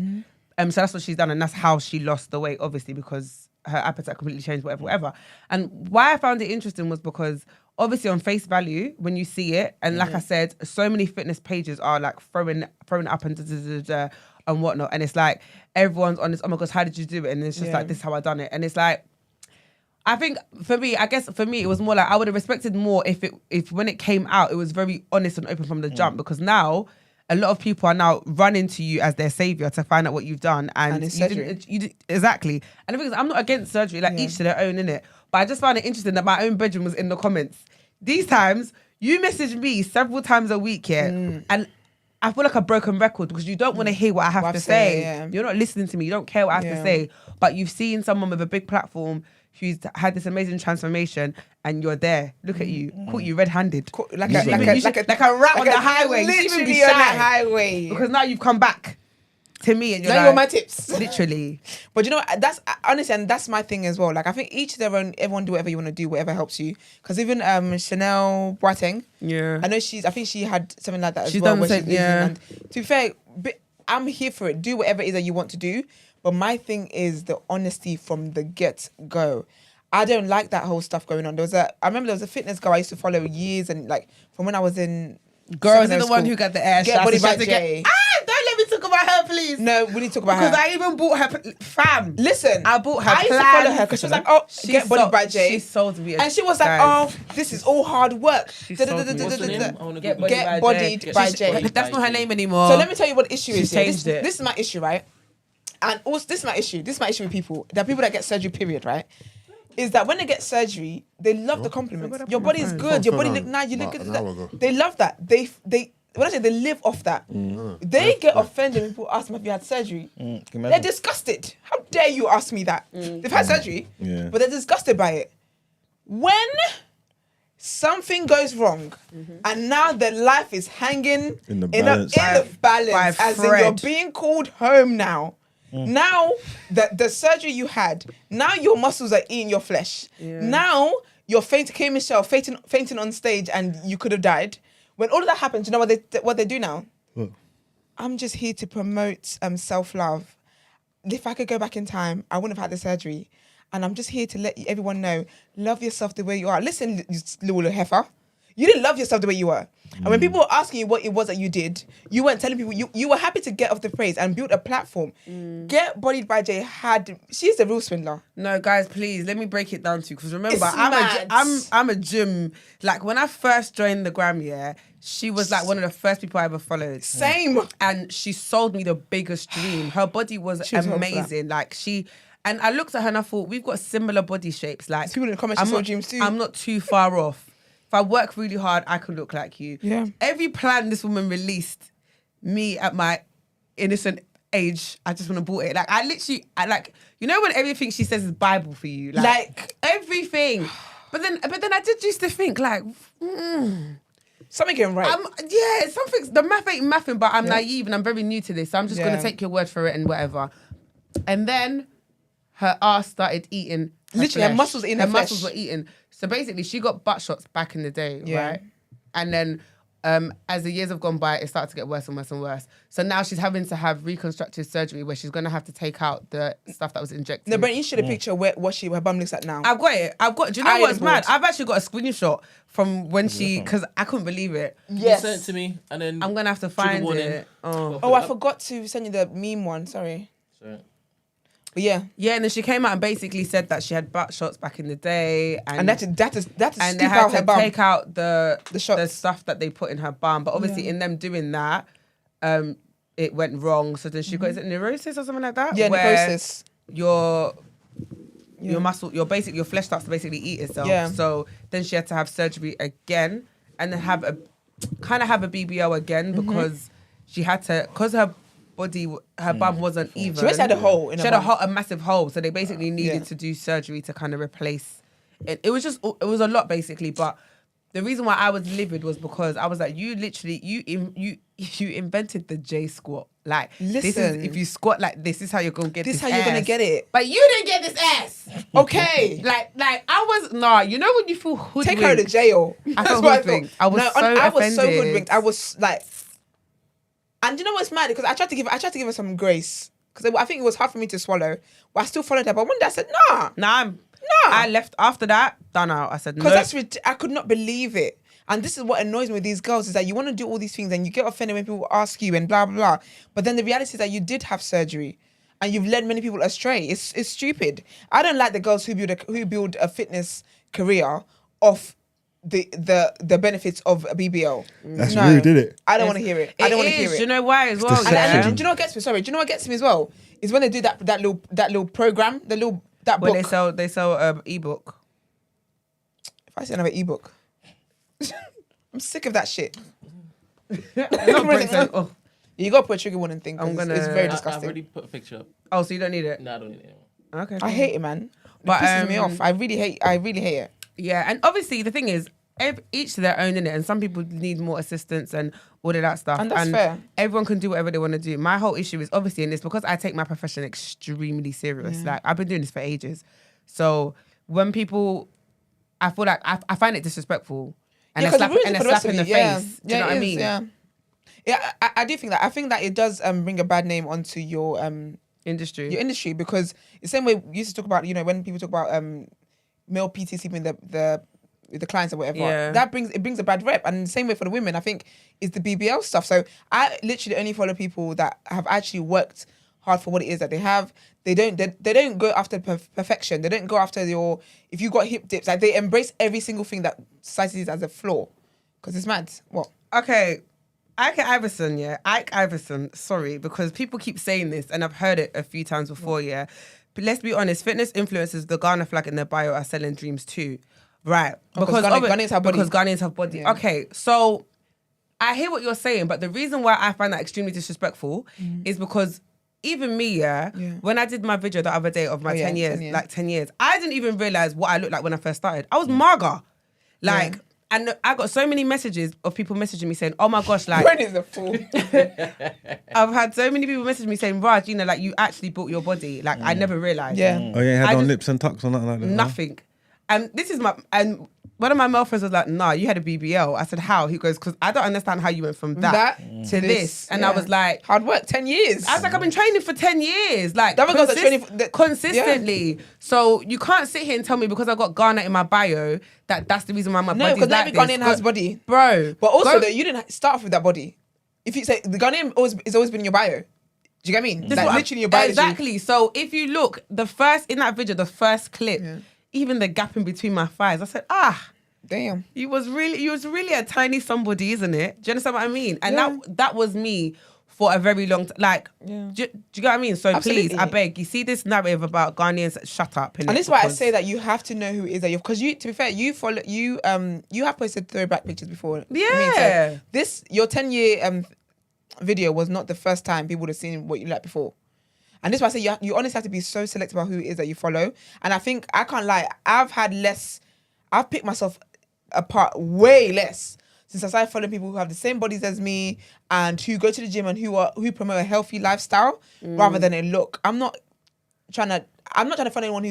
So that's what she's done, and that's how she lost the weight, obviously, because her appetite completely changed, whatever. And why I found it interesting was because obviously on face value, when you see it, and like I said, so many fitness pages are like throwing up and whatnot, and it's like everyone's on this, oh my gosh, how did you do it? And it's just like, this is how I done it. And it's like, I think for me, it was more like I would have respected more if when it came out, it was very honest and open from the jump, because now a lot of people are now running to you as their savior to find out what you've done, and it's you surgery. exactly. And the thing is, I'm not against surgery, like each to their own, innit? But I just found it interesting that my own bedroom was in the comments. These times, you message me several times a week, and I feel like a broken record because you don't want to hear what I have to say. yeah. You're not listening to me. You don't care what I have to say. But you've seen someone with a big platform who's had this amazing transformation, and you're there. Look at you, caught you red-handed, Like You a shouldn't be- you should- like a rat on the highway. You shouldn't even be literally on the shy highway. because now you've come back. to me, and you're Now like, you want my tips. literally. But you know, that's honestly, and that's my thing as well. Like, I think each their own. Everyone do whatever you want to do, whatever helps you. Because even Chanel Boateng, Yeah. I know I think she had something like that as She's well. done the where same, she's losing. yeah. And to be fair, I'm here for it. Do whatever it is that you want to do. But my thing is the honesty from the get-go. I don't like that whole stuff going on. I remember there was a fitness girl I used to follow years, and like from when I was in Girls secondary are the one school. who got the ass Get shots. Body and she by had to get- Jay. Don't let me talk about her, please. No, we need to talk about Because her. I even bought her, fam. Listen, I bought her I used to plans. follow her because she was like, "Oh, get Body by Jay." She sold me, And she was like, guys. "Oh, this is all hard work." She sold me. What's the name? I wanna Get Google it. Get Bodied by Jay. But that's not her name anymore. So let me tell you what the issue She is. Yeah. changed it. This is my issue, right? And also, this is my issue. This is my issue with people. There are people that get surgery, period, right? Is that when they get surgery, they love the compliments. Where Your body is good. Your body look nice. You look good. They love that. They when I say they live off that. They get offended when people ask them if you had surgery. They're disgusted. How dare you ask me that? They've had surgery, Yeah. but they're disgusted by it. When something goes wrong, and now their life is hanging In the in balance. the balance, By as in you're thread. being called home now. Now that the surgery you had, now your muscles are eating your flesh. Now you're fainting on stage, and you could have died. When all of that happens, you know what they do now? I'm just here to promote self-love. If I could go back in time, I wouldn't have had the surgery. And I'm just here to let everyone know, love yourself the way you are. Listen, you little heifer. You didn't love yourself the way you were. And when people were asking you what it was that you did, you weren't telling people. You were happy to get off the praise and build a platform. Get Bodied by Jay she's the real swindler. No, guys, please let me break it down to you because remember, It's mad. I'm a gym. Like when I first joined the gram, yeah, she was like one of the first people I ever followed. Same. And she sold me the biggest dream. Her body was She was hot for that. amazing. Like and I looked at her and I thought we've got similar body shapes. Like People in the comments saw dreams too. I'm not too far off. If I work really hard, I can look like you. Yeah. Every plan this woman released, me at my innocent age, I just want to bought it. Like I like, you know when everything she says is Bible for you, like everything. But then I did used to think like, Something getting right. the math ain't mathing, but I'm naive and I'm very new to this, so I'm just gonna take your word for it and whatever. And then her ass started eating. Literally, her flesh. muscles eating her flesh. muscles were eating. So basically, she got butt shots back in the day, Yeah. right? And then as the years have gone by, it started to get worse and worse and worse. So now she's having to have reconstructive surgery where she's going to have to take out the stuff that was injected. No, but you should have a picture where her bum looks at now. I've got it. Do you know I what's am mad? bored. I've actually got a screenshot from when because I couldn't believe it. Yes. Send it to me, and then I'm going to have to trigger find warning. it. Oh. Oh, I forgot to send you the meme one. Sorry. Sorry. But yeah. Yeah, and then she came out and basically said that she had butt shots back in the day. And that is and scoop they out had her to bum. take out the shots. stuff that they put in her bum. But obviously in them doing that, it went wrong. So then she got, is it neurosis or something like that? Yeah, Where necrosis. Your muscle, your flesh starts to basically eat itself. Yeah. So then she had to have surgery again and then have a BBL again because she had to, because her body, her bum wasn't even. She basically had a hole in She her had bum. a massive hole. So they basically needed to do surgery to kind of replace it. It was a lot basically. But the reason why I was livid was because I was like, you literally, you invented the J squat. Like, this is, Listen. if you squat like this is how you're gonna get This this is how you're gonna ass. get it. But you didn't get this ass. Okay. Like I was you know when you feel hoodwinked. Take her to jail. I That's felt what hoodwinked. I was so I was so offended. hoodwinked. I was like, and you know what's mad? Because I tried to give her some grace. Because I think it was hard for me to swallow. But I still followed her. But one day I said, nah. I left after that. Done out. I said no. Because I could not believe it. And this is what annoys me with these girls is that you want to do all these things and you get offended when people ask you and blah, blah, blah. But then the reality is that you did have surgery and you've led many people astray. It's stupid. I don't like the girls who build a fitness career off the benefits of a BBL. That's rude, isn't it? I don't want to hear it. I don't want to hear is. it. Do you know why as well? And Yeah? do you know what gets me? Sorry, do you know what gets me as well? Is when they do that little program, that When book. they sell ebook. If I say another ebook, I'm sick of that shit. Not break down. Oh. You gotta put a trigger warning thing. 'cause it's very I've disgusting. already put a picture up. Oh, so you don't need it? No, I don't need it anymore. Okay. I hate it, man. It But, pisses me off. I really hate it. Yeah, and obviously the thing is, each to their own in it, and some people need more assistance, and all of that stuff. And that's fair. Everyone can do whatever they want to do. My whole issue is obviously in this, because I take my profession extremely serious. Like, I've been doing this for ages. So when people, I feel like I find it disrespectful. And a slap, and a slap in the face. Do you know what I mean? Yeah, I do think that. I think that it does bring a bad name onto your industry. Your industry, because the same way we used to talk about, you know, when people talk about male PT sleeping the clients or whatever, that brings a bad rep. And the same way for the women, I think, is the BBL stuff. So I literally only follow people that have actually worked hard for what it is that they have. They don't go after perfection. They don't go after if you got hip dips. Like, they embrace every single thing that society sees as a flaw. Because it's mad. What? Okay. Ike Iverson, sorry, because people keep saying this and I've heard it a few times before, But let's be honest, fitness influencers, the Ghana flag in their bio are selling dreams too. Right. Because Ghanaians have body. Because Ghanaians have body. Yeah. Okay, so I hear what you're saying, but the reason why I find that extremely disrespectful is because even me, when I did my video the other day of my 10 years, I didn't even realise what I looked like when I first started. I was mager. Like, and I got so many messages of people messaging me saying, oh my gosh, like... Brent is a fool. I've had so many people message me saying, Raj, you know, like, you actually built your body. Like, I never realised. Oh, you ain't had on lips and tucks or nothing like that? Nothing. And this is and one of my male friends was like, nah, you had a BBL. I said, how? He goes, because I don't understand how you went from that to this. And I was like... Hard work, 10 years. I was like, I've been training for 10 years. Like, consistently. Yeah. So you can't sit here and tell me because I got Ghana in my bio that's the reason why my body's like this. No, because every Ghanaian has body. Bro. But also, you didn't start off with that body. If you say, the Ghanaian has always been in your bio. Do you get what I mean? Like, literally your biology. Exactly. So if you look, in that video, the first clip, even the gap in between my thighs, I said, damn. You was really a tiny somebody, isn't it? Do you understand what I mean? And that was me for a very long time. Like, do you get what I mean? So please, I beg, you see this narrative about Ghanaians, shut up. And this is why I say that you have to know who it is that you're, because to be fair, you have posted throwback pictures before. Yeah. I mean, so your 10-year video was not the first time people would have seen what you like before. And this is why I say you honestly have to be so selective about who it is that you follow. And I think, I can't lie, I've picked myself apart way less since I started following people who have the same bodies as me and who go to the gym and who promote a healthy lifestyle rather than a look. I'm not trying to find anyone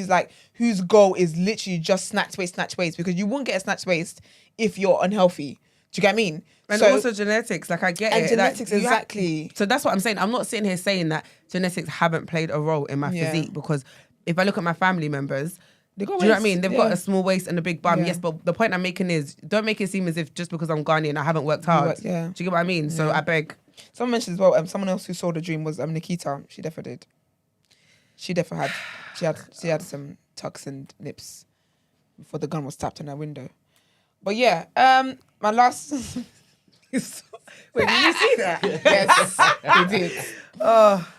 whose goal is literally just snatch waist, because you won't get a snatch waist if you're unhealthy. Do you get what I mean? And also genetics, like, I get it. And genetics, exactly. So that's what I'm saying. I'm not sitting here saying that genetics haven't played a role in my physique, because if I look at my family members, do you know what I mean? They've got a small waist and a big bum. Yes, but the point I'm making is, don't make it seem as if just because I'm Ghanaian, I haven't worked hard. Do you get what I mean? So I beg. Someone mentioned as well, someone else who saw the dream was Nikita. She definitely did. She definitely had some tucks and nips before the gun was tapped on her window. But yeah, my last... Wait, did you see that? Yes, they did.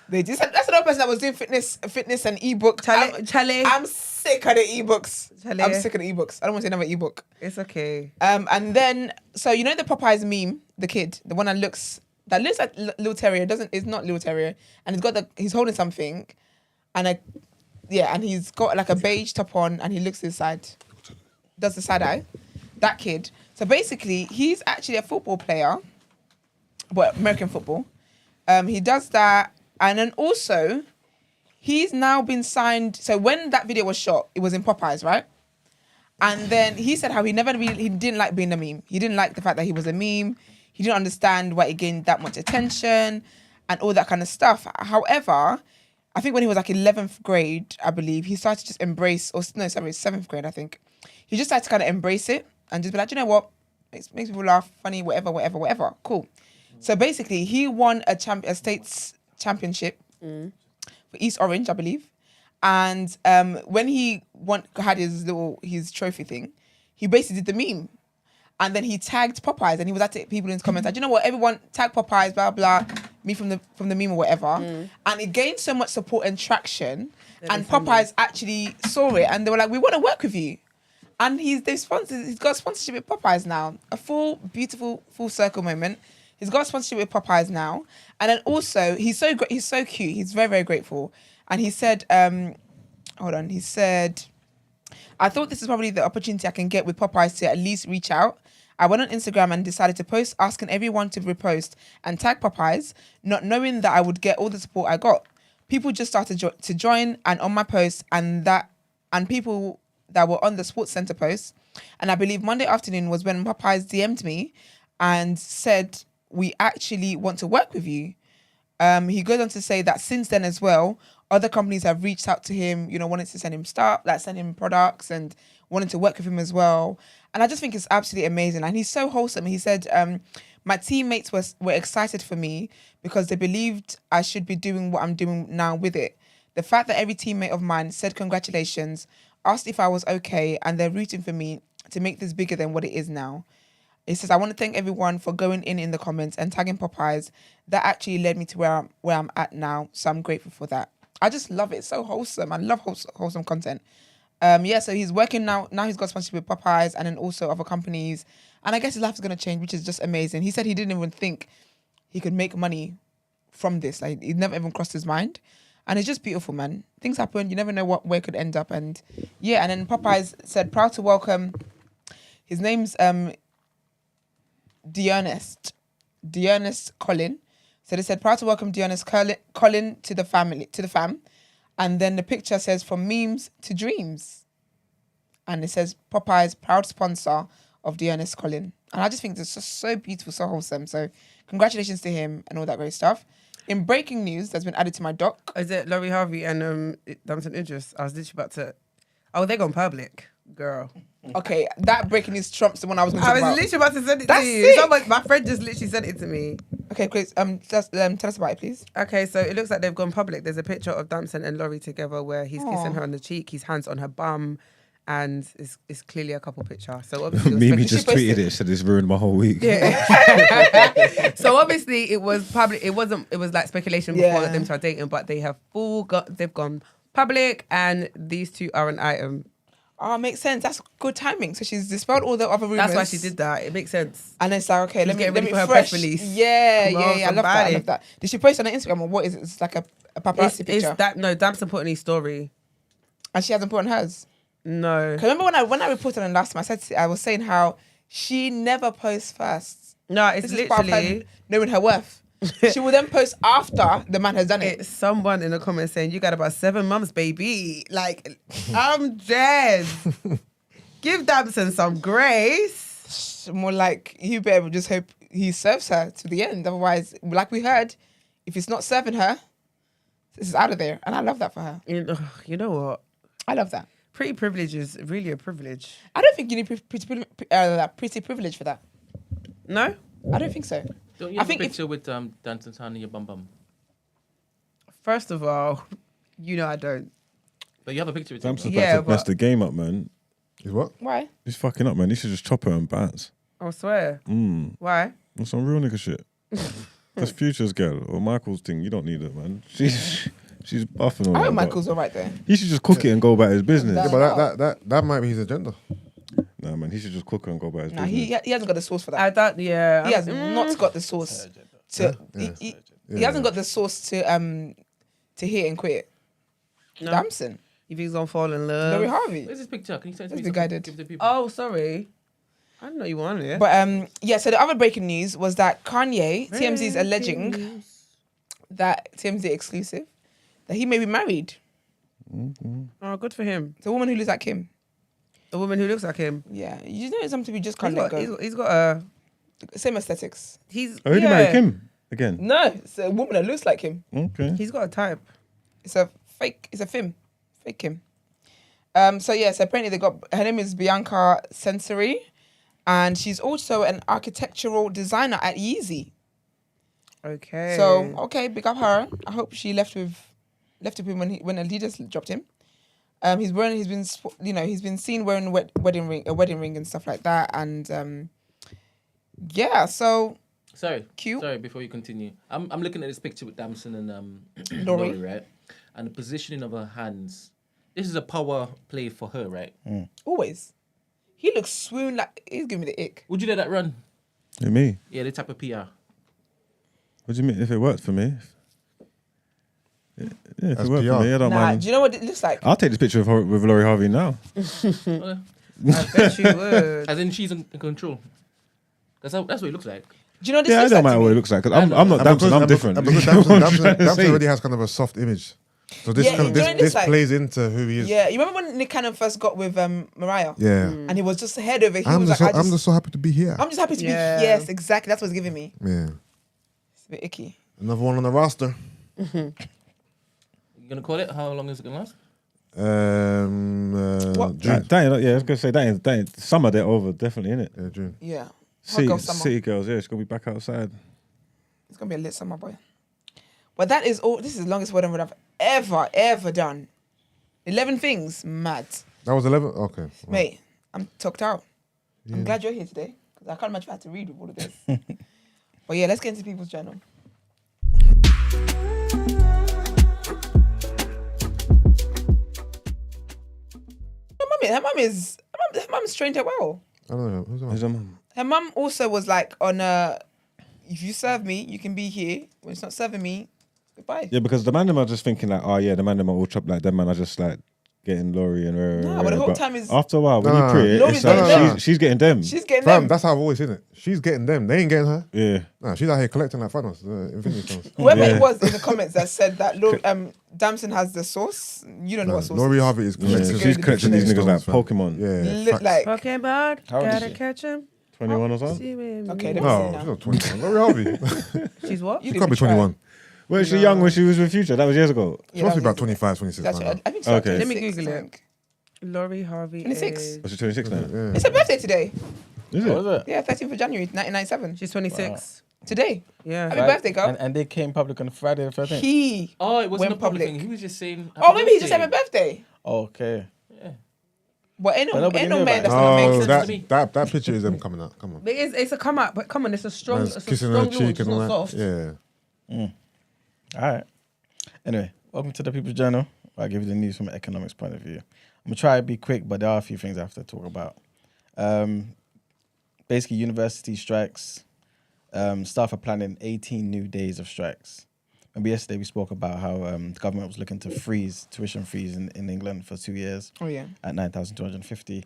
They did. That's another person that was doing fitness and ebook. Charlie. I'm sick of the ebooks. I'm sick of the ebooks. I don't want to say another ebook. It's okay. And then, so you know the Popeyes meme, the kid, the one that looks like Lil Terrier, it's not Lil Terrier, and he's holding something, and and he's got like a beige top on, and he looks to the side, does the side eye. That kid. So basically, he's actually a football player, but American football. He does that, and then also, he's now been signed. So when that video was shot, it was in Popeyes, right? And then he said how he didn't like being a meme. He didn't like the fact that he was a meme. He didn't understand why it gained that much attention and all that kind of stuff. However, I think when he was like 11th grade, I believe, he started to just embrace, 7th grade, I think. He just started to kind of embrace it and just be like, you know what? It makes people laugh, funny, whatever. Cool. So basically, he won a states championship for East Orange, I believe. And when he had his trophy thing, he basically did the meme. And then he tagged Popeyes, and he was at people in his comments like, you know what, everyone tag Popeyes, blah, blah, me from the meme or whatever. And it gained so much support and traction. And Popeyes actually saw it, and they were like, we want to work with you. And he's got sponsorship with Popeyes now. A beautiful, full circle moment. He's got sponsorship with Popeyes now. And then also, he's so cute. He's very, very grateful. And he said, he said, I thought this is probably the opportunity I can get with Popeyes to at least reach out I went on Instagram and decided to post asking everyone to repost and tag Popeyes, not knowing that I would get all the support I got. People just started to join and on my post and people that were on the Sports Center post. And I believe Monday afternoon was when Popeyes DM'd me and said, we actually want to work with you. He goes on to say that since then as well, other companies have reached out to him, wanting to send him stuff, like send him products and wanting to work with him as well. And I just think it's absolutely amazing. And he's so wholesome. He said, my teammates were excited for me because they believed I should be doing what I'm doing now with it. The fact that every teammate of mine said congratulations, asked if I was okay, and they're rooting for me to make this bigger than what it is now. He says, I want to thank everyone for going in the comments and tagging Popeyes. That actually led me to where I'm at now. So I'm grateful for that. I just love it. It's so wholesome. I love wholesome content. So he's working now. Now he's got sponsorship with Popeyes and then also other companies. And I guess his life is going to change, which is just amazing. He said he didn't even think he could make money from this. Like, it never even crossed his mind. And it's just beautiful, man. Things happen. You never know where it could end up. And yeah, and then Popeyes said, proud to welcome, his name's Dearnest Colin. So they said, proud to welcome Dearnest Colin to the fam. And then the picture says, from memes to dreams. And it says, Popeyes, proud sponsor of Dearnest Colin. And I just think it's just so beautiful, so wholesome. So congratulations to him and all that great stuff. In breaking news that's been added to my doc. Is it Laurie Harvey and Damson Idris? I was literally about to... Oh, they're gone public, girl. Okay, that breaking news trumps the one I was going to talk about. I was literally about to send it That's to you. sick. My friend just literally sent it to me. Okay, Chris, just tell us about it, please. Okay, so it looks like they've gone public. There's a picture of Damson and Laurie together where he's kissing her on the cheek, his hands on her bum, and it's clearly a couple picture. So obviously, Mimi just tweeted it. Said it's ruined my whole week. Yeah. So obviously, it was public. It wasn't. It was like speculation before them to dating, but they have they've gone public, and these two are an item. Oh, makes sense. That's good timing. So she's dispelled all the other rumors. That's why she did that. It makes sense. And it's like, okay, let me for her fresh. press release. Yeah. Come on, I love that. I somebody. love that. Did she post it on Instagram or what is it? It's like a paparazzi picture. Damson put on his story. And she hasn't put on hers. No. Cause remember when I reported on last time, I was saying how she never posts first. No, it's This is part of her literally knowing her worth. She will then post after the man has done it. it's someone in the comments saying you got about 7 months, baby. Like, I'm dead. Give Damson some grace. More like you better just hope he serves her to the end. Otherwise, like we heard, if it's not serving her, this is out of there. And I love that for her. You know what? I love that. Pretty privilege is really a privilege. I don't think you need pretty privilege for that. No? I don't think so. Don't you have a picture with Dancing Town in your bum bum? First of all, I don't. But you have a picture with Damson's him. Yeah, about to mess but- the game up, man. Is what? Why? He's fucking up, man. He should just chop her and bounce. I swear. Why? That's some real nigga shit. That's Future's girl or Michael's thing. You don't need it, man. She's buffing all I that. hope but Michael's all right there. He should just cook it and go about his business. Yeah, But that might be his agenda. Nah, man. He should just cook her and go about his Nah, business. he hasn't got the sauce for that. I don't, yeah. He has not got the sauce to. He hasn't got the sauce to hit and quit. No. Damson, If he's gonna fall in love. Laurie Harvey. Where's this picture? Can you send it to That's me? the guy did. Give the people. Oh, sorry. I didn't know you wanted it. But so the other breaking news was that Kanye, TMZ is alleging that TMZ exclusive, that he may be married Oh, good for him. to a woman who looks like him. A woman who looks like him. Yeah, you know something we just can't He's let got, go. he's got a. Same aesthetics. He's. Oh, did he marry Kim again? No, it's a woman that looks like him. Okay. He's got a type. It's a fake. It's a film. Fake him. So apparently they got her name is Bianca Sensory, and she's also an architectural designer at Yeezy. Okay. So okay, big up her. I hope she left with him when Adidas dropped him. He's been seen wearing a wedding ring and stuff like that, and so Sorry. Cute. Sorry, before you continue. I'm looking at this picture with Damson and Laurie. Laurie, right? And the positioning of her hands. This is a power play for her, right? always he looks swoon like he's giving me the ick. Would you let that run? Yeah, me. Yeah, the type of PR. What do you mean? If it worked for me? Yeah, if As it worked PR. for me, I don't Nah, mind. do you know what it looks like? I'll take this picture with Laurie Harvey now. I bet you would. As in she's in control. Because that's what it looks like. Do you know what this Yeah, it looks don't like matter to what me? it looks like. Because I'm not Damson, I'm different. And because You know what I'm Damson trying to say? already has kind of a soft image. So this Yeah, kind of, do you know what this it's like? plays into who he is. Yeah, you remember when Nick Cannon first got with Mariah? Yeah. And he was just head over heels. I'm Like, just so happy to be here. I'm just happy to Yeah. be. Yes, exactly. That's what it's giving me. Yeah. It's a bit icky. Another one on the roster. You gonna call it? How long is it gonna last? What? June. Yeah, I was gonna say that ain't summer. They're over, definitely, innit? Yeah, June. Yeah. Hot City, girl summer. city girls, yeah, it's gonna be back outside. It's gonna be a lit summer, boy. But that is all. This is the longest wedding I've ever done. 11 things, mad, That was 11? Okay. mate. I'm tucked out. I'm glad you're here today because I can't imagine if I had to read with all of this. But yeah, let's get into people's journal. Her mum's trained her well. I don't know. Who's Is that? Her mum also was like on if you serve me, you can be here. When it's not serving me, goodbye. Yeah, because the man them are just thinking like, oh yeah, the man them are all chopped like them man are just like getting Laurie and Nah, but the whole time is- after a while when Nah. you pre it, Laurie's it's like getting them. she's getting them. She's getting Fam, them. that's how I've always seen it. She's getting them. They ain't getting her. Yeah. Nah, she's out here collecting like Thanos, Infinity Stones. Whoever Yeah. it was in the comments that said that Damson has the sauce, you don't know what sauce. Laurie is. Harvey is Yeah, collecting. she's collecting these niggas like fam. Pokemon. Yeah. Look facts. like Pokemon, How old is gotta she? catch him. 21 or something. See him. Okay, let me see No, now. she's not 21. Laurie Harvey. She's what? You She can't be didn't try. 21. Was she young when she was with Future? That was years ago. She Yeah, must be that about was- 25, 26 That's by right. now. I think so. Okay. Let me 26, Google I it. think. Laurie Harvey 26. is... Was she 26 now? Yeah. It's her birthday today. Is What it? was it? Yeah, 13th of January, 1997. She's 26. Today. Yeah. Happy birthday, girl. And they came public on Friday the 13th. He. Oh, it wasn't Went a public public. thing. He was just saying. Oh, maybe he just had a birthday. Okay. But ain't But no, nobody ain't no knew man about that's it. gonna make No, sense to me. that picture is them coming out. Come on. But it's a come up, but come on, it's a strong, Man's it's a kissing strong her cheek launch, and it's all not that. soft. Yeah. All right. Anyway, welcome to the People's Journal. I'll give you the news from an economics point of view. I'm going to try to be quick, but there are a few things I have to talk about. Basically, university strikes. Staff are planning 18 new days of strikes. Remember yesterday we spoke about how the government was looking to freeze tuition fees in England for 2 years Oh yeah. at 9,250.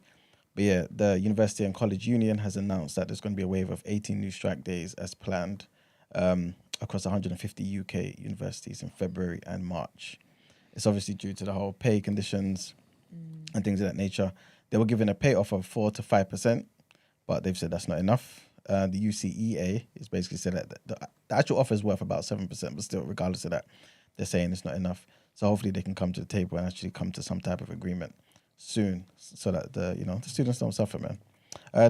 But yeah, the University and College Union has announced that there's going to be a wave of 18 new strike days as planned across 150 UK universities in February and March. It's obviously due to the whole pay conditions and things of that nature. They were given a pay offer of 4 to 5%, but they've said that's not enough. The UCEA is basically said that the actual offer is worth about 7%, but still, regardless of that, they're saying it's not enough. So hopefully they can come to the table and actually come to some type of agreement soon, so that the students don't suffer, man.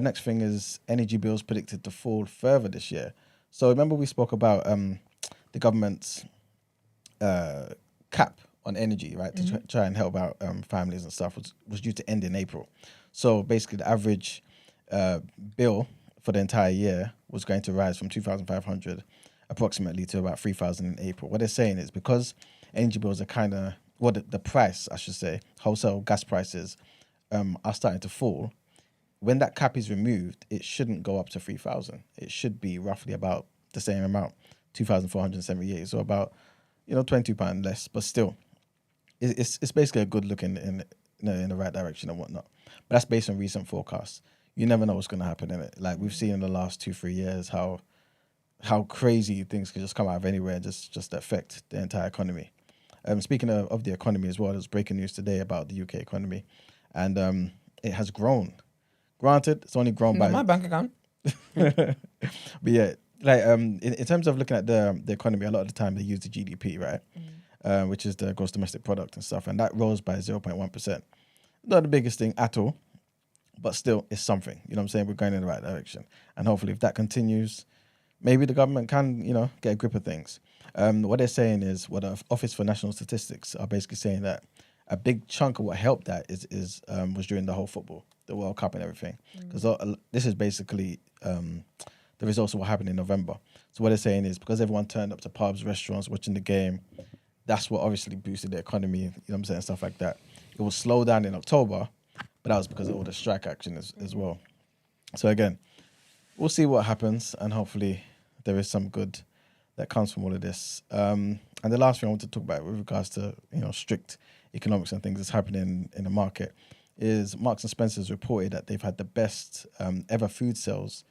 Next thing is energy bills predicted to fall further this year. So remember we spoke about the government's cap on energy, right, to try and help out families and stuff was due to end in April. So basically the average bill for the entire year was going to rise from 2,500 approximately to about 3,000 in April. What they're saying is because energy bills are kind of, the price, I should say, wholesale gas prices are starting to fall. When that cap is removed, it shouldn't go up to 3,000. It should be roughly about the same amount, 2,478. So about, £22 less, but still, it's basically a good look in the right direction and whatnot. But that's based on recent forecasts. You never know what's going to happen in it. Like we've seen in the last 2-3 years how crazy things can just come out of anywhere and just affect the entire economy. Speaking of the economy as well, there's breaking news today about the UK economy, and it has grown. Granted, it's only grown by My bank account. but yeah, like in terms of looking at the economy, a lot of the time they use the GDP, right, which is the gross domestic product and stuff, and that rose by 0.1%. Not the biggest thing at all, but still, it's something. You know what I'm saying? We're going in the right direction, and hopefully, if that continues, maybe the government can, get a grip of things. What they're saying is, what the Office for National Statistics are basically saying that a big chunk of what helped that was during the whole football, the World Cup and everything, because this is basically the results of what happened in November. So what they're saying is because everyone turned up to pubs, restaurants, watching the game, that's what obviously boosted the economy. You know what I'm saying? Stuff like that. It will slow down in October, but that was because of all the strike action as well. So again, we'll see what happens, and hopefully there is some good that comes from all of this. And the last thing I want to talk about with regards to strict economics and things that's happening in the market is Marks and Spencer's reported that they've had the best ever food sales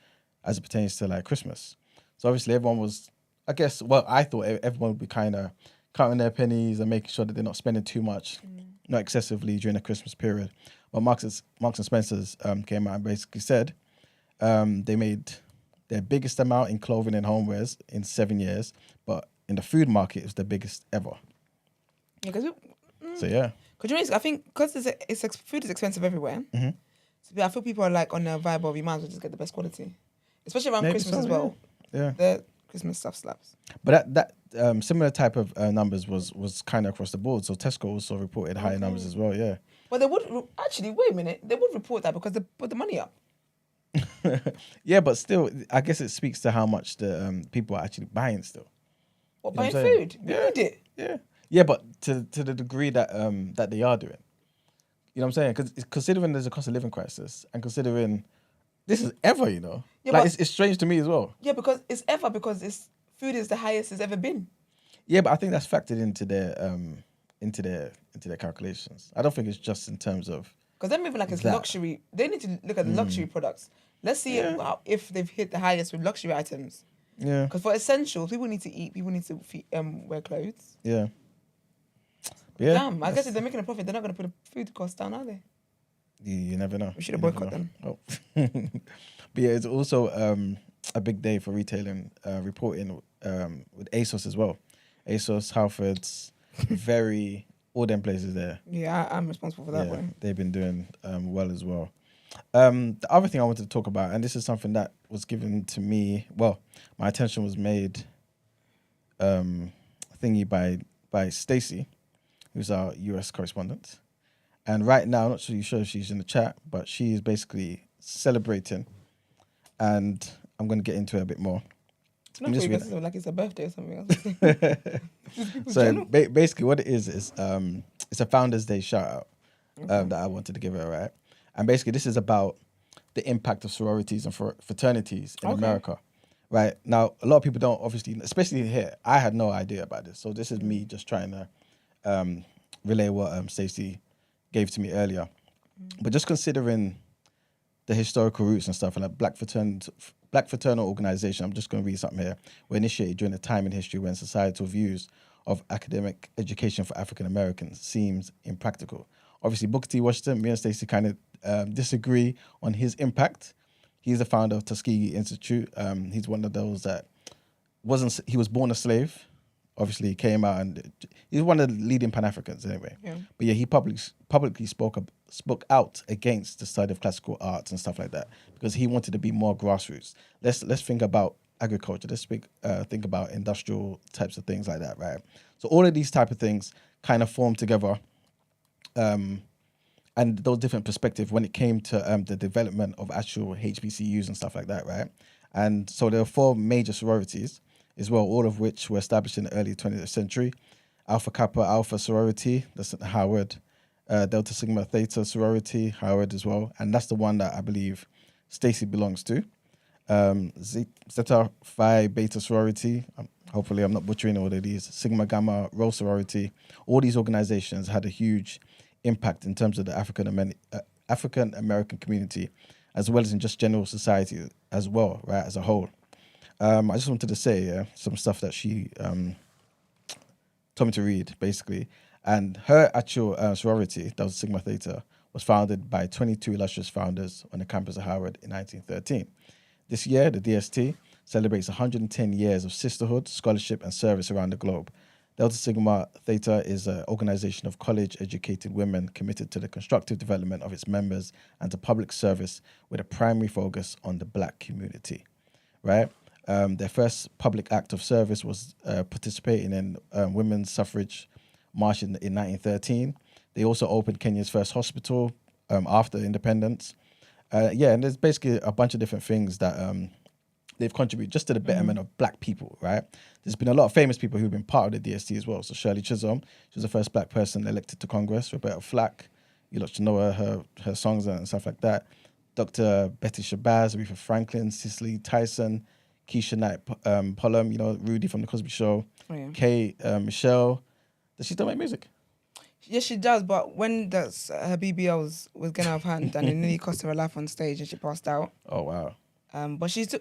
as it pertains to like Christmas. So obviously everyone was, I guess, well, I thought everyone would be kind of counting their pennies and making sure that they're not spending too much, not excessively during the Christmas period. But Marks and Spencer's came out and basically said they made their biggest amount in clothing and homewares in 7 years, but in the food market, it was the biggest ever. Yeah, because So yeah. I think because food is expensive everywhere. Mm-hmm. So I feel people are like on a vibe of you might as well just get the best quality, especially around Maybe Christmas so, as well. Yeah. The Christmas stuff slaps. But that similar type of numbers was kind of across the board. So Tesco also reported higher numbers as well. Yeah. But they would actually wait a minute. They would report that because they put the money up. Yeah, but still, I guess it speaks to how much the people are actually buying still. What, You know buying what I'm saying? food? You need it. Yeah. Yeah, but to the degree that that they are doing. You know what I'm saying? Because considering there's a cost of living crisis and considering this is ever, you know. Yeah, like but- it's strange to me as well. Yeah, because food is the highest it's ever been. Yeah, but I think that's factored into their calculations. I don't think it's just in terms of Because they're moving like it's That. luxury. They need to look at the luxury products. Let's see if they've hit the highest with luxury items. yeah, Because for essentials, people need to eat. People need to wear clothes. yeah. But yeah. Damn, I guess if they're making a profit, they're not going to put the food costs down, are they? You never know. We should have You never boycotted know. Oh. But yeah, it's also a big day for retailing, reporting with ASOS as well. ASOS, Halfords, very all them places there. Yeah, I'm responsible for that one. They've been doing well as well. The other thing I wanted to talk about, and this is something that was given to me. Well, my attention was made thingy by Stacey, who's our US correspondent. And right now, I'm not really sure if she's in the chat, but she is basically celebrating. And I'm going to get into it a bit more. It's not just for you, read- but like it's a birthday or something else. So basically, what it is it's a Founders Day shout out that I wanted to give her, right? And basically, this is about the impact of sororities and fraternities in America, right? Now, a lot of people don't, obviously, especially here, I had no idea about this. So this is me just trying to relay what Stacey gave to me earlier. But just considering the historical roots and stuff, and like Black fraternal organization, I'm just going to read something here, were initiated during a time in history when societal views of academic education for African Americans seems impractical. Obviously, Booker T. Washington, me and Stacey kind of disagree on his impact. He's the founder of Tuskegee Institute. He's one of those that he was born a slave. Obviously, he came out and he's one of the leading Pan-Africans anyway. Yeah. But yeah, he publicly spoke out against the study of classical arts and stuff like that because he wanted to be more grassroots. Let's think about agriculture. Let's think about industrial types of things like that, right? So all of these type of things kind of form together, and those different perspectives when it came to the development of actual HBCUs and stuff like that, right? And so there are 4 major sororities as well, all of which were established in the early 20th century. Alpha Kappa Alpha sorority, that's at Howard. Delta Sigma Theta sorority, Howard as well. And that's the one that I believe Stacey belongs to. Zeta Phi Beta sorority, hopefully I'm not butchering all of these. Sigma Gamma Rho sorority. All these organizations had a huge impact in terms of the African American community, as well as in just general society as well, right, as a whole. I just wanted to say some stuff that she told me to read, basically. And her actual sorority, that was Sigma Theta, was founded by 22 illustrious founders on the campus of Howard in 1913. This year, the DST celebrates 110 years of sisterhood, scholarship, and service around the globe. Delta Sigma Theta is an organization of college-educated women committed to the constructive development of its members and to public service with a primary focus on the Black community, right? Their first public act of service was participating in women's suffrage march in 1913. They also opened Kenya's first hospital after independence. And there's basically a bunch of different things that they've contributed just to the betterment of Black people, right? There's been a lot of famous people who've been part of the DST as well. So Shirley Chisholm, she was the first Black person elected to Congress. Roberta Flack, you lot should know her songs and stuff like that. Dr. Betty Shabazz, Aretha Franklin, Cicely Tyson, Keisha Knight Pullum, you know, Rudy from The Cosby Show, Kay Michelle. Does she still make music? Yes, she does. But when her BBL was getting out of hand and it nearly cost her her life on stage and she passed out. Oh, wow. But she's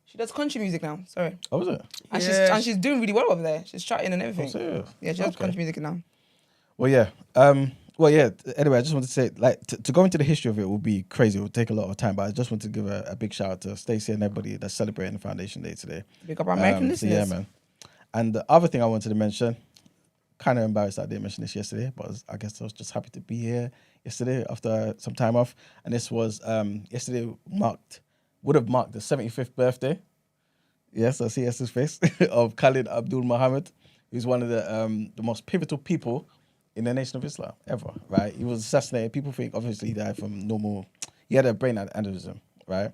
she does country music now. Sorry, Oh, was it? and she's doing really well over there. She's charting and everything. serious? Yeah, she does country music now. Well, yeah. Anyway, I just wanted to say, like, to go into the history of it will be crazy. It will take a lot of time, but I just want to give a big shout out to Stacey and everybody that's celebrating Foundation Day today. Big up our American So listeners. yeah, man. And the other thing I wanted to mention, kind of embarrassed that I didn't mention this yesterday, but I guess I was just happy to be here yesterday after some time off. And this was yesterday would have marked the 75th birthday. Yes, I see Esther's face of Khalid Abdul Muhammad, who's one of the most pivotal people in the Nation of Islam ever, right? He was assassinated. People think obviously he died from he had a brain aneurysm, right?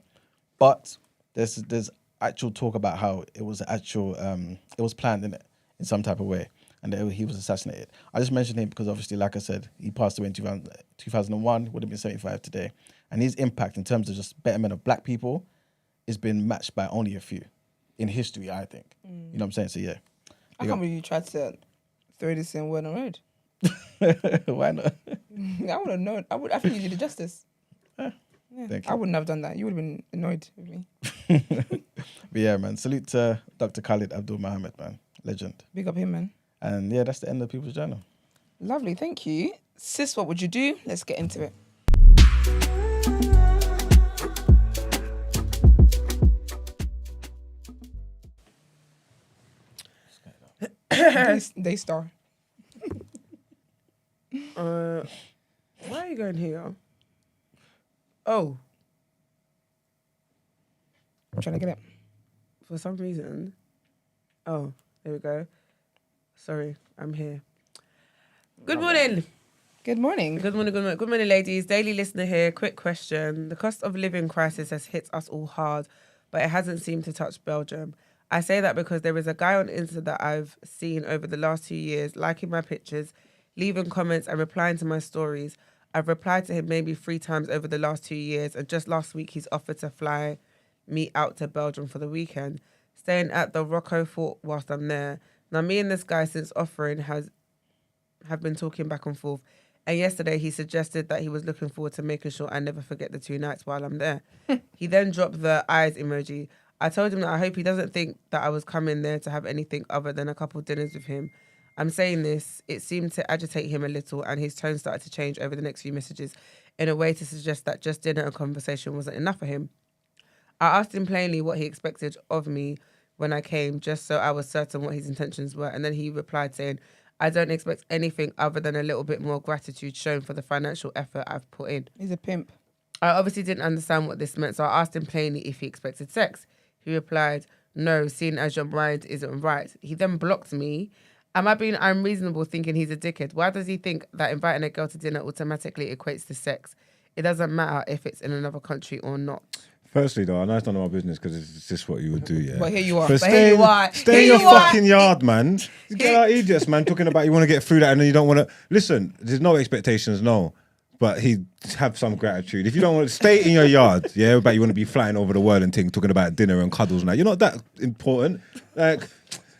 But there's actual talk about how it was it was planned in some type of way, and that he was assassinated. I just mentioned him because obviously, like I said, he passed away in 2001, would have been 75 today. And his impact in terms of just betterment of black people has been matched by only a few in history, I think. You know what I'm saying? So yeah. I can't believe you tried to throw this in word on road. Why not? I would have known. I think you did it justice. Yeah, Thank you. I wouldn't have done that. You would have been annoyed with me. But yeah, man. Salute to Dr. Khalid Abdul Muhammad, man. Legend. Big up him, man. And yeah, that's the end of People's Journal. Lovely, thank you. Sis, what would you do? Let's get into it. They star. Why are you going here? Oh, I'm trying to get it. for some reason. Oh, there we go. Sorry, I'm here. Good morning. Good morning. Good morning, good morning. Good morning, ladies. Daily listener here. Quick question. The cost of living crisis has hit us all hard, but it hasn't seemed to touch Belgium. I say that because there is a guy on Insta that I've seen over the last 2 years, liking my pictures, leaving comments and replying to my stories. I've replied to him maybe 3 times over the last 2 years, and just last week he's offered to fly me out to Belgium for the weekend, staying at the Rocco Fort whilst I'm there. Now, me and this guy since offering have been talking back and forth. And yesterday he suggested that he was looking forward to making sure I never forget the 2 nights while I'm there. He then dropped the eyes emoji. I told him that I hope he doesn't think that I was coming there to have anything other than a couple dinners with him. I'm saying this, it seemed to agitate him a little, and his tone started to change over the next few messages in a way to suggest that just dinner and conversation wasn't enough for him. I asked him plainly what he expected of me when I came, just so I was certain what his intentions were, and then he replied saying, I don't expect anything other than a little bit more gratitude shown for the financial effort I've put in. He's a pimp. I obviously didn't understand what this meant, so I asked him plainly if he expected sex. He replied, no, seeing as your mind isn't right. He then blocked me. Am I being unreasonable thinking he's a dickhead? Why does he think that inviting a girl to dinner automatically equates to sex? It doesn't matter if it's in another country or not. Firstly, though, I know it's none of my business because it's just what you would do, yeah. But here you are. But here you are. Stay in Here your you are. fucking yard, man. You get out idiots, man, talking about you want to get through that and then you don't want to. Listen, there's no expectations, no. But he have some gratitude. If you don't want to stay in your yard, yeah, but you want to be flying over the world and thing, talking about dinner and cuddles and that. You're not that important. Like,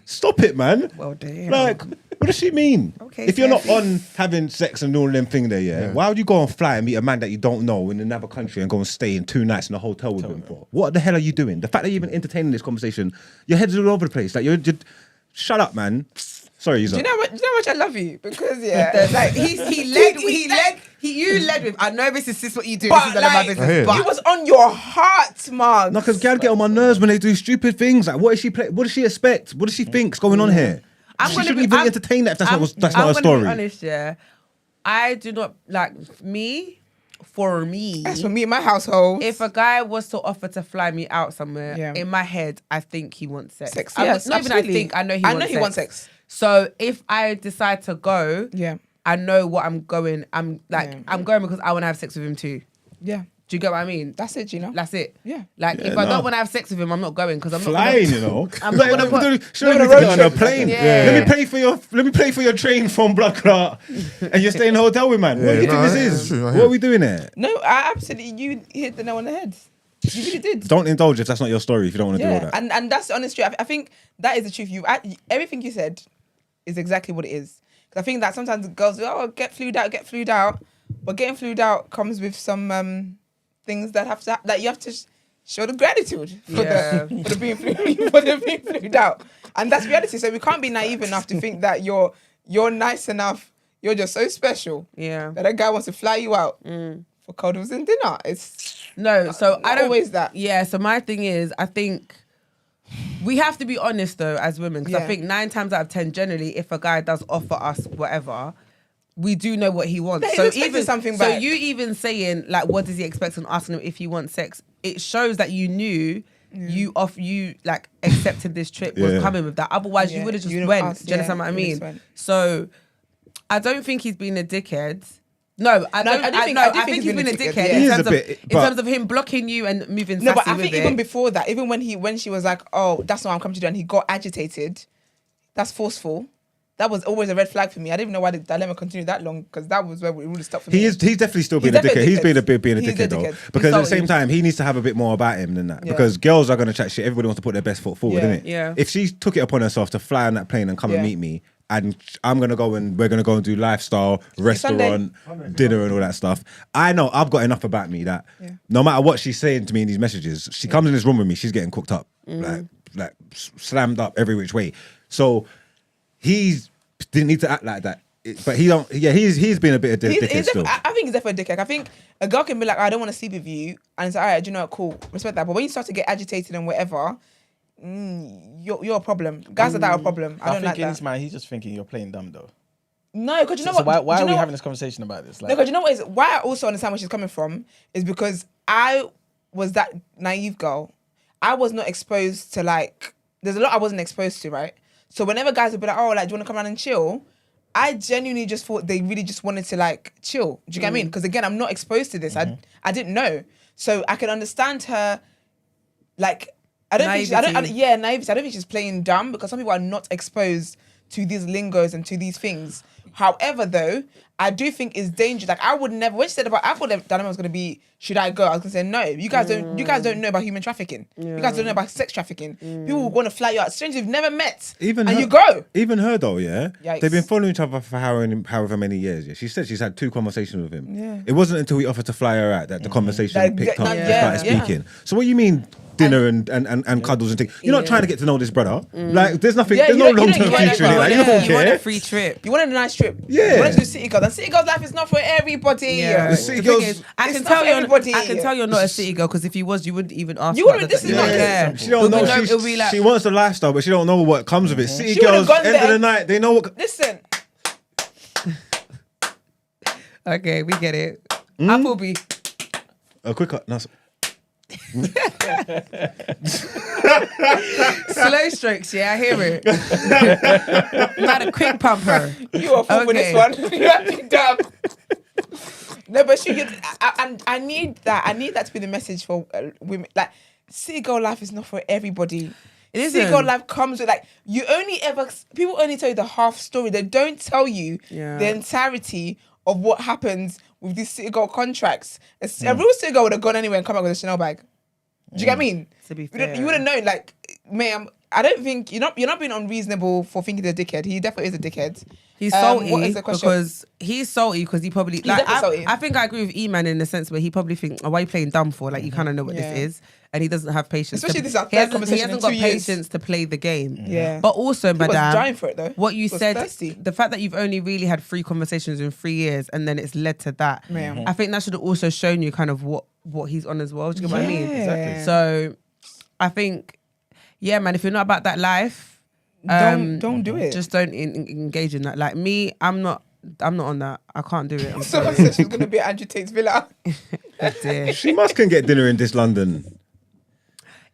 stop it, man. Well, damn. Like, what does she mean? Okay, if you're not Sophie. on having sex and all them thing there, yeah, why would you go and fly and meet a man that you don't know in another country and go and stay in 2 nights in a hotel with him for? What the hell are you doing? The fact that you're even entertaining this conversation, your head's all over the place. Like, you're just, shut up, man. Sorry, Do you know how much I love you? Because like You led with, I know this is just what you do, But, this is none of my like, business, it but it was on your heart, Mark. No, because Gad get on my nerves when they do stupid things. Like, what does she play? What does she expect? What does she think's going on here? She shouldn't even entertain that if that's not her I'm story. gonna be honest, yeah. I do not, like, for me, That's for me in my household. if a guy was to offer to fly me out somewhere, Yeah. in my head, I think he wants sex. Sex, Not even I absolutely. think, I know he wants sex. sex. So if I decide to go, Yeah. I know what I'm going. I'm going because I want to have sex with him too. Yeah. Do you get what I mean? That's it, you know? That's it. Yeah. Like if I don't want to have sex with him, I'm not going because I'm Flying, not you know. I'm not gonna put. Should we on a get road on a trip. plane? Yeah. Let me pay for your train from blah blah, and you're staying in a hotel with man. What do you think this it's is? true, I What hear. are we doing here? No, I absolutely, you hit the nail on the head. You really did. Don't indulge if that's not your story. If you don't want to do all Yeah, that. and that's the honest truth. I think that is the truth. Everything you said is exactly what it is. 'Cause I think that sometimes the girls go, get flued out, but getting flued out comes with some things that you have to show the gratitude for Yeah. the being flued out. And that's reality. So we can't be naive enough to think that you're nice enough, you're just so special Yeah. that a guy wants to fly you out for cuddles and dinner. It's No, so I don't always that. Yeah, so my thing is, I think we have to be honest though as women, because I Yeah. think 9 times out of 10, generally, if a guy does offer us whatever, we do know what he wants. He's So expecting even something so, back. you even saying like, what does he expect on asking him if he wants sex? It shows that you knew you like accepted this trip was Yeah. coming with that. Otherwise, you Yeah, would have just you'd have went. asked, Do you understand yeah, what I you would've mean? just went. So I don't think he's been a dickhead. No, I No, don't. I do I think- no, I I do think he's been a dickhead He in is terms a bit, in but- terms of him blocking you and moving. No, but sassy I with think it. even before that, even when she was like, "Oh, that's not what I'm coming to do," and he got agitated, that's forceful. That was always a red flag for me. I didn't even know why the dilemma continued that long, because that was where it really stopped for me. He's definitely still being He's a dickhead. definitely He's being a He's a dickhead though. dickhead. Because at the Insulting. same time, he needs to have a bit more about him than that. Yeah. Because girls are gonna chat shit. Everybody wants to put their best foot forward, Yeah. innit? Yeah. If she took it upon herself to fly on that plane and come and Yeah. meet me, and we're gonna go and do lifestyle, restaurant, dinner, and all that stuff. I know I've got enough about me that no matter what she's saying to me in these messages, she comes in this room with me, she's getting cooked up, like slammed up every which way. So he's didn't need to act like that. But he don't. Yeah, he's been a bit of dickhead still. I think he's definitely a dickhead. I think a girl can be like, "I don't want to sleep with you," and it's like, "All right, do you know what? Cool, respect that." But when you start to get agitated and whatever, you're a problem. Guys like that are a problem. I I don't think like in that. his mind, he's just thinking you're playing dumb though. No, because you know So what? why do are you we know having what? this conversation about this? No, because you know what is why I also understand where she's coming from is because I was that naive girl. I was not exposed to like. There's a lot I wasn't exposed to, right? So whenever guys would be like, "Oh, like, do you want to come around and chill?" I genuinely just thought they really just wanted to like chill. Do you get what I mean? Because again, I'm not exposed to this. I didn't know, so I can understand her. Like, I don't think Naivety. naivety. I don't think she's playing dumb because some people are not exposed to these lingos and to these things. However, though, I do think it's dangerous. Like, I would never. When she said about, I thought the dilemma was going to be, should I go? I was going to say no. You guys don't. You guys don't know about human trafficking. You guys don't know about sex trafficking. People want to fly you out, strangers you've never met, and her, you go. Even her though, yeah. Yikes. They've been following each other for however many years. Yeah, she said she's had 2 conversations with him. Yeah. It wasn't until he offered to fly her out that the conversation Like, picked up and yeah, started yeah. speaking. So what you mean? Dinner and cuddles and things. You're not trying to get to know this brother. Like, there's nothing. Yeah, there's you no don't- you long don't- term you don't- future in it. Like, you yeah. don't You want a care. free trip. You wanted a nice trip. Yeah. You wanted to do city girls. And city girls' life is not for everybody. Yeah. The city The thing girls- is, I It's can not tell for you. everybody. I can tell you're not a city girl because if you was, you wouldn't even ask. You about wouldn't- that. this is You not- don't care. She don't know. But it'll be like- She wants the lifestyle, but she don't know what comes with it. City She would've girls, gone end of there. the night, they know what. Listen, Okay, we get it. Applebee. A quick. No, Slow strokes, yeah, I hear it. Not a quick pumper. you are full with this Okay. one. You have to dumb. No, but I need that. I need that to be the message for women. Like, city girl life is not for everybody. It City isn't. girl life comes with like people only tell you the half story. They don't tell you Yeah. the entirety of what happens with these city girl contracts. A real city girl would have gone anywhere and come back with a Chanel bag. Do you get what I mean? To be You fair. would have known. Like, ma'am, I don't think you're not being unreasonable for thinking he's a dickhead. He definitely is a dickhead. He's salty what is the question? because he's salty because he probably like. definitely salty. I think I agree with E-Man in the sense where he probably thinks, "Oh, why are you playing dumb for?" Like you kind of know what Yeah. this is, and he doesn't have patience. Especially this is our he third hasn't, conversation he hasn't in got 2 years. patience to play the game. Yeah. But also, was madam, dying for it, though. what you He was said, thirsty. the fact that you've only really had 3 conversations in 3 years, and then it's led to that. Yeah. I think that should have also shown you kind of what he's on as well. Do you get what I mean? Exactly. So, I think, yeah, man, if you're not about that life, Don't do it. just don't engage in that. Like me, I'm not on that. I can't do it. I'm Someone sorry. said she's gonna be at Andrew Tate's villa. Dear. She must can get dinner in this London.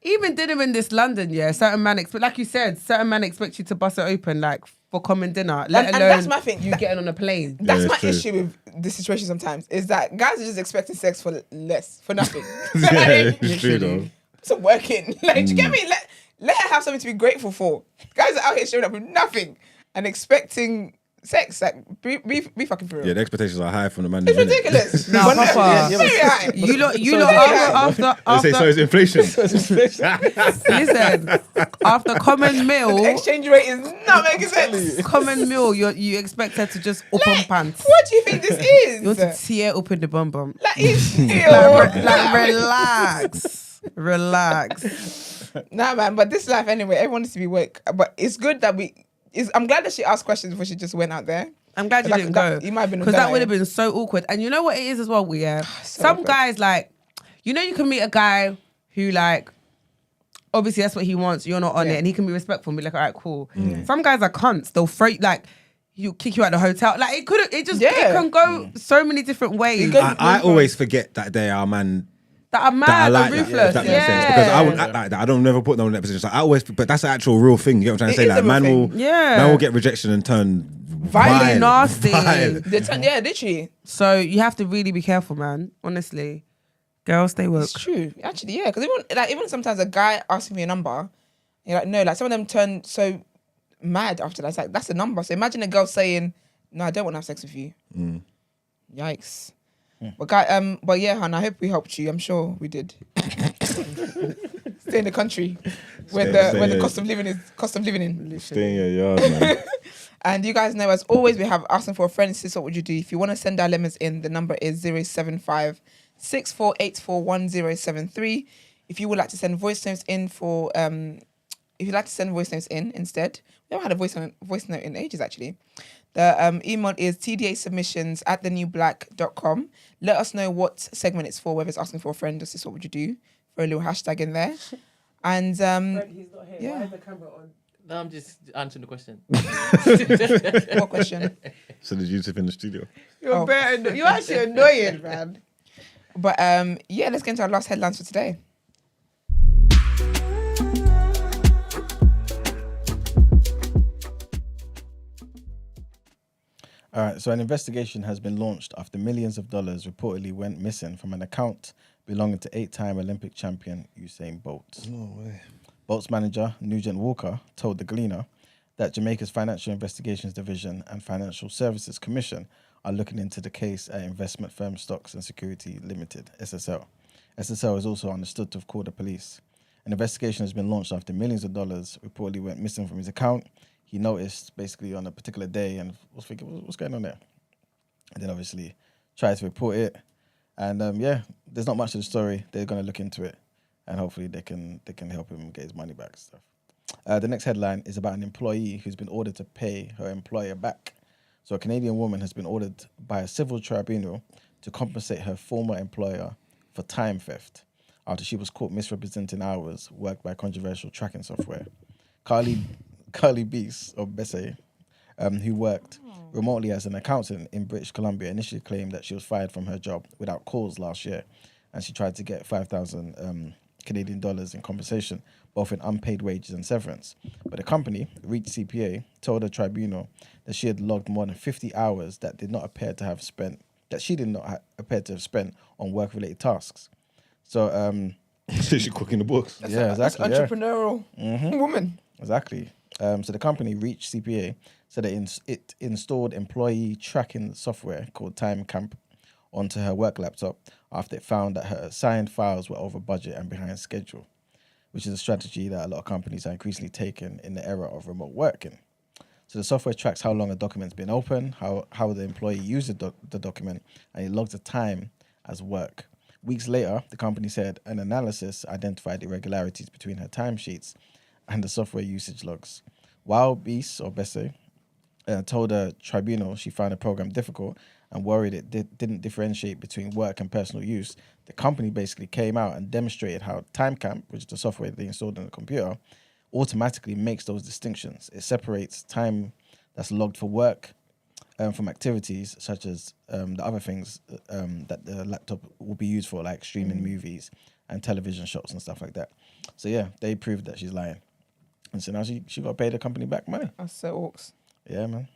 Even dinner in this London, yeah. Certain man expect, like you said, certain man expect you to bust it open, like for common dinner. Let And alone that's my thing. you getting on a plane. That's Yeah, my it's true. issue with this situation sometimes, is that guys are just expecting sex for less, for nothing. Yeah, it's true though. So working. Like, do you get me? Let her have something to be grateful for. Guys are out here showing up with nothing and expecting sex. Like, be fucking for real. Yeah, the expectations are high from the man. It's ridiculous. No, But Papa. very high. You lot So after So it's inflation. listen, after common meal, Exchange rate is not making sense. common meal, you expect her to just open pants. What do you think this is? You want to tear open the bum bum. Like, it's Like relax. Relax. Nah, man. But this life anyway, everyone needs to be woke. But it's good that I'm glad that she asked questions before she just went out there. I'm glad you didn't go. You might have been because that would have been so awkward. And you know what it is as well. Yeah, some awkward. guys like, you know, you can meet a guy who like, obviously that's what he wants. You're not on it, and he can be respectful and be like, all right, cool. Some guys are cunts. They'll throw like. You kick you out the hotel. Like it can go so many different ways. I always forget that they are man that are mad, that I like and that, ruthless. if that makes sense. Because I would act like that. I don't never put them in that position. So I always, but that's an actual real thing. You get what I'm trying to say? It is Like a real man thing. will get rejection and turn Violent, nasty. violent. Literally. So you have to really be careful, man. Honestly, girls, stay woke. It's true. Actually, yeah. Because even sometimes a guy asking me a number, you're like, no. Like some of them turn so mad after that. It's like, that's a number. So imagine a girl saying, no, I don't want to have sex with you. Yikes. But yeah, Han, I hope we helped you. I'm sure we did. Stay in the country where the cost of living in. Stay in your yard, man. And you guys know, as always, we have asking for a friend. Sis, what would you do? If you want to send our lemons in, the number is 075 6484 1073. If you would like to send voice notes in instead, we haven't had a voice note in ages actually. The email is tdasubmissions@thenewblack.com. Let us know what segment it's for, whether it's asking for a friend or sis, what would you do? Throw a little hashtag in there. And He's not here. yeah. Why is the camera on? No, I'm just answering the question. What question? So did you tip in the studio? You're you're actually annoying, man. But yeah, let's get into our last headlines for today. All right, so an investigation has been launched after millions of dollars reportedly went missing from an account belonging to 8-time Olympic champion Usain Bolt. No way. Bolt's manager, Nugent Walker, told The Gleaner that Jamaica's Financial Investigations Division and Financial Services Commission are looking into the case at investment firm Stocks and Security Limited, SSL. SSL is also understood to have called the police. An investigation has been launched after millions of dollars reportedly went missing from his account. He noticed basically on a particular day and was thinking, what's going on there? And then obviously tried to report it. And yeah, there's not much to the story. They're going to look into it and hopefully they can help him get his money back and stuff. The next headline is about an employee who's been ordered to pay her employer back. So a Canadian woman has been ordered by a civil tribunal to compensate her former employer for time theft after she was caught misrepresenting hours worked by controversial tracking software. Carly Beast, or Bessie, who worked remotely as an accountant in British Columbia, initially claimed that she was fired from her job without cause last year, and she tried to get 5,000 Canadian dollars in compensation, both in unpaid wages and severance. But the company, Reach CPA, told the tribunal that she had logged more than 50 hours that she did not appear to have spent on work-related tasks. So, She's cooking the books. yeah, exactly. That's entrepreneurial woman. Exactly. So the company, Reach CPA, said that it installed employee tracking software called TimeCamp onto her work laptop after it found that her assigned files were over budget and behind schedule, which is a strategy that a lot of companies are increasingly taking in the era of remote working. So the software tracks how long a document's been open, how the employee used the document, and it logs the time as work. Weeks later, the company said an analysis identified irregularities between her timesheets and the software usage logs. While Bessie told a tribunal she found the program difficult and worried it didn't differentiate between work and personal use, the company basically came out and demonstrated how TimeCamp, which is the software they installed on the computer, automatically makes those distinctions. It separates time that's logged for work from activities such as the other things that the laptop will be used for, like streaming movies and television shows and stuff like that. So yeah, they proved that she's lying. And so now she got to pay the company back money. That's so orcs. Yeah, man.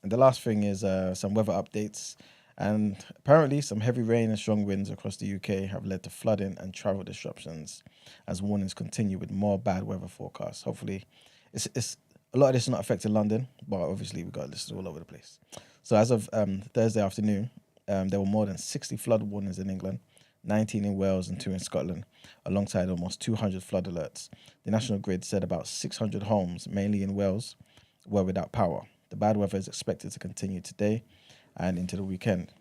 And the last thing is some weather updates. And apparently some heavy rain and strong winds across the UK have led to flooding and travel disruptions as warnings continue with more bad weather forecasts. Hopefully, it's a lot of this is not affecting London, but obviously we've got this all over the place. So as of Thursday afternoon, there were more than 60 flood warnings in England, 19 in Wales and 2 in Scotland, alongside almost 200 flood alerts. The National Grid said about 600 homes, mainly in Wales, were without power. The bad weather is expected to continue today and into the weekend.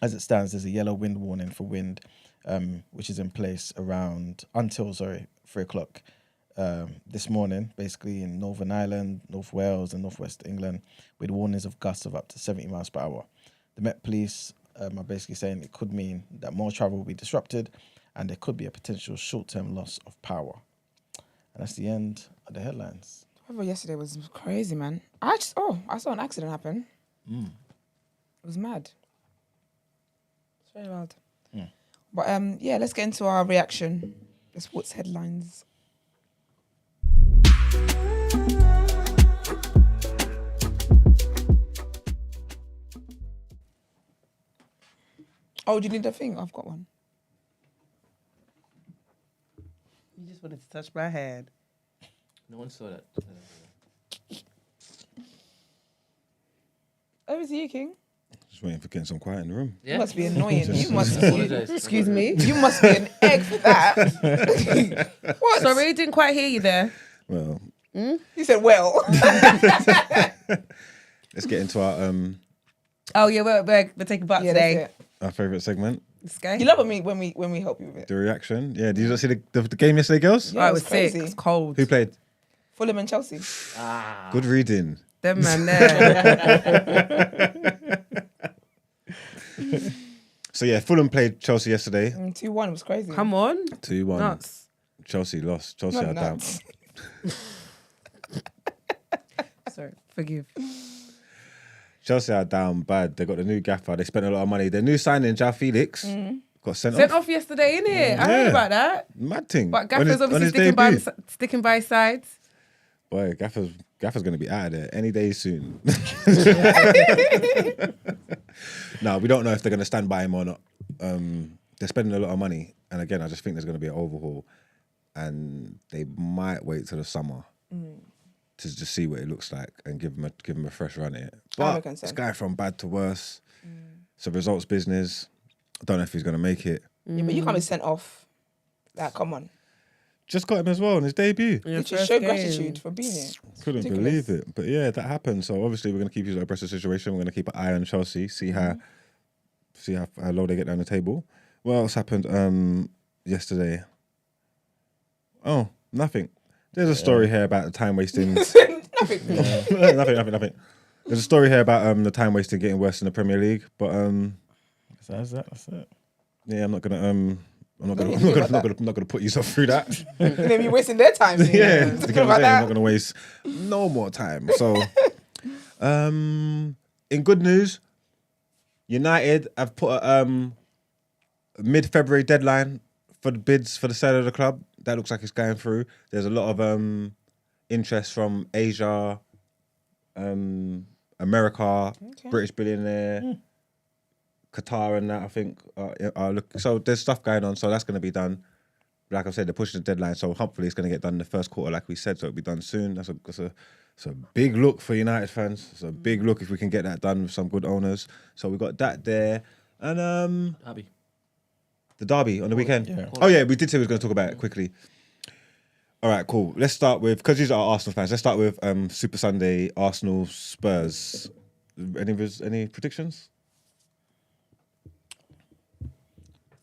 As it stands, there's a yellow wind warning for wind which is in place until 3 o'clock this morning, basically in Northern Ireland, North Wales, and Northwest England, with warnings of gusts of up to 70 miles per hour. The Met Police are basically saying it could mean that more travel will be disrupted, and there could be a potential short-term loss of power. And that's the end of the headlines. Whatever yesterday was crazy, man. I saw an accident happen. It was mad. It's very wild. But let's get into our reaction. The sports headlines. Oh, do you need a thing? I've got one. You just wanted to touch my hand. No one saw that. Over to you, King. Just waiting for getting some quiet in the room. You must be annoying. Apologise. Excuse me. You must be an egg for that. What? Sorry, didn't quite hear you there. Well, You said well. let's get into Oh yeah, we're taking part Yeah, today. that's it. our favourite segment, This guy. You love it when we help you with it. the reaction. Yeah, did you not see the game yesterday, girls? Yeah, Oh, it it was was sick. crazy. It's cold. Who played? Fulham and Chelsea. Good reading. Them man there. So yeah, Fulham played Chelsea yesterday. 2-1 was crazy. Come on. 2-1. Nuts. Chelsea lost. Chelsea Not are down. nuts. Sorry. Forgive. Chelsea are down bad. They got the new gaffer. They spent a lot of money. Their new signing, João Felix, got sent Sent off. off yesterday, innit? I heard Yeah. about that. Mad thing. But On Gaffer's his obviously debut. sticking by his sides. Boy, Gaffer's going to be out of there any day soon. No, we don't know if they're going to stand by him or not. They're spending a lot of money. And again, I just think there's going to be an overhaul. And they might wait till the summer to just see what it looks like and give him a fresh run at it. But reckon so. this guy from bad to worse. It's a results business. I don't know if he's going to make it. Yeah, but you can't be sent off. Like, come on. Just got him as well in his debut. You should show gratitude for being here. Couldn't Ridiculous. believe it. But yeah, that happened. So obviously we're going to keep you at a Brexit situation. We're going to keep an eye on Chelsea, see how low they get down the table. What else happened yesterday? Oh, nothing. There's a story here about the time wasting. Nothing. nothing. There's a story here about the time wasting getting worse in the Premier League. But So that's it. yeah, I'm not gonna put you through that. They'll be wasting their time. Yeah, Talking you know what I'm about saying? I'm that. not gonna waste no more time. So, in good news, United have put a mid-February deadline for the bids for the sale of the club. That looks like it's going through. There's a lot of interest from Asia, America, British billionaire, Qatar, and that I think. So there's stuff going on. So that's going to be done. Like I said, they're pushing the deadline, so hopefully it's going to get done in the first quarter, like we said. So it'll be done soon. It's a big look for United fans. It's a big look if we can get that done with some good owners. So we got that there, and Derby. the derby on the weekend. Yeah. Oh yeah, we did say we was going to talk about it quickly. All right, cool. Let's start with, because these are Arsenal fans. Let's start with Super Sunday, Arsenal Spurs. Any predictions?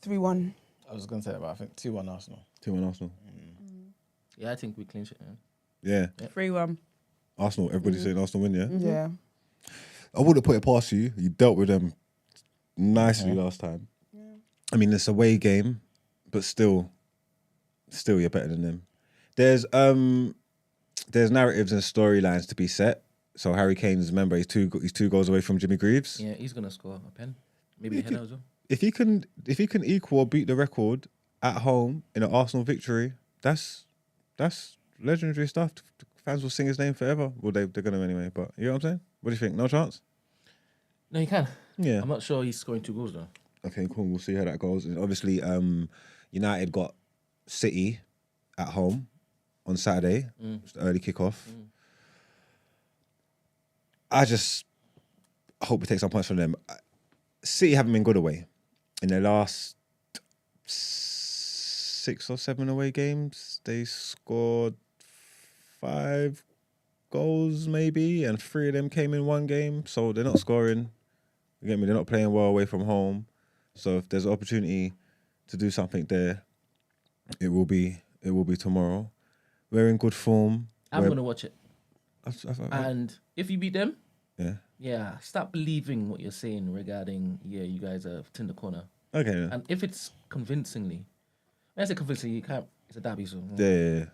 3-1. I was going to say that, but I think 2-1 Arsenal. 2-1 Arsenal. Yeah, I think we clinch it. Yeah. 3-1. Arsenal. Everybody's saying Arsenal win. Yeah. Yeah. I wouldn't put it past you. You dealt with them nicely last time. I mean, it's a away game, but still you're better than them. There's narratives and storylines to be set. So Harry Kane's, remember, he's two goals away from Jimmy Greaves. Yeah, he's gonna score a pen, maybe a header as well. If he can equal or beat the record at home in an Arsenal victory, that's legendary stuff. Fans will sing his name forever. Well, they're gonna anyway. But you know what I'm saying? What do you think? No chance? No, he can. Yeah. I'm not sure he's scoring 2 goals though. Okay, cool. We'll see how that goes. And obviously, United got City at home on Saturday. It's the early kickoff. I just hope we take some points from them. City haven't been good away in their last 6 or 7 away games. They scored 5 goals maybe, and 3 of them came in one game. So they're not scoring. You get me? They're not playing well away from home. So if there's an opportunity to do something there. It will be tomorrow. We're in good form. I'm We're- gonna watch it. And if you beat them, yeah. stop believing what you're saying regarding you guys are in the corner. Okay. Yeah. And if it's convincingly, when I say convincingly, you can't. It's a derby, so. Yeah.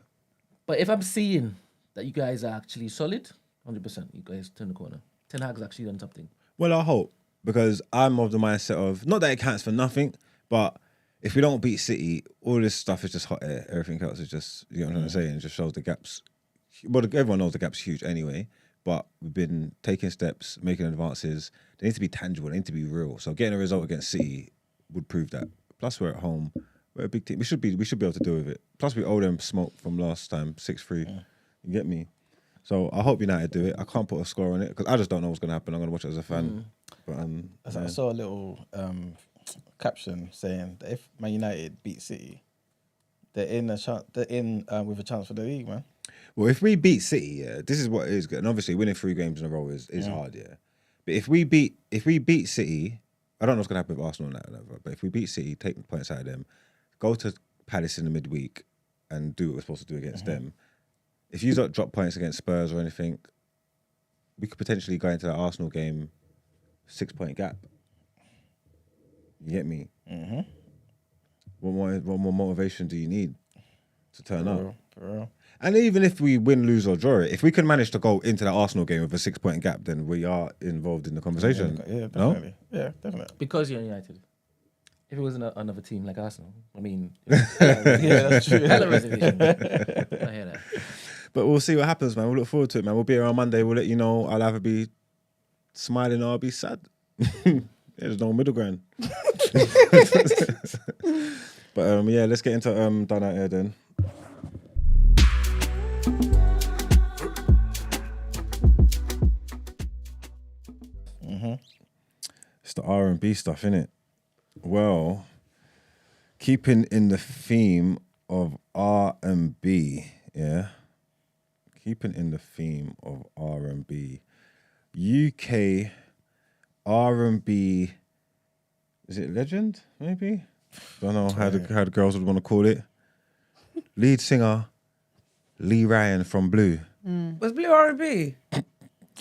But if I'm seeing that you guys are actually solid, 100%, you guys turn the corner. Ten Hag's actually done something. Well, I hope, because I'm of the mindset of, not that it counts for nothing, but if we don't beat City, all this stuff is just hot air. Everything else is just, you know what I'm trying to say, and it just shows the gaps. Well, everyone knows the gap's huge anyway, but we've been taking steps, making advances. They need to be tangible, they need to be real. So getting a result against City would prove that. Plus, we're at home. We're a big team. We should be able to deal with it. Plus, we owe them smoke from last time, 6-3. You get me? So I hope United do it. I can't put a score on it because I just don't know what's going to happen. I'm going to watch it as a fan. But I saw a little caption saying that if Man United beat City, they're in with a chance for the league, man. Well, if we beat City, this is what it is good. And obviously, winning 3 games in a row is hard, But if we beat City, I don't know what's going to happen with Arsenal and that, whatever, but if we beat City, take the points out of them, go to Palace in the midweek and do what we're supposed to do against them. If you don't drop points against Spurs or anything, we could potentially go into that Arsenal game 6-point gap. You get me? What more motivation do you need to turn up? For real. And even if we win, lose or draw it, if we can manage to go into that Arsenal game with a 6-point gap, then we are involved in the conversation. Yeah, No? definitely. Yeah, definitely. Because you're United. If it was another team like Arsenal, I mean, Yeah, that's true. hella reservation. I hear that. But we'll see what happens, man. We'll look forward to it, man. We'll be here on Monday. We'll let you know. I'll either be smiling or I'll be sad. There's no middle ground. But yeah, let's get into Done Out Ere then. It's the R&B stuff, innit? Well, keeping in the theme of R&B, yeah? Keeping in the theme of R&B. UK R&B, is it legend, maybe? Don't know how the girls would want to call it. Lead singer, Lee Ryan from Blue. Was Blue R&B? I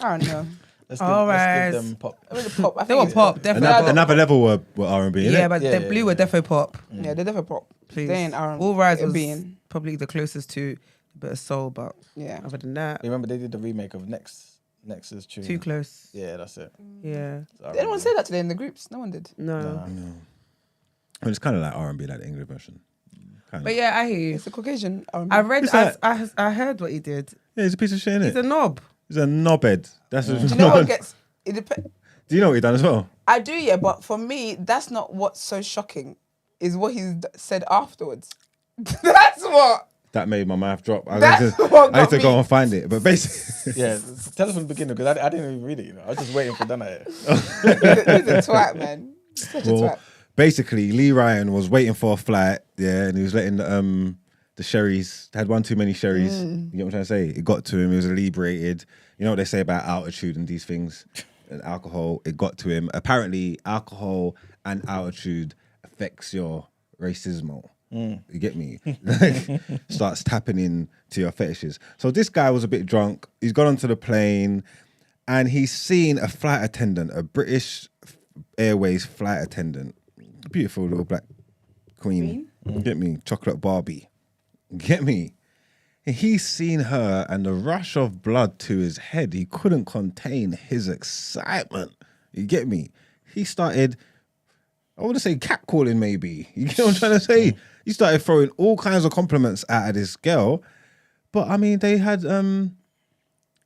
don't know. Let's Alright. give them pop. It was a pop. I They think were it's pop, definitely. Another level were R&B, innit? Yeah, but Yeah, the yeah, Blue were defo pop. Yeah, they're definitely pop. Please. They ain't R&B. All Rise was being. probably the closest to a bit of soul, but Yeah. other than that, Remember they did the remake of Nex's tune. too close. Yeah, that's it. Yeah. Did anyone say that today in the groups? No one did. No. Nah. I mean, it's kind of like R&B, like the English version. Kind But of. yeah, I hear you. It's a Caucasian R&B. I read, Who's that? I heard what he did. Yeah, he's a piece of shit, He's innit? a knob. He's a knobhead. That's Do you know what gets... It Do you know what he done as well? I do, yeah, but for me, that's not what's so shocking, is what he's said afterwards. That's what... That made my mouth drop. I That's need to, what I need to got go me. and find it. But basically, Yeah, tell us from the beginning because I didn't even read it. You know, I was just waiting for Done Out Ere. He's a twat, man. Such a well, twat. basically, Lee Ryan was waiting for a flight, yeah, and he was letting the sherries, had one too many sherries. You get what I'm trying to say? It got to him. He was inebriated. You know what they say about altitude and these things, and alcohol. It got to him. Apparently, alcohol and altitude affects your racismo. You get me? Like, starts tapping in to your fetishes. So this guy was a bit drunk. He's got onto the plane and he's seen a flight attendant, a British Airways flight attendant. Beautiful little black queen. Get me? Chocolate Barbie. Get me? He's seen her and the rush of blood to his head. He couldn't contain his excitement. You get me? He started, I want to say catcalling maybe. You get what I'm trying to say? He started throwing all kinds of compliments out of this girl. But I mean, they had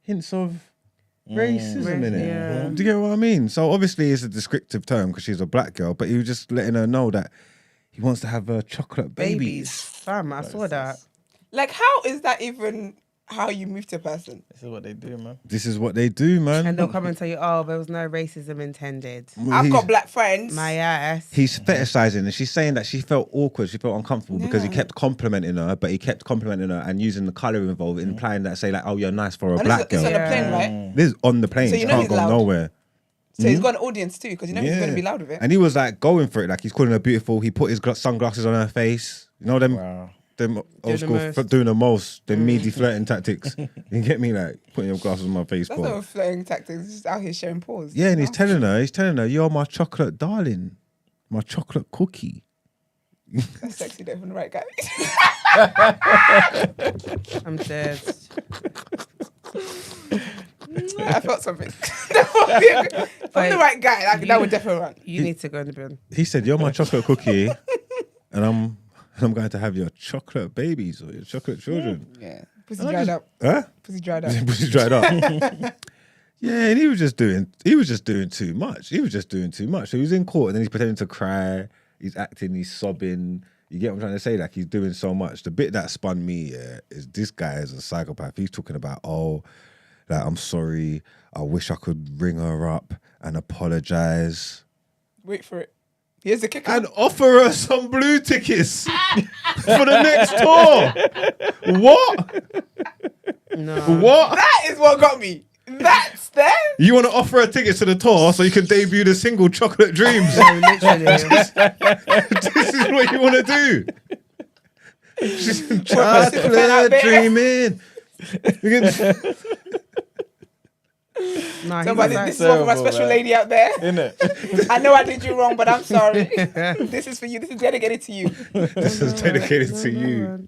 hints of racism in it. Yeah. Do you get what I mean? So obviously it's a descriptive term because she's a black girl, but he was just letting her know that he wants to have chocolate babies. Fam, I saw that. Like, how is that even how you move to a person? This is what they do, man. This is what they do, man. And they'll come and tell you, oh, there was no racism intended. I've got black friends. My ass. He's fetishizing and she's saying that she felt awkward, she felt uncomfortable because he kept complimenting her, but he kept complimenting her and using the colour involved, implying that, say like, oh, you're nice for a And black it's girl. on the plane, right? This is on the plane, So she you know can't he's go loud. nowhere. So he's got an audience too, because you know he's going to be loud with it. And he was like going for it. Like he's calling her beautiful. He put his sunglasses on her face. You know them. Wow. Them old the school most. doing the most, the meaty flirting tactics. You get me, like putting your glasses on my face. That's not flirting tactics. He's just out here sharing pause. Yeah, and he's telling her, you're my chocolate darling, my chocolate cookie. That's sexy though from the right guy. I'm dead. I felt something. From the right guy, like, that would definitely run. You need to go in the bin. He said, "You're my chocolate cookie, and I'm going to have your chocolate babies or your chocolate children." Yeah. Pussy dried up. Huh? Pussy dried up. Pussy dried up. Yeah, and he was just doing too much. So he was in court and then he's pretending to cry. He's acting, he's sobbing. You get what I'm trying to say? Like he's doing so much. The bit that spun me is this guy is a psychopath. He's talking about, like, I'm sorry. I wish I could ring her up and apologize. Wait for it. Here's the kicker. And offer her some blue tickets for the next tour. What? No. What? That is what got me. That's there. You want to offer her tickets to the tour so you can debut the single Chocolate Dreams? No, literally. This is what you want to do. Chocolate Chocolate dreaming. Nah, Somebody, he was this is one for my special lady out there. Innit? I know I did you wrong, but I'm sorry. This is for you. This is dedicated to you. This is dedicated to you.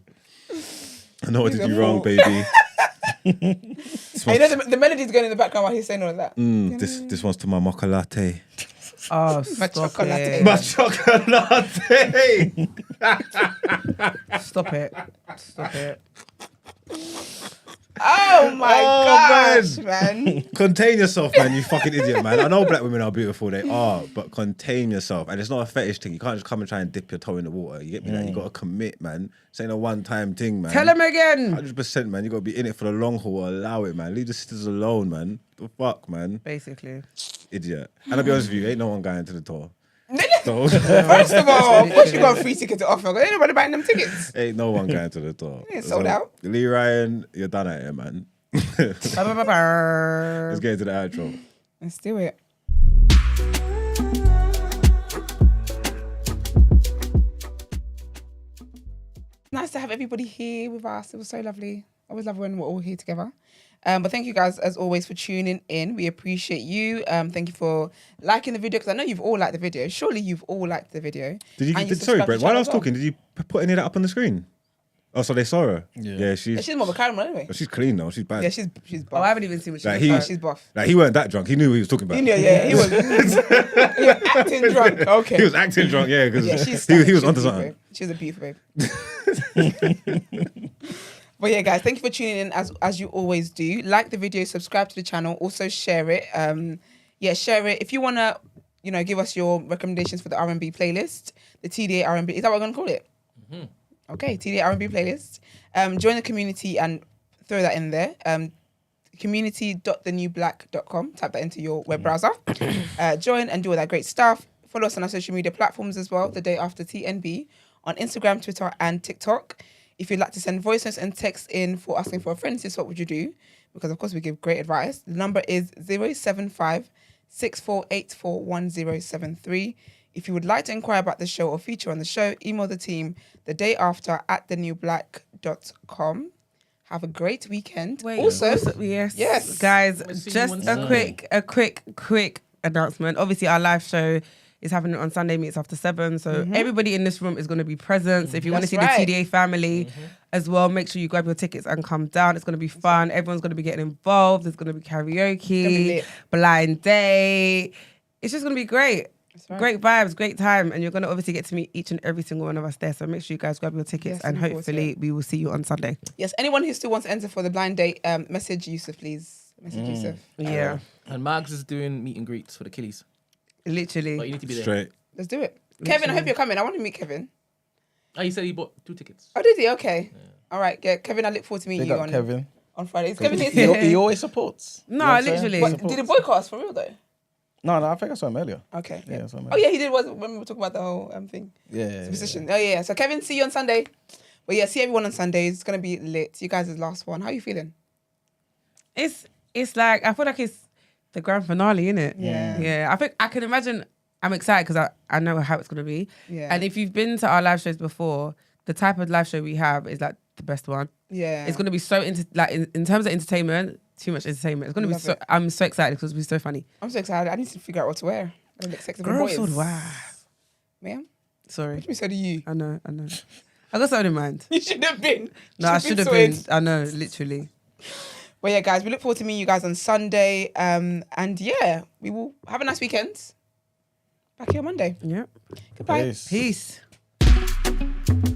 I know what He's did a you wrong, fool. baby. And you know the melody's going in the background while he's saying all of that. This one's to my mocha latte. Oh, My stop chocolate. it. My chocolate latte. Stop it. Stop it. Oh my gosh, man. Contain yourself, man, you fucking idiot, man. I know black women are beautiful, they are, but contain yourself. And it's not a fetish thing. You can't just come and try and dip your toe in the water. You get me? Like, you got to commit, man. This ain't a one-time thing, man. Tell him again. 100%, man. You got to be in it for the long haul. Allow it, man. Leave the sisters alone, man. The fuck, man. Basically. Idiot. And I'll be honest with you, ain't no one going to the tour. So, First of all, of course you got a free ticket to offer. Ain't nobody buying them tickets. ain't no one going to the tour. It's sold out. Lee Ryan, you're done at it, man. Let's Ba-ba-ba-ba. get into the outro. Let's do it. Nice to have everybody here with us. It was so lovely. I always love when we're all here together. But thank you guys, as always, for tuning in. We appreciate you. Thank you for liking the video, because I know you've all liked the video. Surely you've all liked the video. Did you? And Sorry, subscribe to Brent. the While I channel was as well. talking, did you put any of that up on the screen? Oh, so they saw her. Yeah, Yeah, she's she's more of a camera anyway. she's clean though. She's bad. Yeah, she's buff. Oh, I haven't even seen what she Like looks he- like. She's buff. Like he weren't that drunk. He knew what he was talking about. He was acting drunk. Okay. He was acting drunk. Yeah, because Yeah, she's he was stunning. onto She's a something. beautiful babe. She's a beautiful babe. But yeah, guys, thank you for tuning in as you always do. Like the video, subscribe to the channel, also share it. Share it. If you wanna, give us your recommendations for the R&B playlist, the TDA R&B. Is that what we're gonna call it? Mm-hmm. Okay, TDA R&B playlist. Join the community and throw that in there. Community.thenewblack.com. Type that into your web browser. Join and do all that great stuff. Follow us on our social media platforms as well. The Day After TNB on Instagram, Twitter, and TikTok. If you'd like to send voice notes and text in for asking for a friend, sis, what would you do? Because of course we give great advice. The number is 075 64841073. If you would like to inquire about the show or feature on the show, email the team thedayafter@thenewblack.com. Have a great weekend. Also, yes, guys, see you just on a Sunday. quick announcement. Obviously, our live show is happening on Sunday, meets after 7. So everybody in this room is going to be present. So if you want to see That's right. the TDA family as well, make sure you grab your tickets and come down. It's going to be fun. Everyone's going to be getting involved. There's going to be karaoke, lit. blind date. It's just going to be great. right. Great vibes, great time. And you're going to obviously get to meet each and every single one of us there. So make sure you guys grab your tickets Yes, and looking forward to hopefully we will see you on Sunday. yes, anyone who still wants to enter for the blind date, message Yusuf, please. Message Yusuf. Yeah, And Margs is doing meet and greets for the Killies. But literally. you need to be there. Straight. Let's do it. Kevin, I hope you're coming. I want to meet Kevin. Oh, he said he bought 2 tickets. Oh, did he? Okay. All right. Yeah, Kevin, I look forward to meeting Big you up on Kevin. on Friday. Is Kevin here? He always supports. No, You know what I'm saying? literally. He What, did he supports. boycott us for real though? No, I think I saw him earlier. Okay. Yeah, I saw him Oh yeah, he did. Was when we were talking about the whole thing. Yeah. Superstition. Oh yeah. So Kevin, see you on Sunday. But yeah, see everyone on Sunday. It's gonna be lit. You guys' last one. How are you feeling? It's like I feel like it's The grand finale, innit? Yeah. Yeah. I think I can imagine. I'm excited because I know how it's gonna be. Yeah. And if you've been to our live shows before, the type of live show we have is like the best one. Yeah. It's gonna be so in terms of entertainment, too much entertainment. It's gonna be Love so. it. I'm so excited because it's so funny. I'm so excited. I need to figure out what to wear. I don't look sexy for Girl, boys. so do I. Ma'am? Sorry. So do you. I know. I got something in mind. You should have been. No, I should have been. I know, literally. But yeah, guys, we look forward to meeting you guys on Sunday. And yeah, we will have a nice weekend. Back here on Monday. Yep. Goodbye. Peace. Peace.